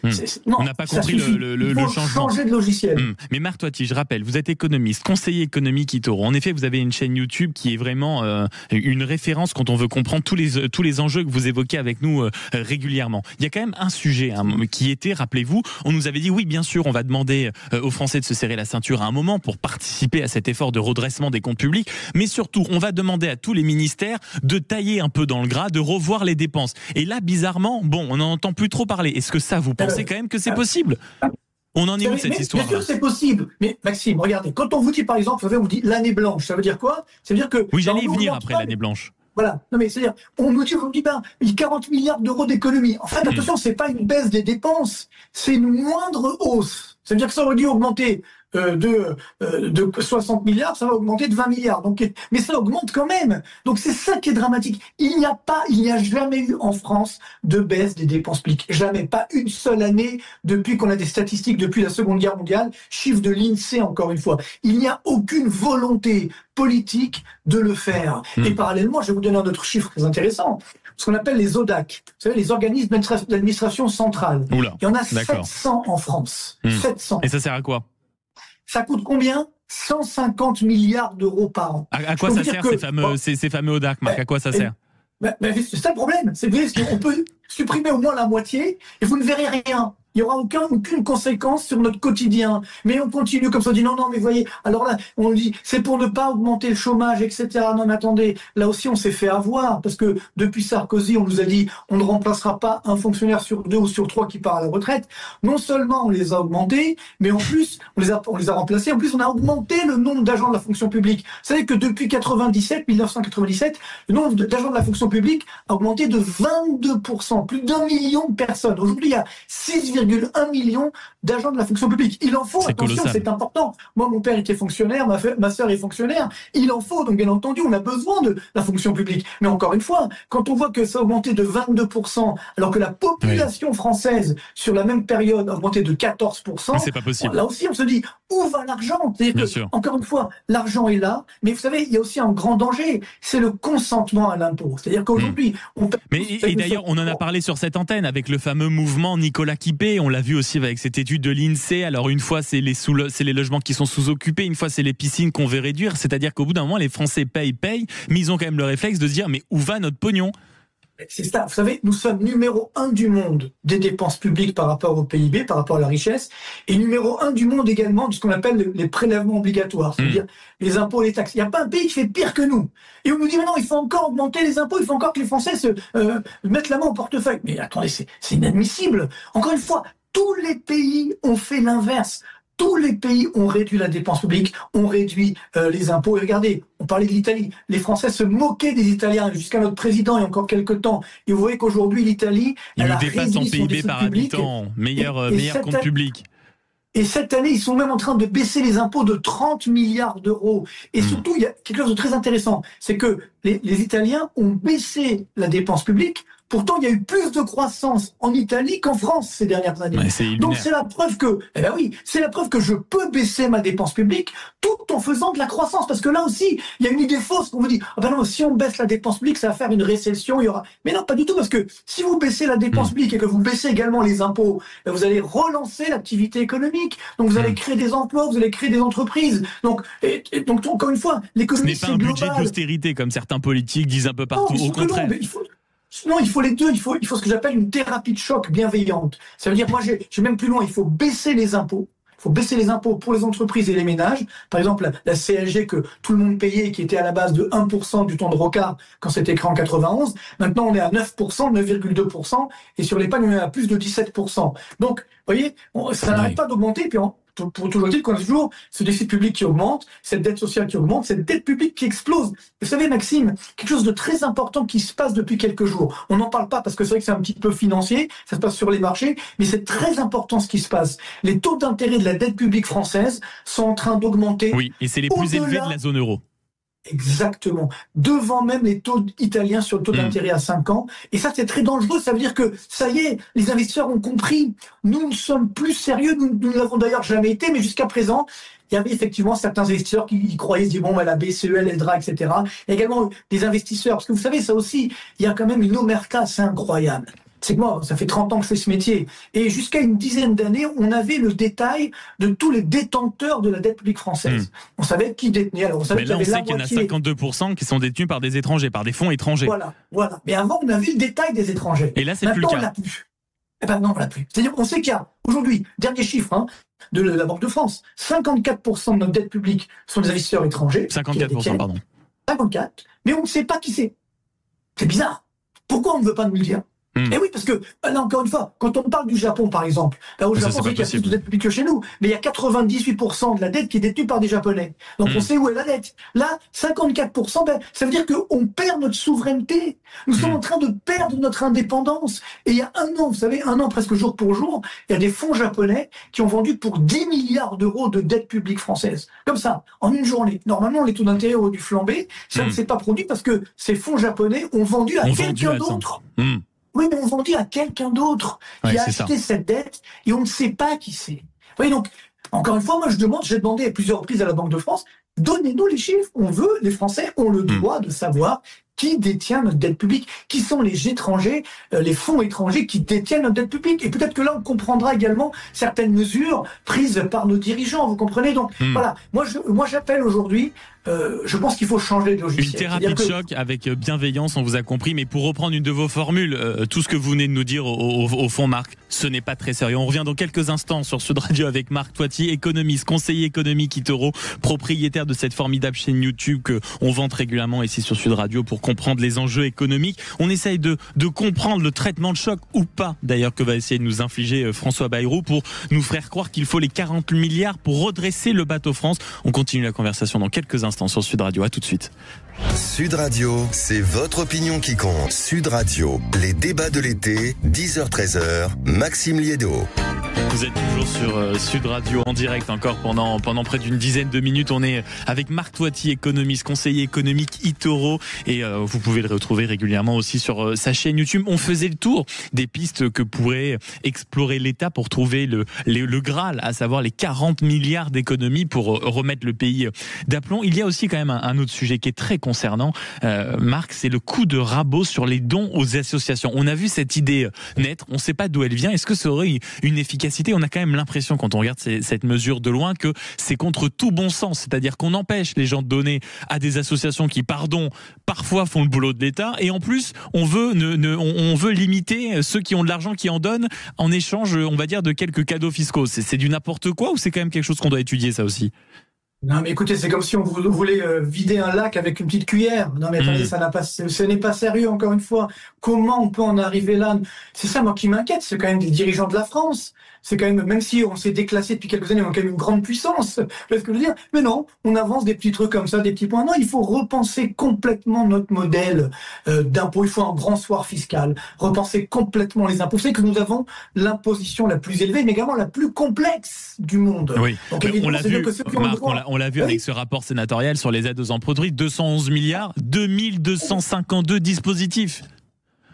non, on n'a pas compris le changement. Changer de logiciel. Mais Marc Toiti, je rappelle, vous êtes économiste, conseiller économique Itoro. En effet, vous avez une chaîne YouTube qui est vraiment une référence quand on veut comprendre tous les enjeux que vous évoquez avec nous régulièrement. Il y a quand même un sujet qui était, rappelez-vous, on nous avait dit oui, bien sûr, on va demander aux Français de se serrer la ceinture à un moment pour participer à cet effort de redressement des comptes publics, mais surtout, on va demander à tous les ministères de tailler un peu dans le gras, de revoir les dépenses. Et là, bizarrement, on n'en entend plus trop parler. Est-ce que ça, vous pensez quand même que c'est possible? On en est où de cette histoire? Bien sûr, c'est possible. Mais Maxime, regardez, quand on vous dit, par exemple, on vous dit l'année blanche, ça veut dire quoi? Ça veut dire que... Oui, j'allais y venir après l'année blanche. Voilà. Non, mais c'est-à-dire, on nous dit, 40 milliards d'euros d'économie. En fait, attention, c'est pas une baisse des dépenses, c'est une moindre hausse. Ça veut dire que ça aurait dû augmenter de 60 milliards, ça va augmenter de 20 milliards. Donc, mais ça augmente quand même. Donc c'est ça qui est dramatique. Il n'y a jamais eu en France de baisse des dépenses publiques. Jamais. Pas une seule année depuis qu'on a des statistiques depuis la Seconde Guerre mondiale. Chiffre de l'INSEE encore une fois. Il n'y a aucune volonté politique de le faire. Et parallèlement, je vais vous donner un autre chiffre très intéressant. Ce qu'on appelle les ODAC. Vous savez, les organismes d'administration centrale. Il y en a 700 en France. 700. Et ça sert à quoi? Ça coûte combien? 150 milliards d'euros par an. À quoi ça sert ces fameux ODAC, Marc? À quoi ça sert? C'est ça le problème. C'est qu'on peut supprimer au moins la moitié et vous ne verrez rien. Il n'y aura aucune conséquence sur notre quotidien. Mais on continue comme ça, on dit non, mais voyez, alors là, on dit, c'est pour ne pas augmenter le chômage, etc. Non, mais attendez, là aussi, on s'est fait avoir, parce que depuis Sarkozy, on nous a dit, on ne remplacera pas un fonctionnaire sur 2 ou sur 3 qui part à la retraite. Non seulement on les a augmentés, mais en plus, on les a remplacés, en plus, on a augmenté le nombre d'agents de la fonction publique. Vous savez que depuis 1997, le nombre d'agents de la fonction publique a augmenté de 22%, plus d'1 million de personnes. Aujourd'hui, il y a 6,1 million d'agents de la fonction publique. Il en faut, attention, c'est important. Moi, mon père était fonctionnaire, ma sœur est fonctionnaire. Il en faut, donc bien entendu, on a besoin de la fonction publique. Mais encore une fois, quand on voit que ça a augmenté de 22%, alors que la population française, sur la même période, a augmenté de 14%, c'est pas possible. Là aussi, on se dit, où va l'argent? C'est-à-dire que, encore une fois, l'argent est là, mais vous savez, il y a aussi un grand danger, c'est le consentement à l'impôt. C'est-à-dire qu'aujourd'hui, et d'ailleurs, on en a parlé sur cette antenne avec le fameux mouvement Nicolas Quipé. On l'a vu aussi avec cette étude de l'INSEE. Alors une fois c'est les logements qui sont sous-occupés, une fois c'est les piscines qu'on veut réduire. C'est-à-dire qu'au bout d'un moment les Français payent, mais ils ont quand même le réflexe de se dire mais où va notre pognon? C'est ça. Vous savez, nous sommes numéro 1 du monde des dépenses publiques par rapport au PIB, par rapport à la richesse, et numéro 1 du monde également de ce qu'on appelle les prélèvements obligatoires, c'est-à-dire les impôts et les taxes. Il n'y a pas un pays qui fait pire que nous. Et on nous dit, mais non, il faut encore augmenter les impôts, il faut encore que les Français se mettent la main au portefeuille. Mais attendez, c'est inadmissible. Encore une fois, tous les pays ont fait l'inverse. Tous les pays ont réduit la dépense publique, ont réduit les impôts. Et regardez, on parlait de l'Italie. Les Français se moquaient des Italiens jusqu'à notre président il y a encore quelques temps. Et vous voyez qu'aujourd'hui, l'Italie, elle a réduit son PIB par habitant, meilleur compte public. Et cette année, ils sont même en train de baisser les impôts de 30 milliards d'euros. Et surtout, il y a quelque chose de très intéressant. C'est que les Italiens ont baissé la dépense publique. Pourtant, il y a eu plus de croissance en Italie qu'en France ces dernières années. Donc c'est la preuve que, c'est la preuve que je peux baisser ma dépense publique tout en faisant de la croissance. Parce que là aussi, il y a une idée fausse qu'on vous dit, non, si on baisse la dépense publique, ça va faire une récession, il y aura. Mais non, pas du tout, parce que si vous baissez la dépense publique et que vous baissez également les impôts, vous allez relancer l'activité économique. Donc vous allez créer des emplois, vous allez créer des entreprises. Donc encore une fois, l'économie, c'est pas un budget d'austérité comme certains politiques disent un peu partout. Au contraire. Non, il faut les deux. Il faut ce que j'appelle une thérapie de choc bienveillante. Ça veut dire, moi, j'ai même plus loin. Il faut baisser les impôts. Il faut baisser les impôts pour les entreprises et les ménages. Par exemple, la CSG que tout le monde payait, qui était à la base de 1% du temps de Rocard quand c'était créé en 91. Maintenant, on est à 9%, 9,2%. Et sur l'épargne, on est à plus de 17%. Donc, vous voyez, ça n'arrête pas d'augmenter. Puis pour toujours dire qu'on a toujours ce déficit public qui augmente, cette dette sociale qui augmente, cette dette publique qui explose. Vous savez, Maxime, quelque chose de très important qui se passe depuis quelques jours. On n'en parle pas parce que c'est vrai que c'est un petit peu financier, ça se passe sur les marchés, mais c'est très important ce qui se passe. Les taux d'intérêt de la dette publique française sont en train d'augmenter. Oui, et c'est les plus élevés de la zone euro. Exactement. Devant même les taux italiens sur le taux d'intérêt à 5 ans. Et ça, c'est très dangereux. Ça veut dire que, ça y est, les investisseurs ont compris. Nous ne sommes plus sérieux. Nous ne l'avons d'ailleurs jamais été, mais jusqu'à présent, il y avait effectivement certains investisseurs qui y croyaient, se disaient, bon, la BCE, elle aidera, etc. Il y a également des investisseurs, parce que vous savez, ça aussi, il y a quand même une omerta assez incroyable. C'est que moi, ça fait 30 ans que je fais ce métier. Et jusqu'à une dizaine d'années, on avait le détail de tous les détenteurs de la dette publique française. On savait qui détenait. Alors, on savait mais là, on sait qu'il y en a 52% qui sont détenus par des étrangers, par des fonds étrangers. Voilà. Mais avant, on avait le détail des étrangers. Et là, c'est plus le cas. On l'a plus. Eh ben non, on l'a plus. C'est-à-dire qu'on sait qu'il y a, aujourd'hui, dernier chiffre de la Banque de France, 54% de notre dette publique sont des investisseurs étrangers. 54%, pardon. 54%, mais on ne sait pas qui c'est. C'est bizarre. Pourquoi on ne veut pas nous le dire ? Et oui, parce que, là, encore une fois, quand on parle du Japon, par exemple, au Japon, c'est qu'il y a plus de dette publique que chez nous, mais il y a 98% de la dette qui est détenue par des Japonais. Donc on sait où est la dette. Là, 54%, ça veut dire qu'on perd notre souveraineté. Nous sommes en train de perdre notre indépendance. Et il y a un an, vous savez, presque jour pour jour, il y a des fonds japonais qui ont vendu pour 10 milliards d'euros de dette publique française. Comme ça, en une journée. Normalement, les taux d'intérêt auraient dû flamber. Ça ne s'est pas produit parce que ces fonds japonais ont vendu à quelqu'un d'autre. Oui, mais on vendit à quelqu'un d'autre qui a acheté cette dette et on ne sait pas qui c'est. Vous voyez, donc, encore une fois, moi, j'ai demandé à plusieurs reprises à la Banque de France, donnez-nous les chiffres. Les Français ont le droit de savoir qui détient notre dette publique, qui sont les étrangers, les fonds étrangers qui détiennent notre dette publique. Et peut-être que là, on comprendra également certaines mesures prises par nos dirigeants, vous comprenez ? Donc, voilà, moi j'appelle aujourd'hui, je pense qu'il faut changer de logiciel. Une thérapie de choc avec bienveillance, on vous a compris, mais pour reprendre une de vos formules, tout ce que vous venez de nous dire au fond, Marc, ce n'est pas très sérieux. On revient dans quelques instants sur Sud Radio avec Marc Toiti, économiste, conseiller économique Itoro, propriétaire de cette formidable chaîne YouTube qu'on vante régulièrement ici sur Sud Radio pour comprendre les enjeux économiques. On essaye de comprendre le traitement de choc ou pas, d'ailleurs, que va essayer de nous infliger François Bayrou pour nous faire croire qu'il faut les 40 milliards pour redresser le bateau France. On continue la conversation dans quelques instants sur Sud Radio. À tout de suite. Sud Radio, c'est votre opinion qui compte. Sud Radio, les débats de l'été, 10h-13h, Maxime Liédo. Vous êtes toujours sur Sud Radio en direct encore pendant près d'une dizaine de minutes. On est avec Marc Toiti, économiste, conseiller économique Itoro, et vous pouvez le retrouver régulièrement aussi sur sa chaîne YouTube. On faisait le tour des pistes que pourrait explorer l'État pour trouver le Graal, à savoir les 40 milliards d'économies pour remettre le pays d'aplomb. Il y a aussi quand même un autre sujet qui est très concernant, Marc, c'est le coup de rabot sur les dons aux associations. On a vu cette idée naître, on ne sait pas d'où elle vient. Est-ce que ça aurait une efficacité ? On a quand même l'impression, quand on regarde cette mesure de loin, que c'est contre tout bon sens. C'est-à-dire qu'on empêche les gens de donner à des associations qui, parfois font le boulot de l'État, et en plus, on veut limiter ceux qui ont de l'argent, qui en donnent en échange, on va dire, de quelques cadeaux fiscaux. C'est du n'importe quoi, ou c'est quand même quelque chose qu'on doit étudier, ça aussi ? Non, mais écoutez, c'est comme si on voulait vider un lac avec une petite cuillère. Non, mais attendez, ce n'est pas sérieux, encore une fois. Comment on peut en arriver là ? C'est ça, moi, qui m'inquiète. C'est quand même des dirigeants de la France. C'est quand même si on s'est déclassé depuis quelques années, on a quand même une grande puissance. Vous voyez ce que je veux dire ? Mais non, on avance des petits trucs comme ça, des petits points. Non, il faut repenser complètement notre modèle d'impôt. Il faut un grand soir fiscal. Repenser complètement les impôts. Vous savez que nous avons l'imposition la plus élevée, mais également la plus complexe du monde. Oui, donc, on l'a vu, Marc, on l'a vu avec ce rapport sénatorial sur les aides aux entreprises, 211 milliards, 2252 dispositifs.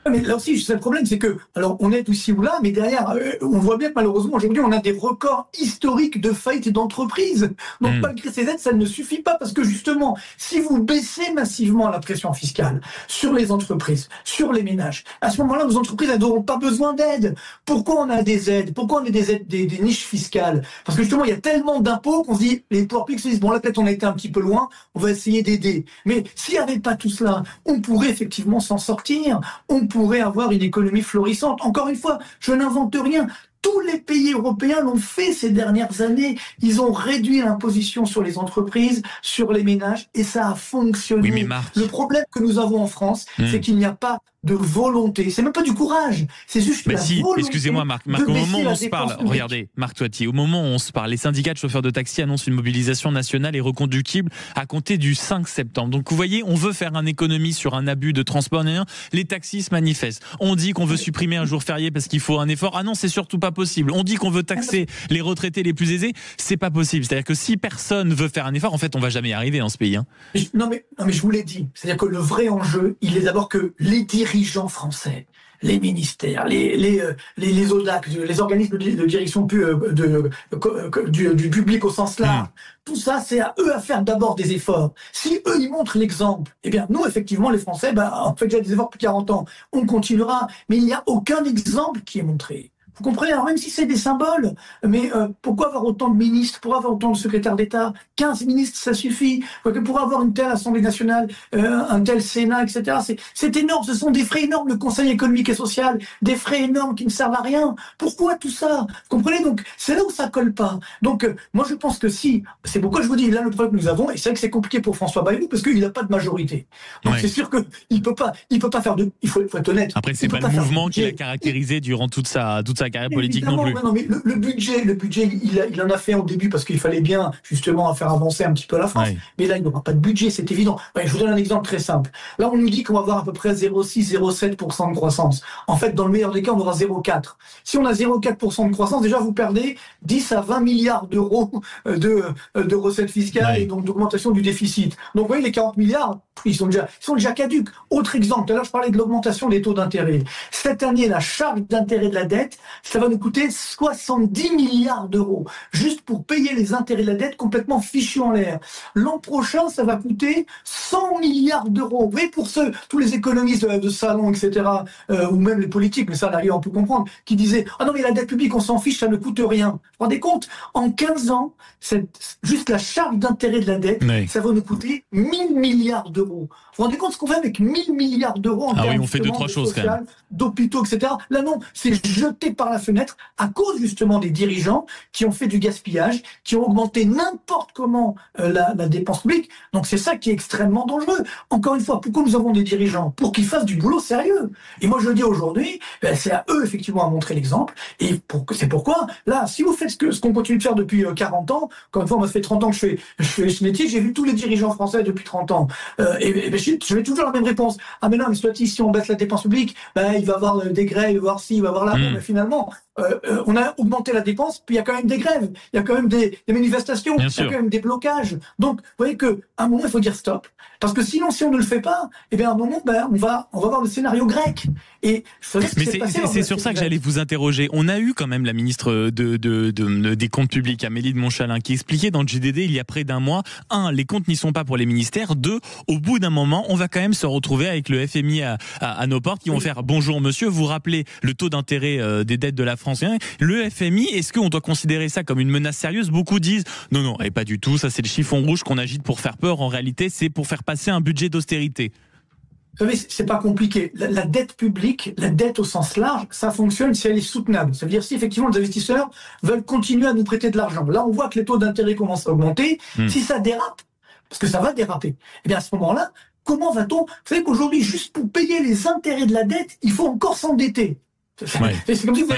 Mais là aussi, c'est le problème, c'est que, alors, on est ici ou là, mais derrière, on voit bien que malheureusement, aujourd'hui, on a des records historiques de faillites d'entreprises. Donc, malgré ces aides, ça ne suffit pas, parce que justement, si vous baissez massivement la pression fiscale sur les entreprises, sur les ménages, à ce moment-là, nos entreprises, elles n'auront pas besoin d'aide. Pourquoi on a des aides ? Pourquoi on a des aides, des niches fiscales ? Parce que justement, il y a tellement d'impôts qu'on se dit, les pouvoirs publics se disent, bon, là, peut-être on a été un petit peu loin, on va essayer d'aider. Mais s'il n'y avait pas tout cela, on pourrait effectivement s'en sortir. On pourrait avoir une économie florissante. Encore une fois, je n'invente rien. Tous les pays européens l'ont fait ces dernières années. Ils ont réduit l'imposition sur les entreprises, sur les ménages, et ça a fonctionné. Oui, mais Marc... Le problème que nous avons en France, c'est qu'il n'y a pas de volonté. C'est même pas du courage. C'est juste la volonté. Excusez-moi, Marc. Au moment où on se parle, regardez, Marc Toiti, au moment où on se parle, les syndicats de chauffeurs de taxi annoncent une mobilisation nationale et reconductible à compter du 5 septembre. Donc, vous voyez, on veut faire une économie sur un abus de transport. Les taxis se manifestent. On dit qu'on veut supprimer un jour férié parce qu'il faut un effort. Ah non, c'est surtout pas possible. On dit qu'on veut taxer les retraités les plus aisés. C'est pas possible. C'est-à-dire que si personne veut faire un effort, en fait, on va jamais y arriver dans ce pays. Non, mais je vous l'ai dit. C'est-à-dire que le vrai enjeu, il est d'abord que les dirigeants français, les ministères, les ODAC, les organismes de direction du public au sens large, tout ça, c'est à eux à faire d'abord des efforts. Si eux, ils montrent l'exemple, eh bien, nous, effectivement, les Français, on fait déjà des efforts depuis 40 ans. On continuera. Mais il n'y a aucun exemple qui est montré. Vous comprenez? Alors même si c'est des symboles, mais pourquoi avoir autant de ministres? Pourquoi avoir autant de secrétaires d'État? 15 ministres, ça suffit. Pour avoir une telle Assemblée nationale, un tel Sénat, etc. C'est énorme. Ce sont des frais énormes, le Conseil économique et social, des frais énormes qui ne servent à rien. Pourquoi tout ça? Vous comprenez? Donc c'est là où ça colle pas. Donc moi je pense que si, c'est pourquoi je vous dis, là le problème que nous avons, et c'est vrai que c'est compliqué pour François Bayrou parce qu'il n'a pas de majorité. Donc c'est sûr qu'il peut pas faire de. Il faut être honnête. Après c'est pas le mouvement qui l'a caractérisé durant toute sa carrière politique non plus. Non, mais le budget, il en a fait au début parce qu'il fallait bien justement faire avancer un petit peu la France. Ouais. Mais là, il n'y aura pas de budget, c'est évident. Je vous donne un exemple très simple. Là, on nous dit qu'on va avoir à peu près 0,6-0,7% de croissance. En fait, dans le meilleur des cas, on aura 0,4. Si on a 0,4% de croissance, déjà, vous perdez 10 à 20 milliards d'euros de recettes fiscales et donc d'augmentation du déficit. Donc, vous voyez, les 40 milliards, ils sont déjà caducs. Autre exemple, tout à l'heure, je parlais de l'augmentation des taux d'intérêt. Cette année, la charge d'intérêt de la dette, ça va nous coûter 70 milliards d'euros, juste pour payer les intérêts de la dette complètement fichus en l'air. L'an prochain, ça va coûter 100 milliards d'euros. Vous voyez, pour tous les économistes de salon, etc., ou même les politiques, mais ça, d'ailleurs, on peut comprendre, qui disaient « Ah non, mais la dette publique, on s'en fiche, ça ne coûte rien. » Vous vous rendez compte? En 15 ans, juste la charge d'intérêt de la dette, ça va nous coûter 1000 milliards d'euros. Vous vous rendez compte ce qu'on fait avec 1000 milliards d'euros en termes on fait 2-3 choses quand même. D'hôpitaux, etc. Là non, c'est jeté par la fenêtre à cause justement des dirigeants qui ont fait du gaspillage, qui ont augmenté n'importe comment la dépense publique. Donc c'est ça qui est extrêmement dangereux. Encore une fois, pourquoi nous avons des dirigeants? Pour qu'ils fassent du boulot sérieux. Et moi je le dis aujourd'hui, c'est à eux effectivement à montrer l'exemple. Et c'est pourquoi, là, si vous faites ce qu'on continue de faire depuis 40 ans, encore une fois, moi ça fait 30 ans que je fais ce métier, j'ai vu tous les dirigeants français depuis 30 ans. Je vais toujours la même réponse. Ah mais non, mais soit si on baisse la dépense publique, il va y avoir des grèves, il va y avoir ci, il va y avoir là. Mais finalement, on a augmenté la dépense, puis il y a quand même des grèves, il y a quand même des manifestations, il y a quand même des blocages. Donc, vous voyez qu'à un moment, il faut dire stop. Parce que sinon, si on ne le fait pas, à un moment, on va avoir le scénario grec. Et c'est sur ça que j'allais vous interroger. On a eu quand même la ministre des Comptes publics, Amélie de Montchalin, qui expliquait dans le JDD il y a près d'un mois, 1, les comptes n'y sont pas pour les ministères, 2, au bout d'un moment, on va quand même se retrouver avec le FMI à nos portes, qui vont faire bonjour monsieur, vous rappelez le taux d'intérêt des dettes de la France. Le FMI, est-ce qu'on doit considérer ça comme une menace sérieuse? Beaucoup disent non, et pas du tout, ça c'est le chiffon rouge qu'on agite pour faire peur. En réalité, c'est pour faire passer un budget d'austérité. Vous savez, c'est pas compliqué. La dette publique, la dette au sens large, ça fonctionne si elle est soutenable. Ça veut dire si effectivement les investisseurs veulent continuer à nous prêter de l'argent. Là, on voit que les taux d'intérêt commencent à augmenter. Si ça dérape, parce que ça va déraper, à ce moment-là, comment va-t-on? Vous savez qu'aujourd'hui, juste pour payer les intérêts de la dette, il faut encore s'endetter. C'est comme si vous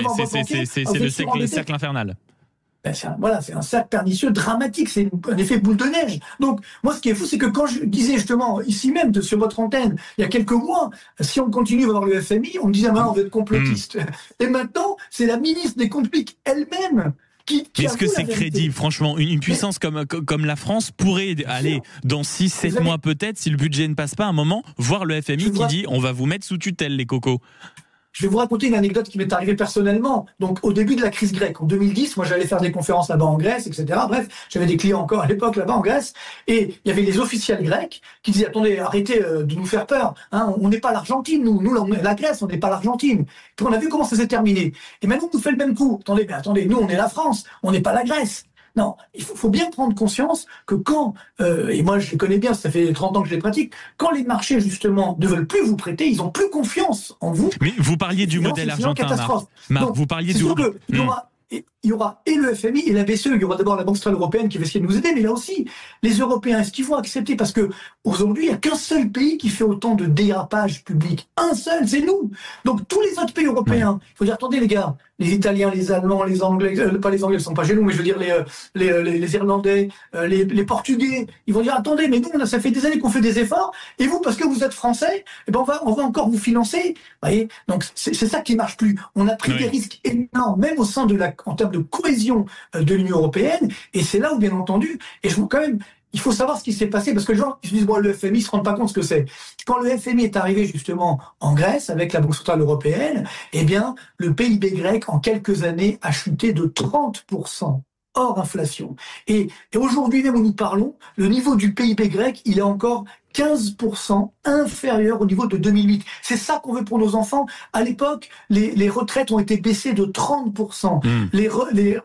c'est le cercle infernal. C'est un cercle pernicieux dramatique, c'est un effet boule de neige. Donc, moi, ce qui est fou, c'est que quand je disais justement, ici même, sur votre antenne, il y a quelques mois, si on continue à avoir le FMI, on me disait, on va être complotiste. Et maintenant, c'est la ministre des Comptes publics elle-même qui est-ce que c'est crédible? Franchement, une puissance comme la France pourrait aller dans 6-7 mois peut-être, si le budget ne passe pas, un moment, voir le FMI qui dit, on va vous mettre sous tutelle, les cocos. Je vais vous raconter une anecdote qui m'est arrivée personnellement. Donc, au début de la crise grecque, en 2010, moi, j'allais faire des conférences là-bas en Grèce, etc. Bref, j'avais des clients encore à l'époque là-bas en Grèce. Et il y avait les officiels grecs qui disaient, attendez, arrêtez de nous faire peur. On n'est pas l'Argentine, nous, on est la Grèce, on n'est pas l'Argentine. Puis on a vu comment ça s'est terminé. Et maintenant, on nous fait le même coup. Attendez, nous, on est la France, on n'est pas la Grèce. Non, il faut bien prendre conscience que quand, et moi je les connais bien, ça fait 30 ans que je les pratique, quand les marchés justement ne veulent plus vous prêter, ils ont plus confiance en vous. Mais vous parliez du modèle argentin, Marc. Vous parliez du... Il y aura et le FMI et la BCE. Il y aura d'abord la Banque centrale européenne qui va essayer de nous aider, mais là aussi, les Européens, est-ce qu'ils vont accepter? Parce que aujourd'hui, il n'y a qu'un seul pays qui fait autant de dérapage public. Un seul, c'est nous. Donc tous les autres pays européens, il faut dire, attendez les gars, les Italiens, les Allemands, les Anglais, pas les Anglais, ils ne sont pas chez nous, mais je veux dire les Irlandais, les Portugais, ils vont dire, attendez, mais nous, ça fait des années qu'on fait des efforts, et vous, parce que vous êtes Français, eh ben on va encore vous financer. Vous voyez, donc c'est ça qui ne marche plus. On a pris des risques énormes, même au sein en termes de cohésion de l'Union européenne, et c'est là où, bien entendu, et je veux quand même, il faut savoir ce qui s'est passé, parce que les gens ils se disent, bon, le FMI ne se rendent pas compte ce que c'est. Quand le FMI est arrivé justement en Grèce, avec la Banque centrale européenne, eh bien, le PIB grec, en quelques années, a chuté de 30%. Hors inflation. Et aujourd'hui même où nous parlons, le niveau du PIB grec, il est encore 15% inférieur au niveau de 2008. C'est ça qu'on veut pour nos enfants. À l'époque, les retraites ont été baissées de 30%. Les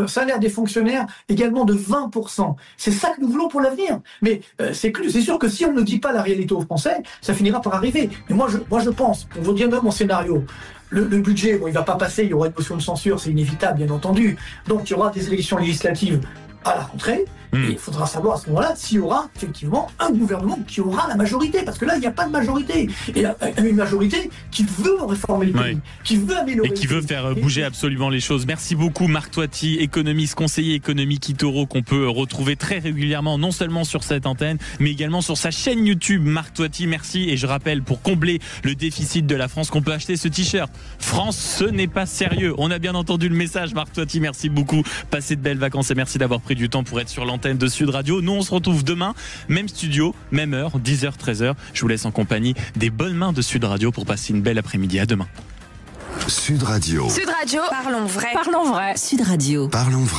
salaires des fonctionnaires également de 20%. C'est ça que nous voulons pour l'avenir. Mais c'est sûr que si on ne dit pas la réalité aux Français, ça finira par arriver. Mais moi je pense, pour vous dire mon scénario, le budget, bon, il va pas passer, il y aura une motion de censure, c'est inévitable, bien entendu. Donc il y aura des élections législatives à la rentrée. Et il faudra savoir à ce moment-là s'il y aura effectivement un gouvernement qui aura la majorité, parce que là il n'y a pas de majorité, et une majorité qui veut réformer le pays, qui veut améliorer et qui veut faire bouger absolument les choses. Merci beaucoup Marc Toiti, économiste, conseiller économique Itoro, qu'on peut retrouver très régulièrement, non seulement sur cette antenne, mais également sur sa chaîne YouTube. Marc Toiti, merci. Et je rappelle, pour combler le déficit de la France, qu'on peut acheter ce t-shirt. France, ce n'est pas sérieux. On a bien entendu le message. Marc Toiti, merci beaucoup. Passez de belles vacances et merci d'avoir pris du temps pour être sur l'antenne de Sud Radio. Nous on se retrouve demain, même studio, même heure, 10h, 13h. Je vous laisse en compagnie des bonnes mains de Sud Radio pour passer une belle après-midi. À demain. Sud Radio. Sud Radio, parlons vrai. Parlons vrai. Sud Radio. Parlons vrai.